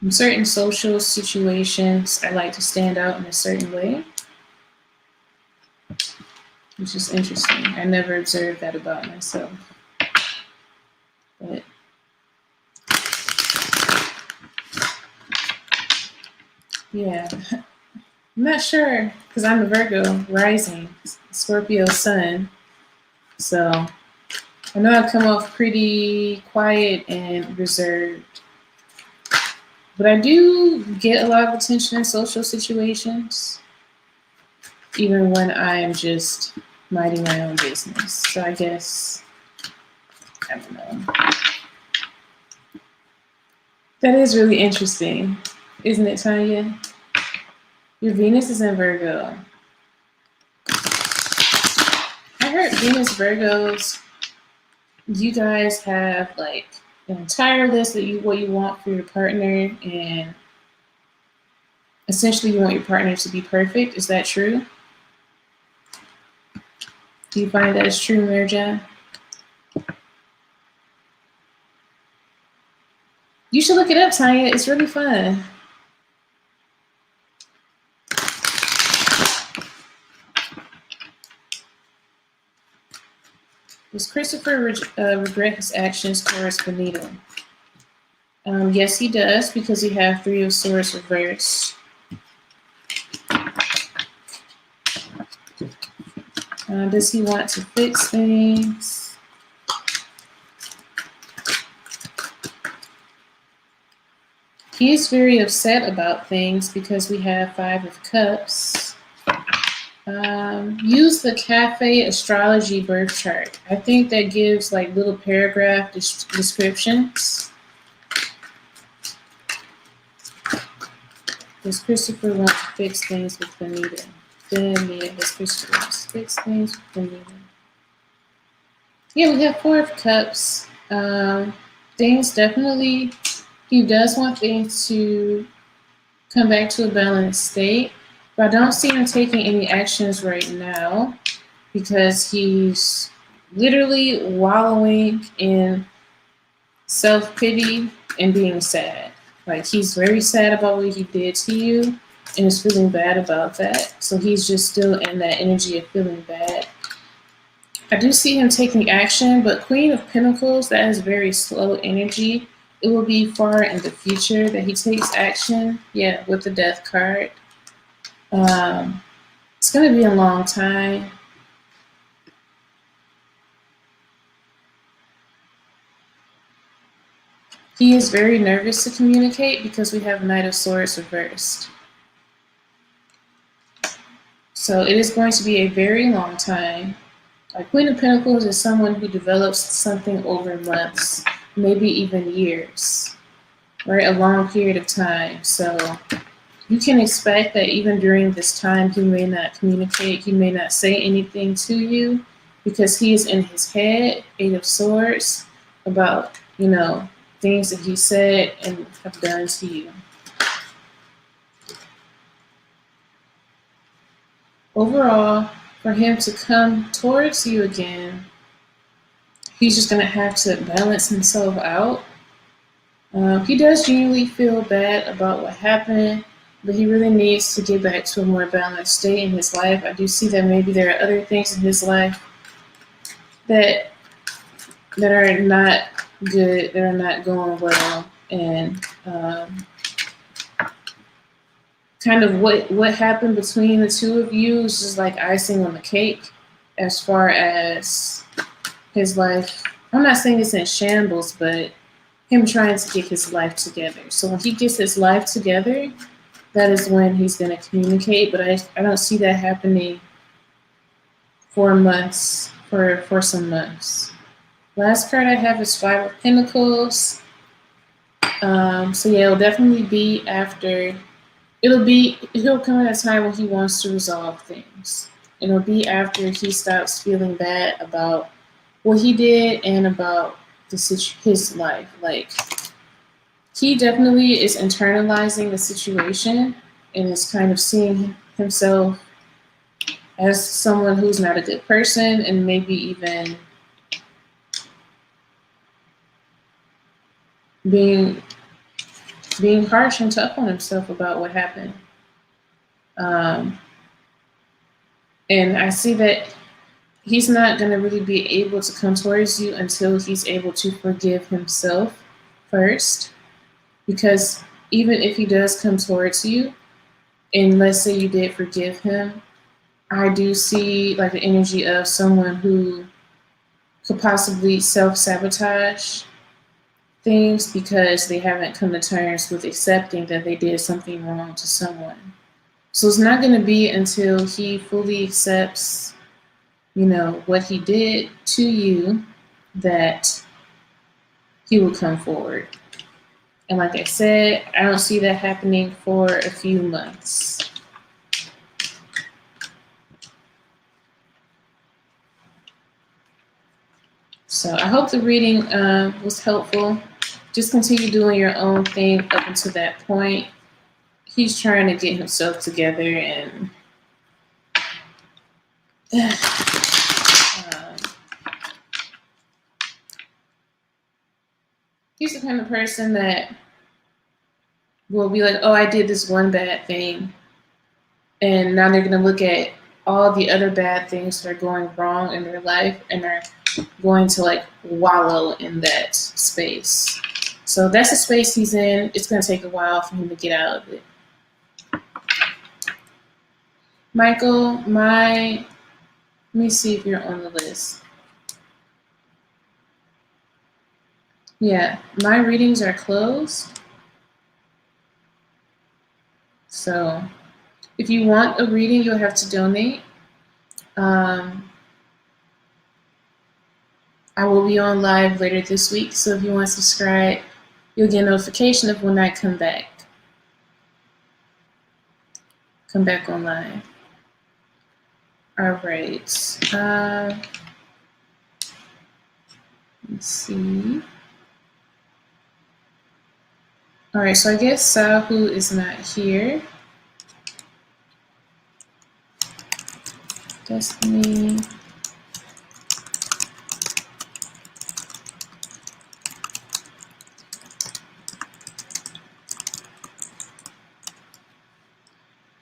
in certain social situations, I like to stand out in a certain way, which is interesting. I never observed that about myself. But yeah, I'm not sure because I'm a Virgo rising, Scorpio sun. So I know I come off pretty quiet and reserved. But I do get a lot of attention in social situations, even when I am just minding my own business. So I guess, I don't know. That is really interesting, isn't it, Tanya? Your Venus is in Virgo. I heard Venus Virgos, you guys have like an entire list of what you want for your partner, and essentially you want your partner to be perfect. Is that true? Do you find that is true, Mirja? You should look it up, Tanya. It's really fun. Does Christopher regret his actions towards Benito? Yes, he does, because he has Three of Swords reversed. Does he want to fix things? He is very upset about things because we have Five of Cups. Use the Cafe Astrology birth chart. I think that gives like little paragraph descriptions. Does Christopher want to fix things with Benita? Does Christopher want to fix things with Benita? Yeah, we have Four of Cups. Things definitely, he does want things to come back to a balanced state, but I don't see him taking any actions right now because he's literally wallowing in self-pity and being sad. Like, he's very sad about what he did to you and is feeling bad about that. So he's just still in that energy of feeling bad. I do see him taking action, but Queen of Pentacles, that is very slow energy. It will be far in the future that he takes action. Yeah, with the Death card. It's going to be a long time. He is very nervous to communicate because we have Knight of Swords reversed. So it is going to be a very long time. Queen of Pentacles is someone who develops something over months, maybe even years, right? A long period of time. So you can expect that even during this time, he may not communicate, he may not say anything to you because he is in his head, Eight of Swords, about, things that he said and have done to you. Overall, for him to come towards you again, he's just going to have to balance himself out. He does genuinely feel bad about what happened, but he really needs to get back to a more balanced state in his life. I do see that maybe there are other things in his life that are not good, that are not going well, and kind of what happened between the two of you is just like icing on the cake as far as his life. I'm not saying it's in shambles, but him trying to get his life together. So when he gets his life together, that is when he's going to communicate. But I don't see that happening for months, for some months. Last card I have is Five of Pentacles. So yeah, it'll definitely be after. He'll come at a time when he wants to resolve things. It'll be after he stops feeling bad about what he did and about his life. Like, he definitely is internalizing the situation and is kind of seeing himself as someone who's not a good person, and maybe even being harsh and tough on himself about what happened. Um, and I see that he's not going to really be able to come towards you until he's able to forgive himself first. Because even if he does come towards you, and let's say you did forgive him, I do see like the energy of someone who could possibly self-sabotage things because they haven't come to terms with accepting that they did something wrong to someone. So it's not going to be until he fully accepts, what he did to you that he will come forward. And like I said, I don't see that happening for a few months. So I hope the reading was helpful. Just continue doing your own thing up until that point. He's trying to get himself together and he's the kind of person that will be like, oh, I did this one bad thing. And now they're going to look at all the other bad things that are going wrong in their life and are going to like wallow in that space. So that's the space he's in. It's going to take a while for him to get out of it. Michael, let me see if you're on the list. Yeah, my readings are closed. So if you want a reading, you'll have to donate. I will be on live later this week, so if you want to subscribe, you'll get a notification of when I come back online. All right. Let's see. All right, so I guess Sahu is not here. Destiny.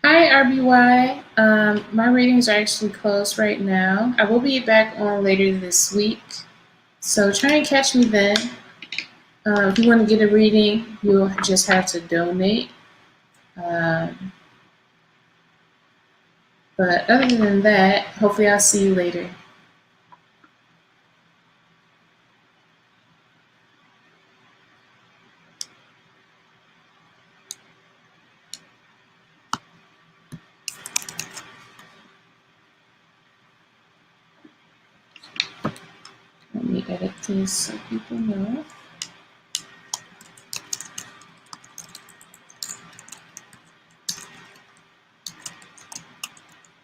Hi, RBY. My readings are actually closed right now. I will be back on later this week, so try and catch me then. If you want to get a reading, you'll just have to donate. But other than that, hopefully I'll see you later. Let me edit this so people know.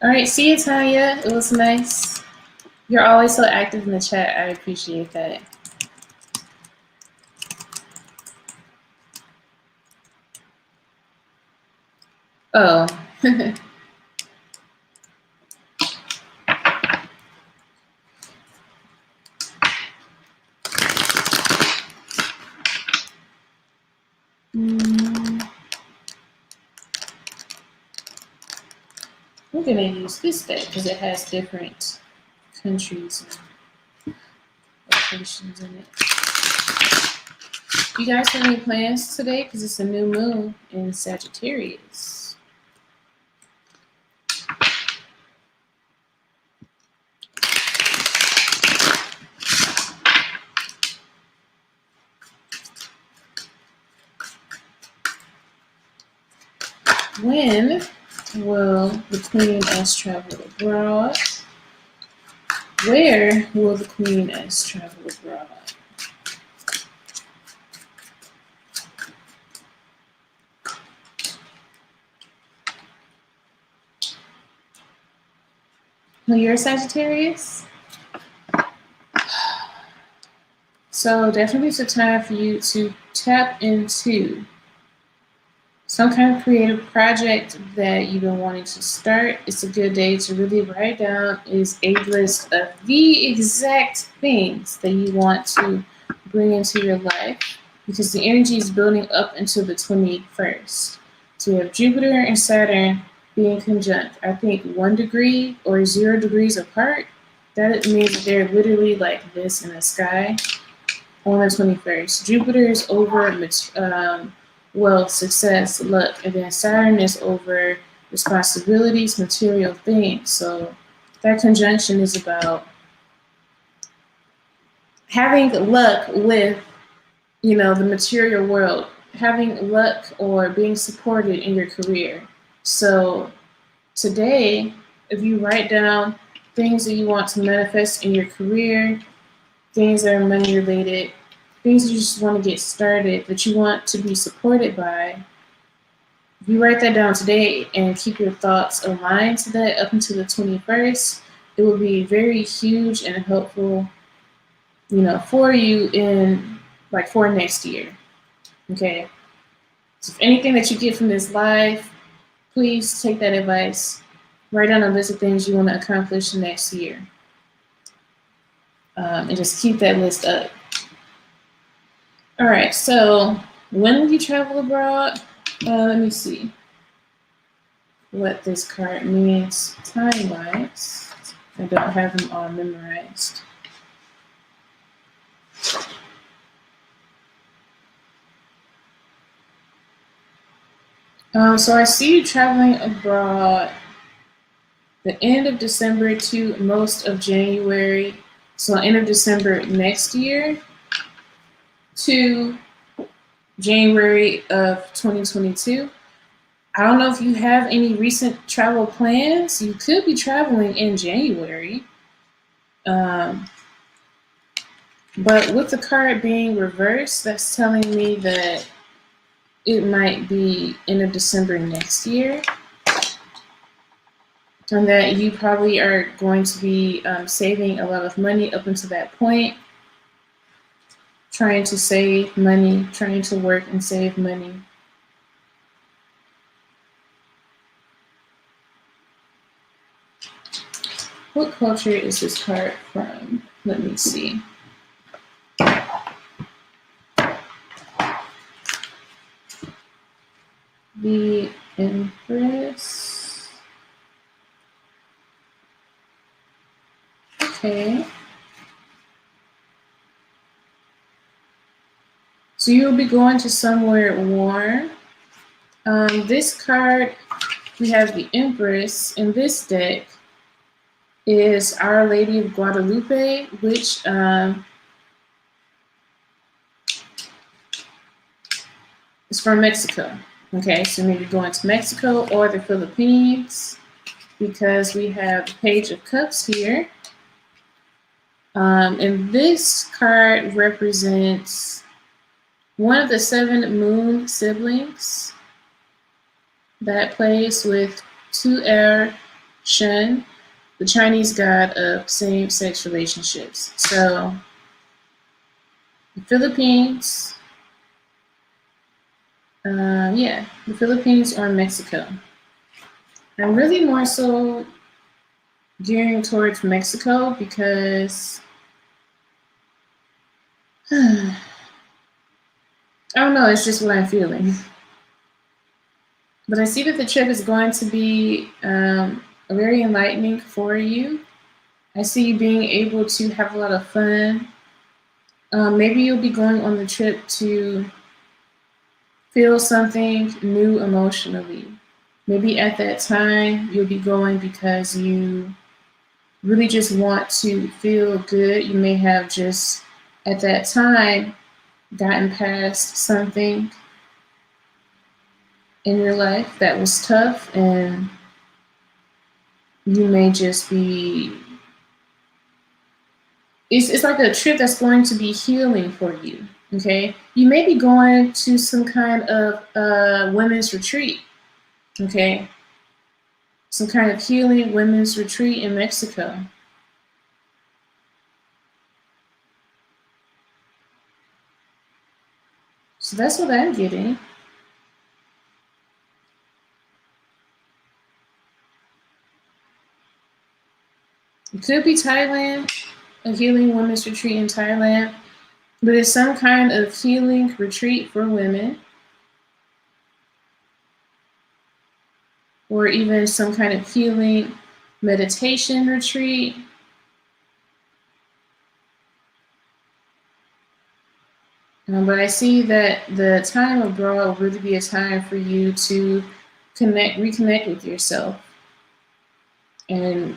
All right, see you, Tanya. It was nice. You're always so active in the chat. I appreciate that. Oh. I'm going to use this deck because it has different countries and locations in it. You guys have any plans today? Because it's a new moon in Sagittarius. When will the Queen-S travel abroad? Where will the Queen-S travel abroad? Well, you're a Sagittarius? So definitely it's a time for you to tap into some kind of creative project that you've been wanting to start. It's a good day to really write down a list of the exact things that you want to bring into your life. because the energy is building up until the 21st. So you have Jupiter and Saturn being conjunct, I think 1 degree or 0 degrees apart. That means that they're literally like this in the sky on the 21st. Jupiter is over wealth, success, luck, and then Saturn is over responsibilities, material things. So that conjunction is about having luck with, the material world, having luck or being supported in your career. So today, if you write down things that you want to manifest in your career, things that are money related, things that you just want to get started, that you want to be supported by, if you write that down today and keep your thoughts aligned to that up until the 21st, it will be very huge and helpful, for you in for next year. Okay. So if anything that you get from this live, please take that advice. Write down a list of things you want to accomplish next year. And just keep that list up. All right, so when will you travel abroad? Let me see what this card means time-wise. I don't have them all memorized. So I see you traveling abroad the end of December to most of January. So end of December next year to January of 2022. I don't know if you have any recent travel plans. You could be traveling in January. But with the card being reversed, that's telling me that it might be end of December next year. And that you probably are going to be saving a lot of money up until that point. Trying to save money, trying to work and save money. What culture is this card from? Let me see. The Empress. Okay. So you'll be going to somewhere warm. This card, we have the Empress in this deck, is Our Lady of Guadalupe, which is from Mexico. Okay, so maybe going to Mexico or the Philippines, because we have the Page of Cups here. And this card represents one of the 7 moon siblings that plays with Tu-Er Shen, the Chinese god of same-sex relationships. So the Philippines, the Philippines or Mexico. I'm really more so gearing towards Mexico because I don't know, it's just what I'm feeling. But I see that the trip is going to be very enlightening for you. I see you being able to have a lot of fun. Maybe you'll be going on the trip to feel something new emotionally. Maybe at that time you'll be going because you really just want to feel good. You may have just at that time gotten past something in your life that was tough, and you may just be, it's like a trip that's going to be healing for you. Okay, you may be going to some kind of women's retreat. Okay, some kind of healing women's retreat in Mexico. So that's what I'm getting. It could be Thailand, a healing women's retreat in Thailand. but it's some kind of healing retreat for women, or even some kind of healing meditation retreat. But I see that the time abroad will really be a time for you to reconnect with yourself, and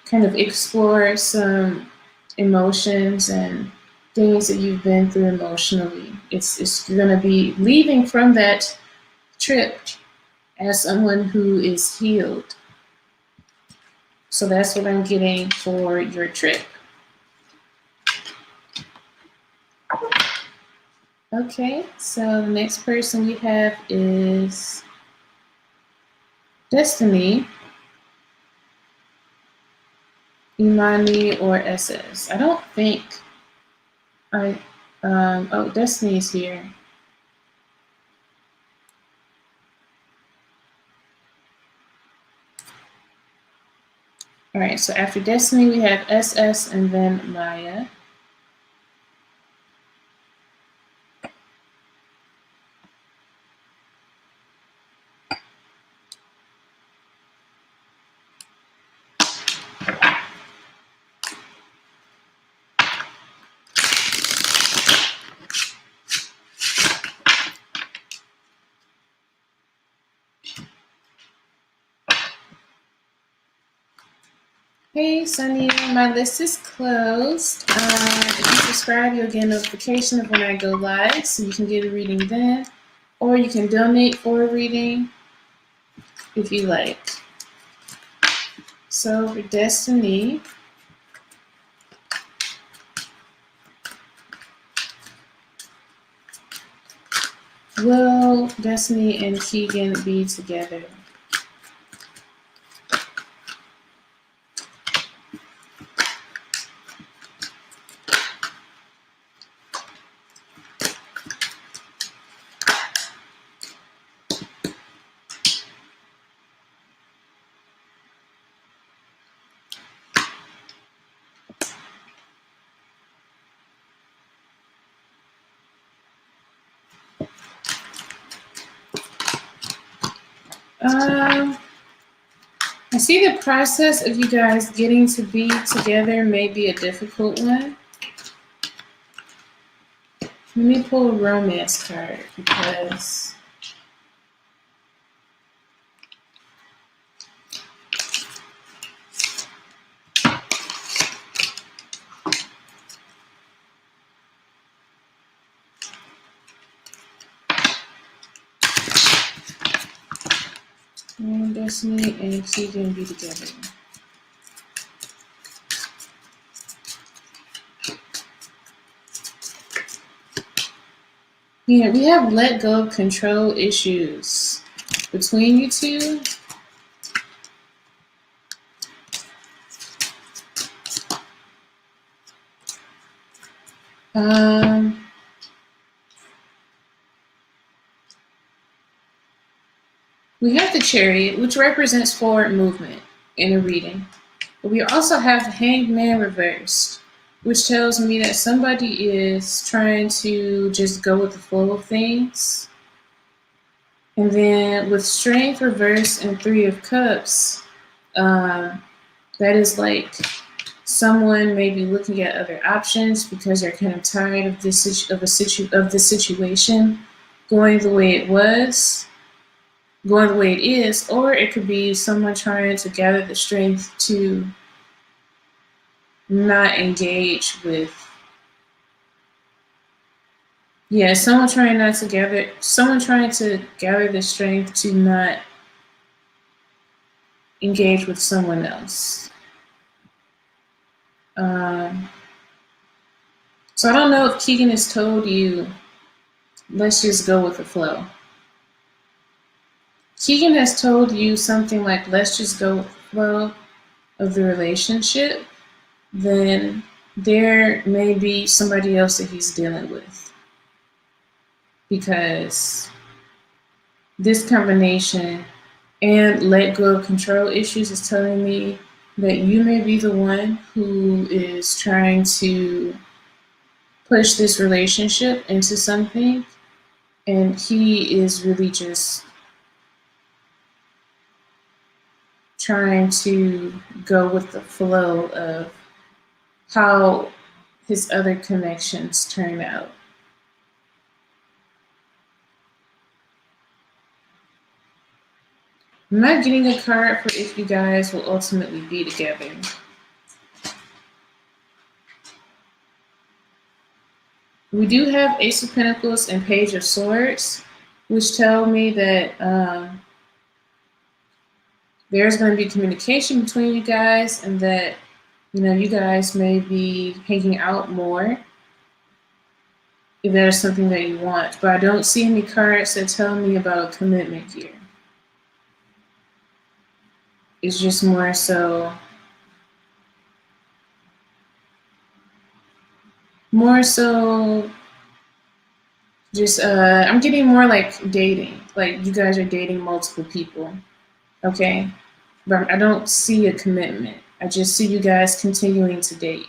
kind of explore some emotions and things that you've been through emotionally. It's you're going to be leaving from that trip as someone who is healed. So that's what I'm getting for your trip. Okay, so the next person we have is Destiny, Imani, or SS. I don't think oh, Destiny is here. All right, so after Destiny, we have SS and then Maya. Hey, Sunny, my list is closed. If you subscribe, you'll get a notification of when I go live, so you can get a reading then, or you can donate for a reading if you like. So for Destiny, will Destiny and Keegan be together? I see the process of you guys getting to be together may be a difficult one. Let me pull a romance card because Destiny and Keegan be together. Yeah, we have let go of control issues between you two. We have the Chariot, which represents forward movement in a reading. But we also have the Hanged Man reversed, which tells me that somebody is trying to just go with the flow of things. And then with Strength reversed and Three of Cups, that is like someone may be looking at other options because they're kind of tired of this situation going the way it was, going the way it is, or it could be someone trying to gather the strength to not engage with. Yeah, someone trying to gather the strength to not engage with someone else. So I don't know if Keegan has told you, let's just go with the flow. Keegan has told you something like, let's just go with the flow of the relationship, then there may be somebody else that he's dealing with. Because this combination and let go of control issues is telling me that you may be the one who is trying to push this relationship into something, and he is really just trying to go with the flow of how his other connections turn out. I'm not getting a card for if you guys will ultimately be together. We do have Ace of Pentacles and Page of Swords, which tell me that there's going to be communication between you guys, and that you guys may be hanging out more if there's something that you want. But I don't see any cards that tell me about a commitment here. It's just more so just I'm getting more like dating, like you guys are dating multiple people. Okay, but I don't see a commitment. I just see you guys continuing to date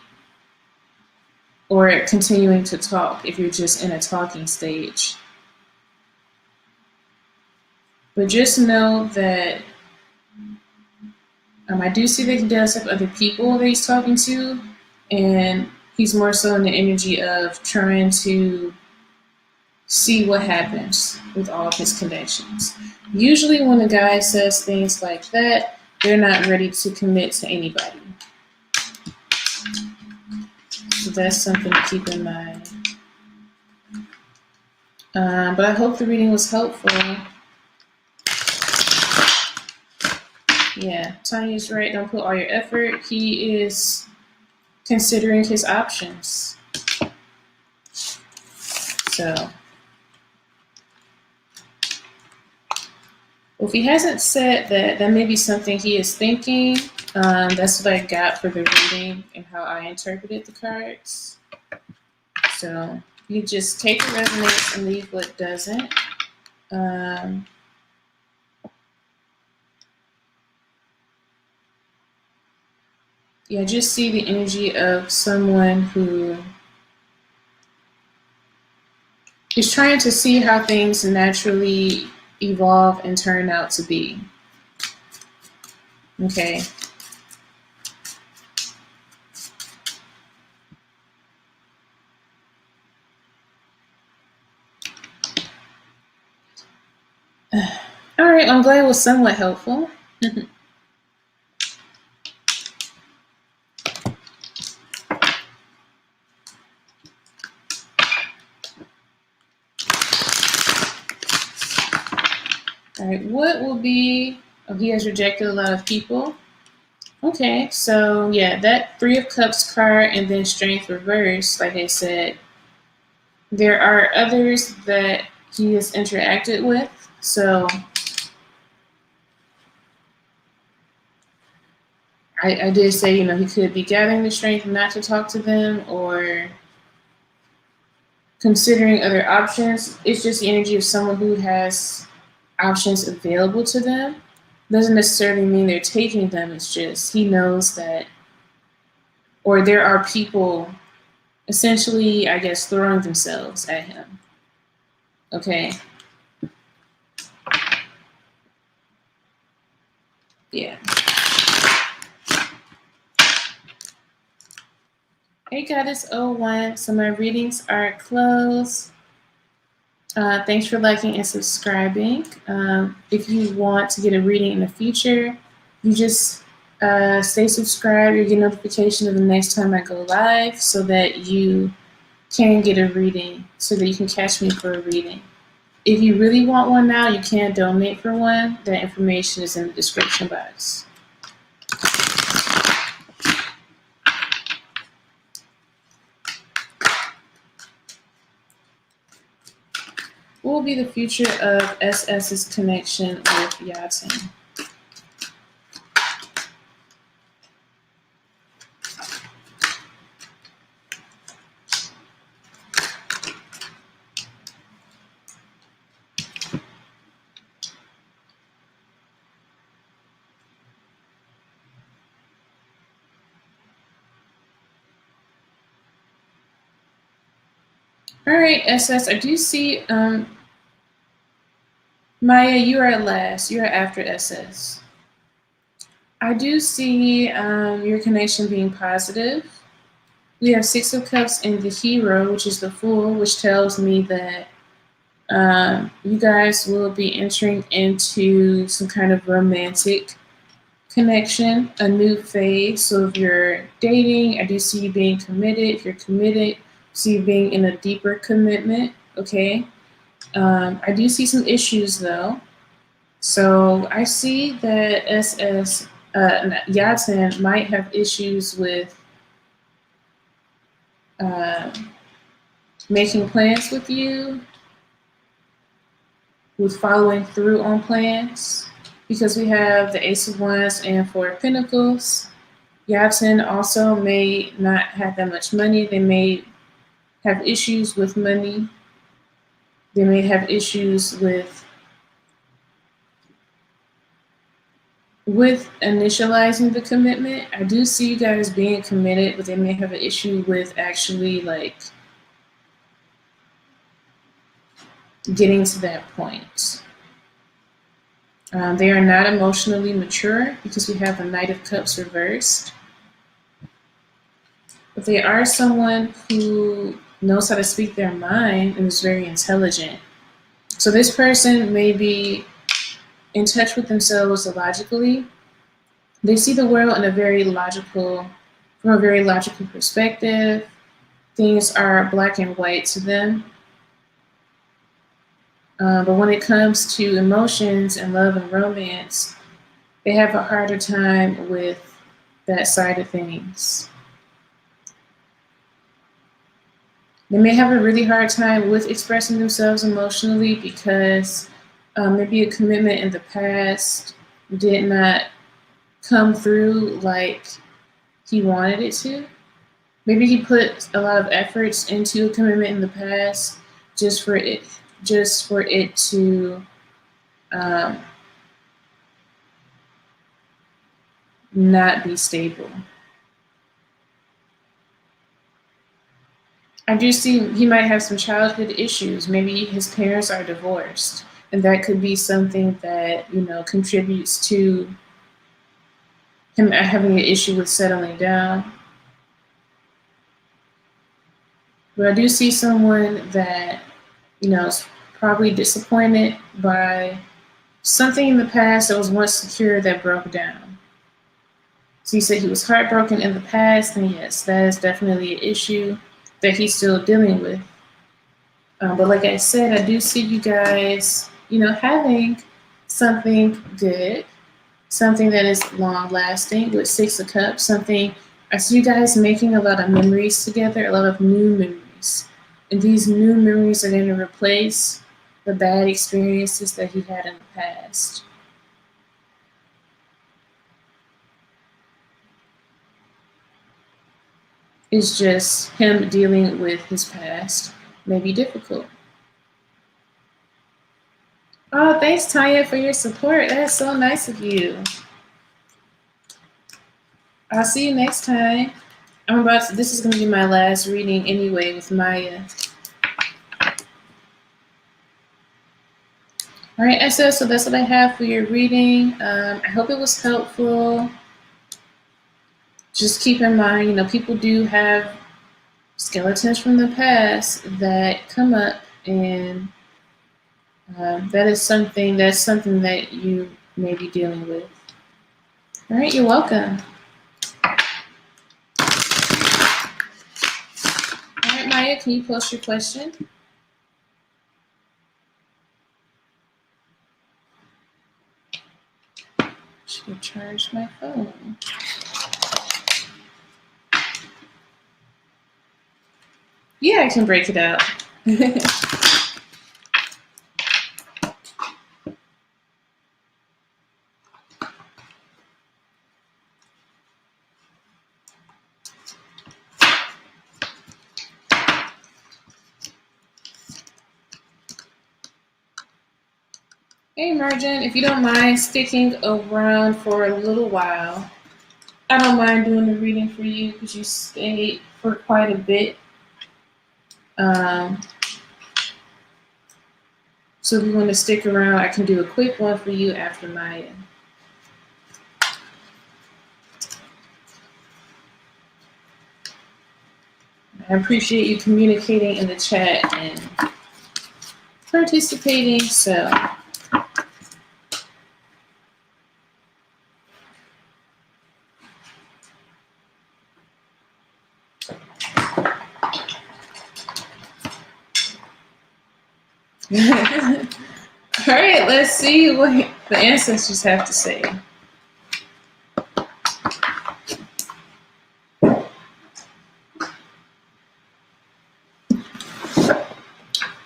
or continuing to talk if you're just in a talking stage. But just know that I do see that he does have other people that he's talking to, and he's more so in the energy of trying to see what happens with all of his connections. Usually when a guy says things like that, they're not ready to commit to anybody. So that's something to keep in mind. But I hope the reading was helpful. Yeah, Tanya's right. Don't put all your effort. He is considering his options. So, if he hasn't said that, that may be something he is thinking. That's what I got for the reading and how I interpreted the cards. So you just take what resonates and leave what doesn't. Yeah, just see the energy of someone who is trying to see how things naturally evolve and turn out to be. Okay. All right, I'm glad it was somewhat helpful. All right, what will be, oh, he has rejected a lot of people. Okay, so yeah, that Three of Cups card and then Strength reverse, like I said, there are others that he has interacted with. So I did say, he could be gathering the strength not to talk to them or considering other options. It's just the energy of someone who has options available to them. Doesn't necessarily mean they're taking them. It's just he knows that, or there are people essentially, I guess, throwing themselves at him. Okay. Yeah. Hey, Goddess 01. So my readings are closed. Thanks for liking and subscribing. If you want to get a reading in the future, you just stay subscribed. You get notification of the next time I go live so that you can get a reading, so that you can catch me for a reading. If you really want one now, you can donate for one. That information is in the description box. What will be the future of SS's connection with Yatin? All right, SS, I do see, Maya, you are at last. You are after SS. I do see your connection being positive. We have Six of Cups in the Hero, which is the Fool, which tells me that you guys will be entering into some kind of romantic connection, a new phase. So if you're dating, I do see you being committed. If you're committed, I see you being in a deeper commitment. Okay. I do see some issues though. So I see that SS Yatan might have issues with uh, making plans with you, with following through on plans, because we have the Ace of Wands and Four of Pentacles. Yatan also may not have that much money. They may have issues with money. They may have issues with initializing the commitment. I do see you guys being committed, but they may have an issue with actually like getting to that point. They are not emotionally mature because we have the Knight of Cups reversed. But they are someone who knows how to speak their mind and is very intelligent. So this person may be in touch with themselves logically. They see the world in from a very logical perspective. Things are black and white to them. But when it comes to emotions and love and romance, they have a harder time with that side of things. They may have a really hard time with expressing themselves emotionally because maybe a commitment in the past did not come through like he wanted it to. Maybe he put a lot of efforts into a commitment in the past just for it to not be stable. I do see he might have some childhood issues. Maybe his parents are divorced, and that could be something that contributes to him having an issue with settling down. But I do see someone that is probably disappointed by something in the past that was once secure that broke down. So he said he was heartbroken in the past, and yes, that is definitely an issue that he's still dealing with. But like I said, I do see you guys, having something good, something that is long lasting with Six of Cups, something I see you guys making a lot of memories together, a lot of new memories. And these new memories are going to replace the bad experiences that he had in the past. It's just him dealing with his past may be difficult. Oh, thanks, Tanya, for your support. That's so nice of you. I'll see you next time. This is going to be my last reading anyway with Maya. All right, SS, so that's what I have for your reading. I hope it was helpful. Just keep in mind, people do have skeletons from the past that come up, and that's something that you may be dealing with. All right, you're welcome. All right, Maya, can you post your question? Should charge my phone. Yeah, I can break it out. Hey, Margin, if you don't mind sticking around for a little while, I don't mind doing the reading for you because you stayed for quite a bit. Um, so if you want to stick around, I can do a quick one for you after Maya. I appreciate you communicating in the chat and participating. So, all right, let's see what the ancestors have to say.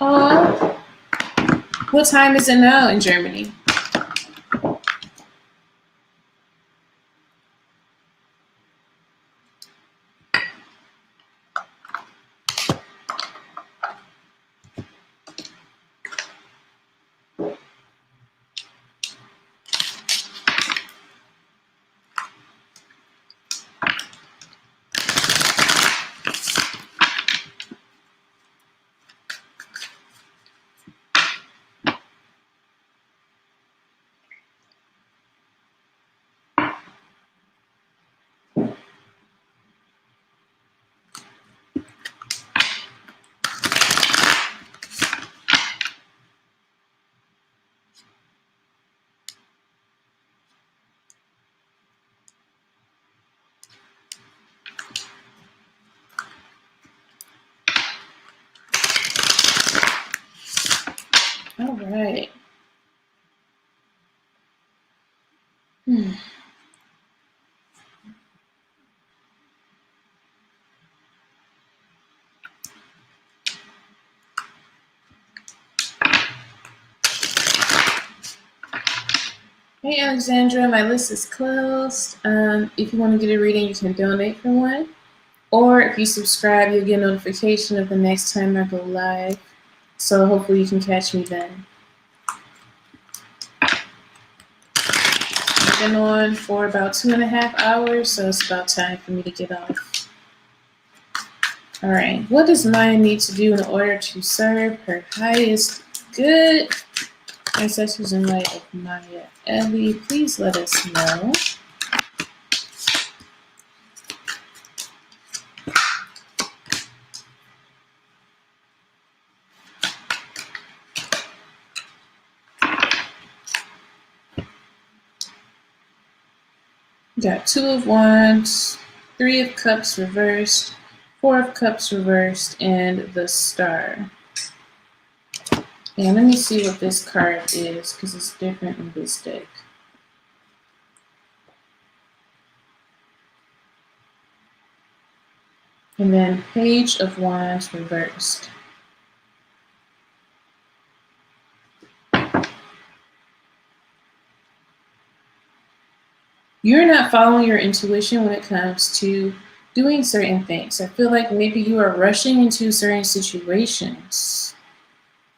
Oh, what time is it now in Germany? All right. Hey Alexandra, my list is closed. If you want to get a reading, you can donate for one. Or if you subscribe, you'll get a notification of the next time I go live. So hopefully you can catch me then. I've been on for about 2.5 hours, so it's about time for me to get off. All right, what does Maya need to do in order to serve her highest good? Ancestors in light of Maya Ellie, please let us know. We got 2 of Wands, 3 of Cups reversed, 4 of Cups reversed, and the Star. And let me see what this card is, because it's different in this deck. And then Page of Wands reversed. You're not following your intuition when it comes to doing certain things. I feel like maybe you are rushing into certain situations.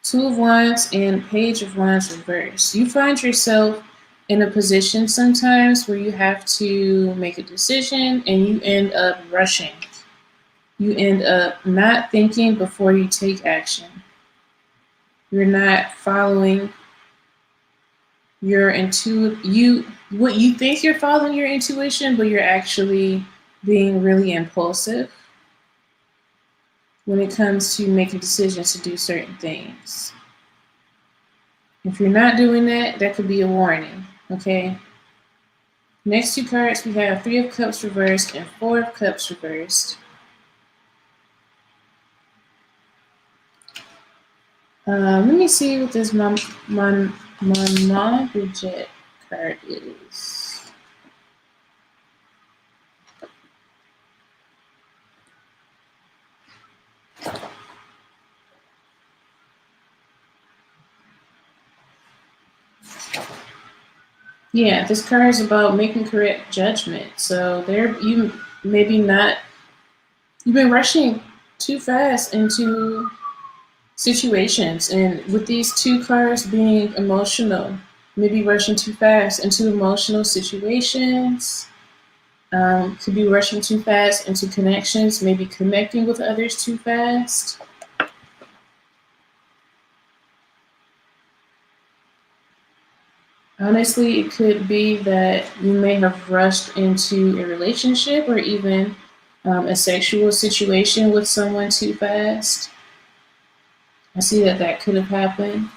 2 of Wands and Page of Wands reversed. You find yourself in a position sometimes where you have to make a decision and you end up rushing. You end up not thinking before you take action. You're not following your what you think you're following your intuition, but you're actually being really impulsive when it comes to making decisions to do certain things. If you're not doing that, that could be a warning, okay? Next 2 cards, we have 3 of Cups reversed and 4 of Cups reversed. Let me see what this Mama Bridget card is. Yeah, this card is about making correct judgment. So you've been rushing too fast into situations, and with these 2 cards being emotional, maybe rushing too fast into emotional situations. Could be rushing too fast into connections, maybe connecting with others too fast. Honestly, it could be that you may have rushed into a relationship or even a sexual situation with someone too fast. I see that that could have happened.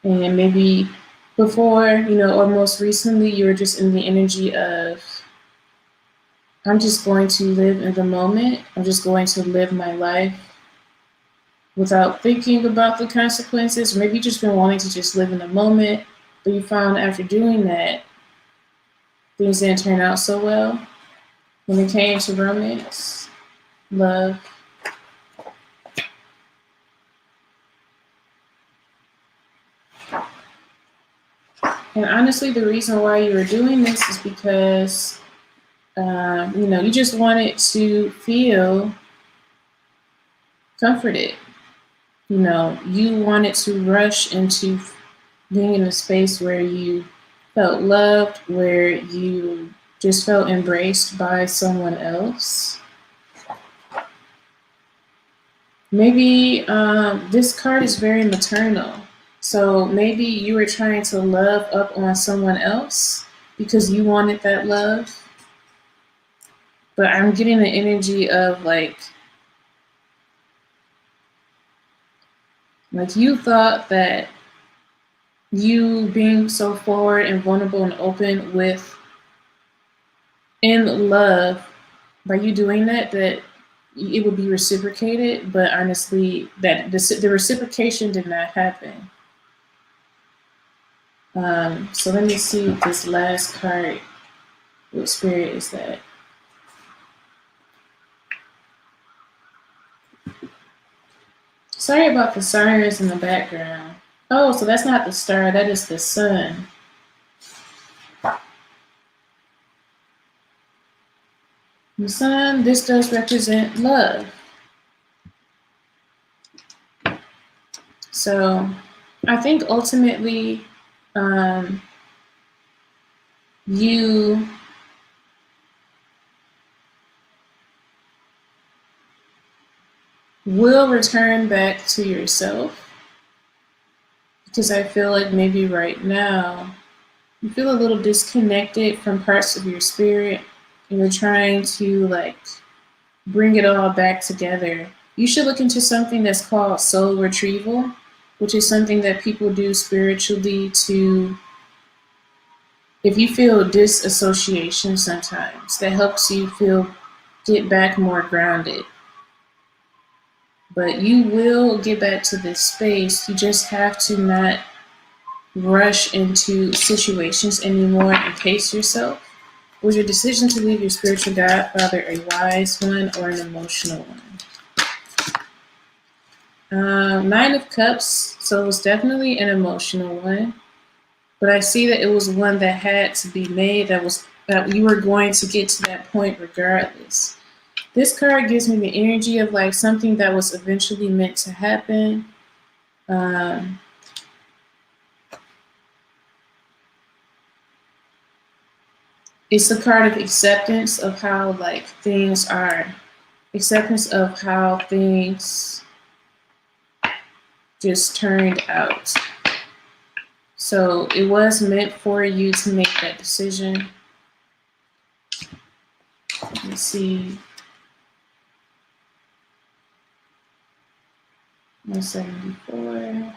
And maybe before, or most recently, you were just in the energy of, I'm just going to live in the moment. I'm just going to live my life without thinking about the consequences. Maybe you just been wanting to just live in the moment, but you found after doing that, things didn't turn out so well when it came to romance, love. And honestly, the reason why you were doing this is because, you just wanted to feel comforted. You wanted to rush into being in a space where you felt loved, where you just felt embraced by someone else. Maybe this card is very maternal. So maybe you were trying to love up on someone else because you wanted that love. But I'm getting the energy of like you thought that you being so forward and vulnerable and open with in love, by you doing that, that it would be reciprocated. But honestly, that the reciprocation did not happen. So let me see this last card. What spirit is that? Sorry about the sirens in the background. Oh, so that's not the star, that is the sun. The sun, this does represent love. So I think ultimately you will return back to yourself, because I feel like maybe right now you feel a little disconnected from parts of your spirit and you're trying to bring it all back together. You should look into something that's called soul retrieval, which is something that people do spiritually to, if you feel disassociation sometimes, that helps you get back more grounded. But you will get back to this space. You just have to not rush into situations anymore and pace yourself. Was your decision to leave your spiritual godfather a wise one or an emotional one? Nine of Cups, so it was definitely an emotional one. But I see that it was one that had to be made, that you were going to get to that point regardless. This card gives me the energy of like something that was eventually meant to happen. It's a card of acceptance of how things are, acceptance of how things just turned out. So it was meant for you to make that decision. Let me see. 174.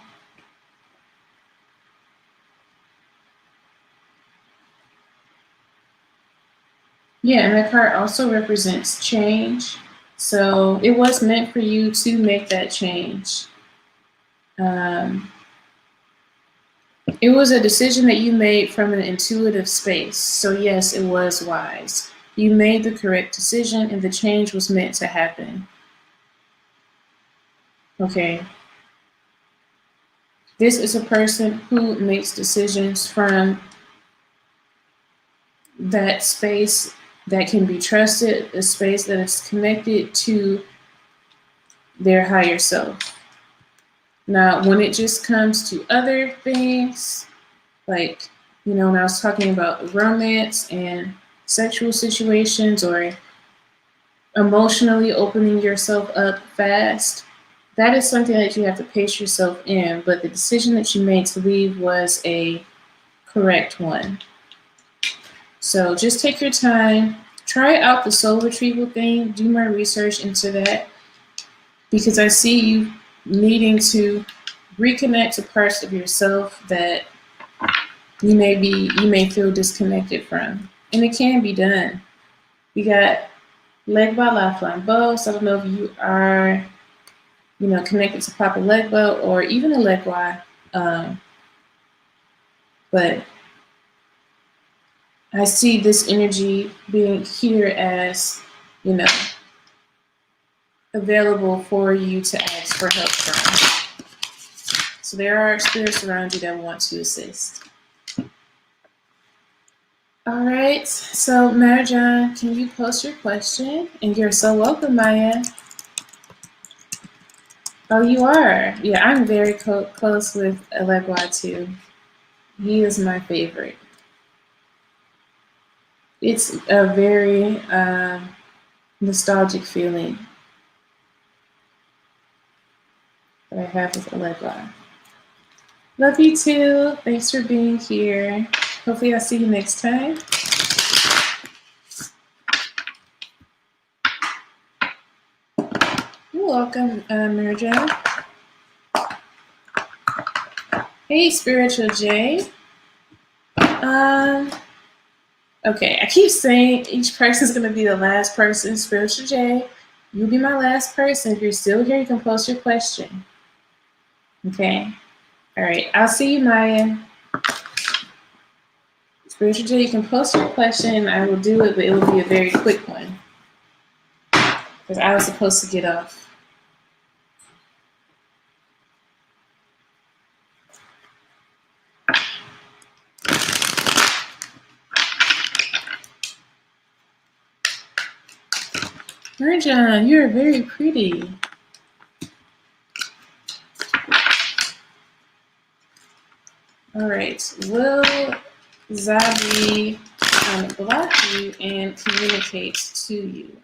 Yeah, and that card also represents change. So it was meant for you to make that change. It was a decision that you made from an intuitive space. So yes, it was wise. You made the correct decision and the change was meant to happen. Okay. This is a person who makes decisions from that space that can be trusted, a space that is connected to their higher self. Now, when it just comes to other things, when I was talking about romance and sexual situations or emotionally opening yourself up fast, that is something that you have to pace yourself in, but the decision that you made to leave was a correct one. So just take your time, try out the soul retrieval thing, do more research into that, because I see you needing to reconnect to parts of yourself that you may feel disconnected from. And it can be done. We got Legba Lifeline Bow. So I don't know if you are, connected to Papa Legba or even a Legwa. But I see this energy being here as, available for you to ask for help from. So there are spirits around you that want to assist. All right, so Marjan, can you post your question? And you're so welcome, Maya. Oh, you are? Yeah, I'm very close with Alegwa too. He is my favorite. It's a very nostalgic feeling that I have with Alegwa. Love you too. Thanks for being here. Hopefully I'll see you next time. You're welcome, Marjan. Hey, Spiritual J. Okay, I keep saying each person's going to be the last person. Spiritual J, you'll be my last person. If you're still here, you can post your question. Okay? All right, I'll see you, Maya. Spiritual J, you can post your question. I will do it, but it will be a very quick one. Because I was supposed to get off. Marjan, you're very pretty. All right, will Zabi block you and communicate to you?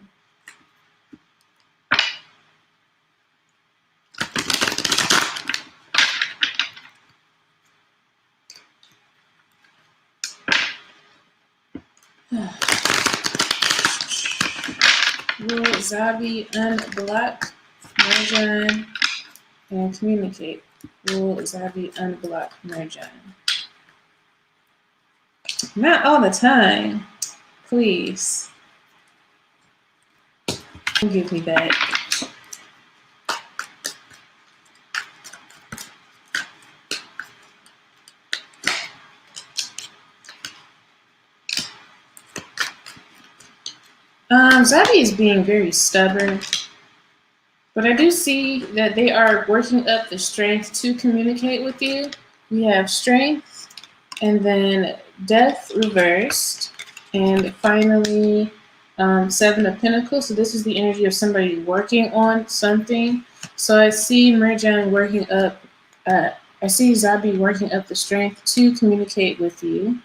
Will Zabi unblock Marjan and communicate? Will Zabi unblock Marjan? Not all the time. Please. Don't give me that. Zabi is being very stubborn, but I do see that they are working up the strength to communicate with you. We have strength, and then death reversed, and finally Seven of Pentacles. So this is the energy of somebody working on something. So I see Marjan working up, I see Zabi working up the strength to communicate with you.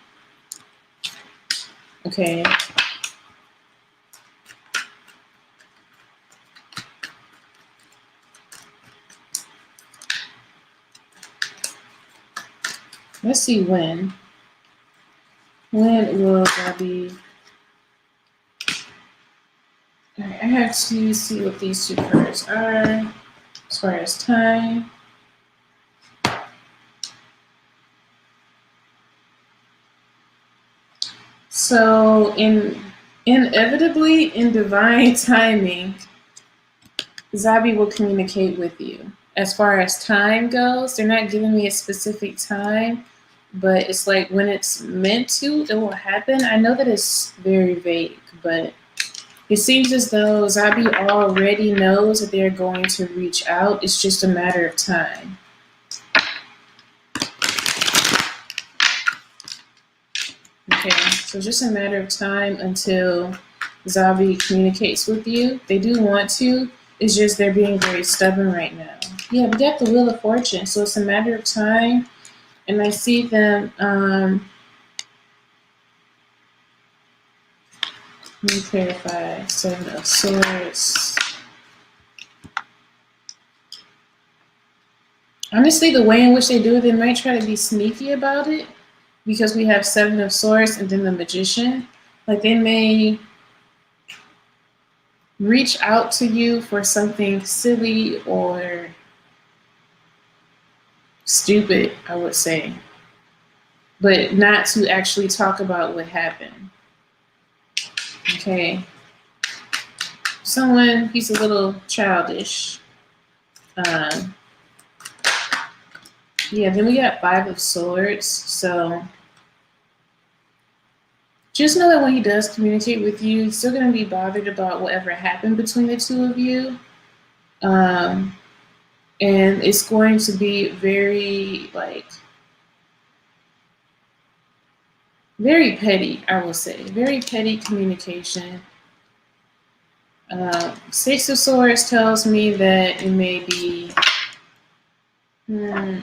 Okay. Let's see when. When will Zabi... All right, I have to see what these two cards are as far as time. So inevitably, in divine timing, Zabi will communicate with you. As far as time goes, they're not giving me a specific time, but it's like when it's meant to, it will happen. I know that it's very vague, but it seems as though Zabi already knows that they're going to reach out. It's just a matter of time. Okay, so just a matter of time until Zabi communicates with you. They do want to. It's just they're being very stubborn right now. Yeah, we got the Wheel of Fortune, so it's a matter of time. And I see them. Let me clarify. Seven of Swords. Honestly, the way in which they do it, they might try to be sneaky about it because we have Seven of Swords and then the Magician. Like they may reach out to you for something silly or stupid, I would say, but not to actually talk about what happened. Okay. Someone, he's a little childish. Um, yeah, then we got Five of Swords. So just know that when he does communicate with you, he's still going to be bothered about whatever happened between the two of you. Um, and it's going to be very, like, very petty, I will say. Very petty communication. Six of Swords tells me that it may be. Hmm,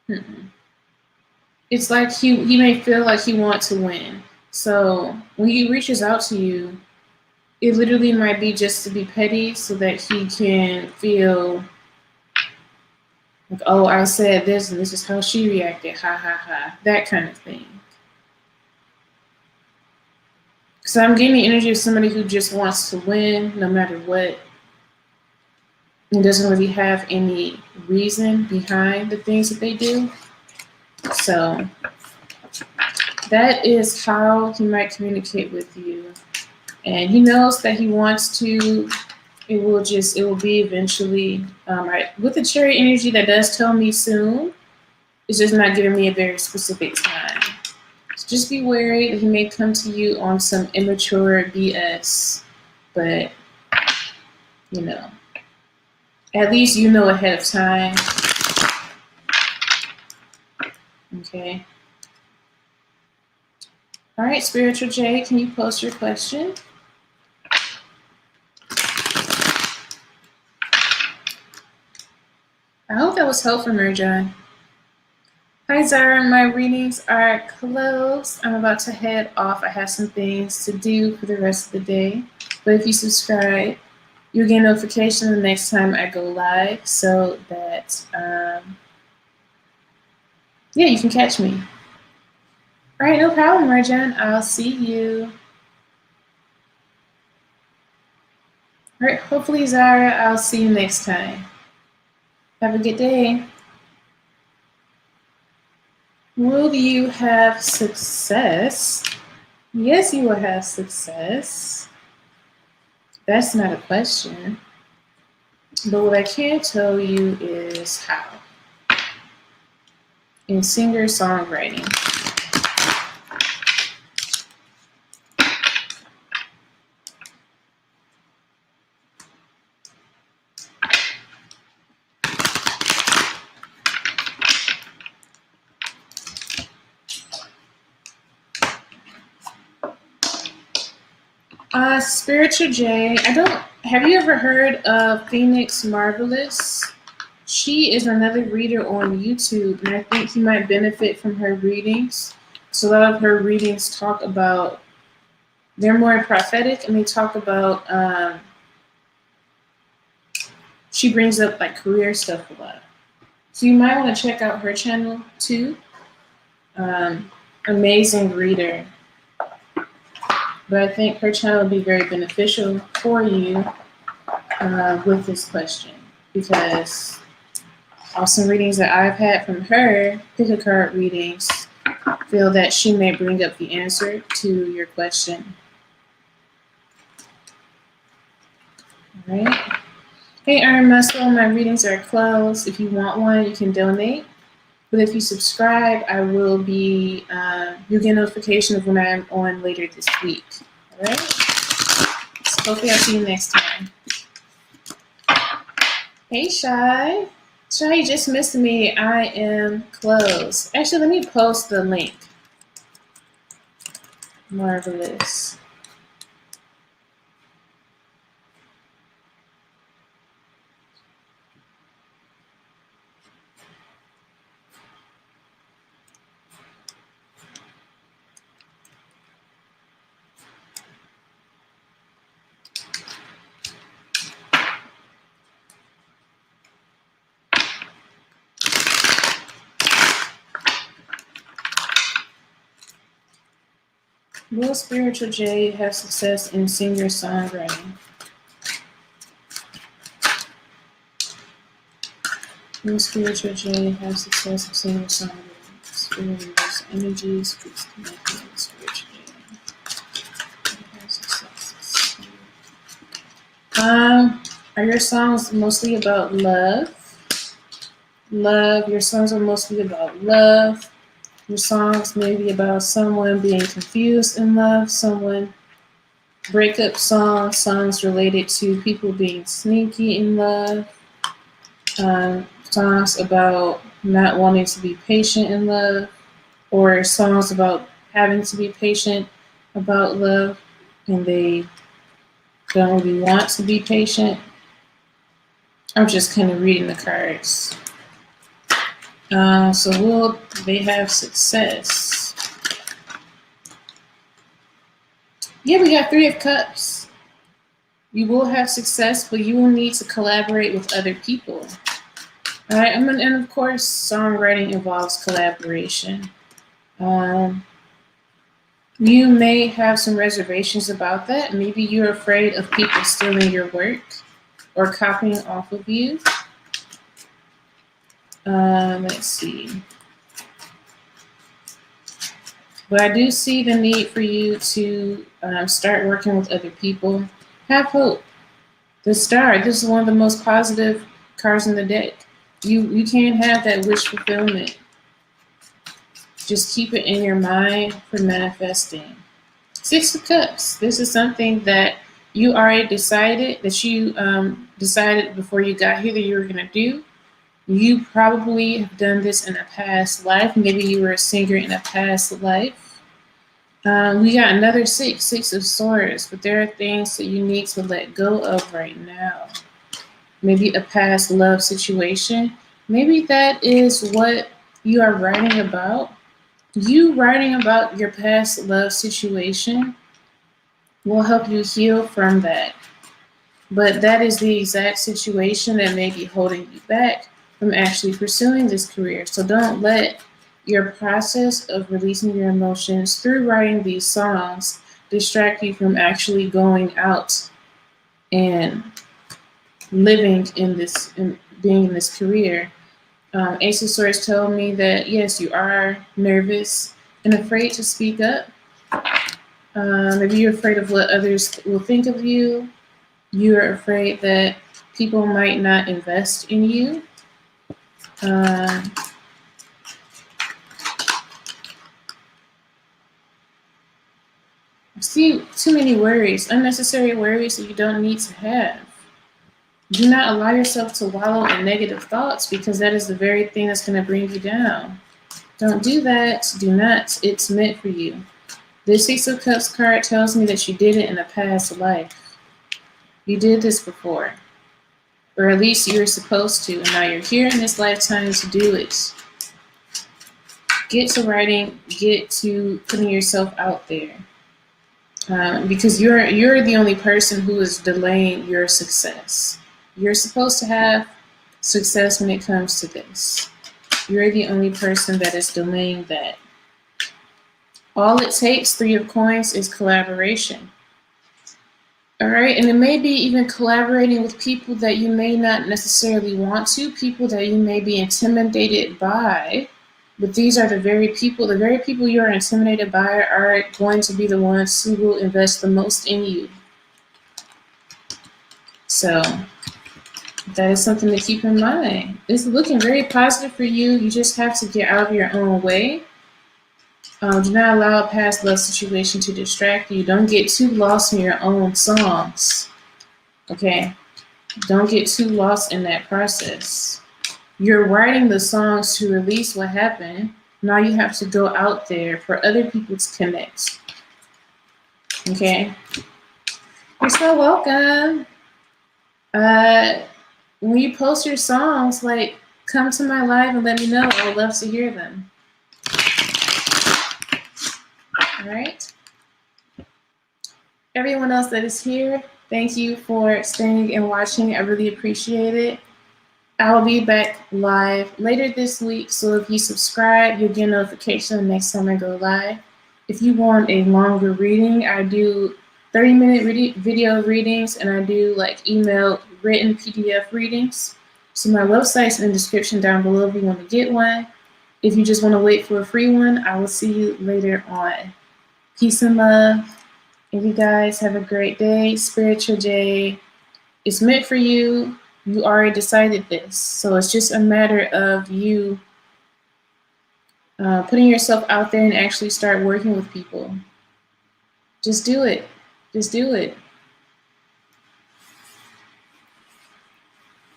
hmm. It's like he may feel like he wants to win. So when he reaches out to you, it literally might be just to be petty so that he can feel like, oh, I said this and this is how she reacted. Ha ha ha. That kind of thing. So I'm getting the energy of somebody who just wants to win no matter what and doesn't really have any reason behind the things that they do. So that is how he might communicate with you. And he knows that he wants to, it will be eventually. With the cherry energy, that does tell me soon. It's just not giving me a very specific time. So just be wary that he may come to you on some immature BS. But, you know, at least you know ahead of time. Okay. All right, Spiritual J, can you post your question? I hope that was helpful, Merjan. Hi, Zara. My readings are closed. I'm about to head off. I have some things to do for the rest of the day. But if you subscribe, you'll get notification the next time I go live so that, yeah, you can catch me. All right, no problem, Merjan. I'll see you. All right, hopefully, Zara, I'll see you next time. Have a good day. Will you have success? Yes, you will have success. That's not a question. But what I can tell you is how. In singer-songwriting. Spiritual J, have you ever heard of Phoenix Marvelous? She is another reader on YouTube, and I think you might benefit from her readings. So a lot of her readings talk about, they're more prophetic, and they talk about, she brings up like career stuff a lot. So you might want to check out her channel too. Amazing reader. But I think her channel would be very beneficial for you with this question because awesome readings that I've had from her, pick a card readings, feel that she may bring up the answer to your question. All right. Hey, Iron Muscle, my readings are closed. If you want one, you can donate. But if you subscribe, I will be, you'll get a notification of when I'm on later this week. All right? So hopefully I'll see you next time. Hey, Shy. Shy, you just missed me. I am closed. Actually, let me post the link. Marvelous. Will Spiritual J have success in singer-songwriting? Will Spiritual J have success in singer-songwriting? Spirit universal energies, please connect with Spiritual J. Have success. Are your songs mostly about love? Your songs are mostly about love. Your songs may be about someone being confused in love, breakup songs related to people being sneaky in love, songs about not wanting to be patient in love, or songs about having to be patient about love and they don't really want to be patient. I'm just kind of reading the cards. So will they have success? Yeah, we got 3 of Cups. You will have success, but you will need to collaborate with other people. All right, and of course, songwriting involves collaboration. You may have some reservations about that. Maybe you're afraid of people stealing your work or copying off of you. Let's see. But I do see the need for you to start working with other people. Have hope. The Star. This is one of the most positive cards in the deck. You can't have that wish fulfillment. Just keep it in your mind for manifesting. 6 of Cups. This is something that you already decided, that you decided before you got here that you were going to do. You probably have done this in a past life. Maybe you were a singer in a past life. We got another 6 of Swords, but there are things that you need to let go of right now. Maybe a past love situation. Maybe that is what you are writing about. You writing about your past love situation will help you heal from that. But that is the exact situation that may be holding you back from actually pursuing this career. So don't let your process of releasing your emotions through writing these songs distract you from actually going out and living in this, and being in this career. Ace of Swords told me that yes, you are nervous and afraid to speak up. Maybe you're afraid of what others will think of you. You're afraid that people might not invest in you. I see too many worries, unnecessary worries that you don't need to have. Do not allow yourself to wallow in negative thoughts, because that is the very thing that's going to bring you down. Don't do that. Do not. It's meant for you. The 6 of Cups card tells me that you did it in a past life. You did this before. Or at least you were supposed to. And now you're here in this lifetime to do it. Get to writing. Get to putting yourself out there. Because you're the only person who is delaying your success. You're supposed to have success when it comes to this. You're the only person that is delaying that. All it takes, 3 of Coins, is collaboration. All right, and it may be even collaborating with people that you may not necessarily want to, people that you may be intimidated by. But these are the very people you are intimidated by are going to be the ones who will invest the most in you. So that is something to keep in mind. It's looking very positive for you. You just have to get out of your own way. Do not allow a past love situation to distract you. Don't get too lost in your own songs. Okay? Don't get too lost in that process. You're writing the songs to release what happened. Now you have to go out there for other people to connect. Okay? You're so welcome. When you post your songs, like, come to my live and let me know. I would love to hear them. All right. Everyone else that is here, thank you for staying and watching. I really appreciate it. I'll be back live later this week, so if you subscribe, you'll get a notification the next time I go live. If you want a longer reading, I do 30-minute video readings, and I do like email written PDF readings. So my website's in the description down below if you want to get one. If you just want to wait for a free one, I will see you later on. Peace and love. And you guys have a great day. Spiritual day. It's meant for you. You already decided this. So it's just a matter of you putting yourself out there and actually start working with people. Just do it. Just do it.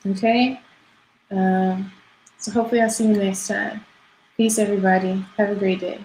Okay? So hopefully I'll see you next time. Peace, everybody. Have a great day.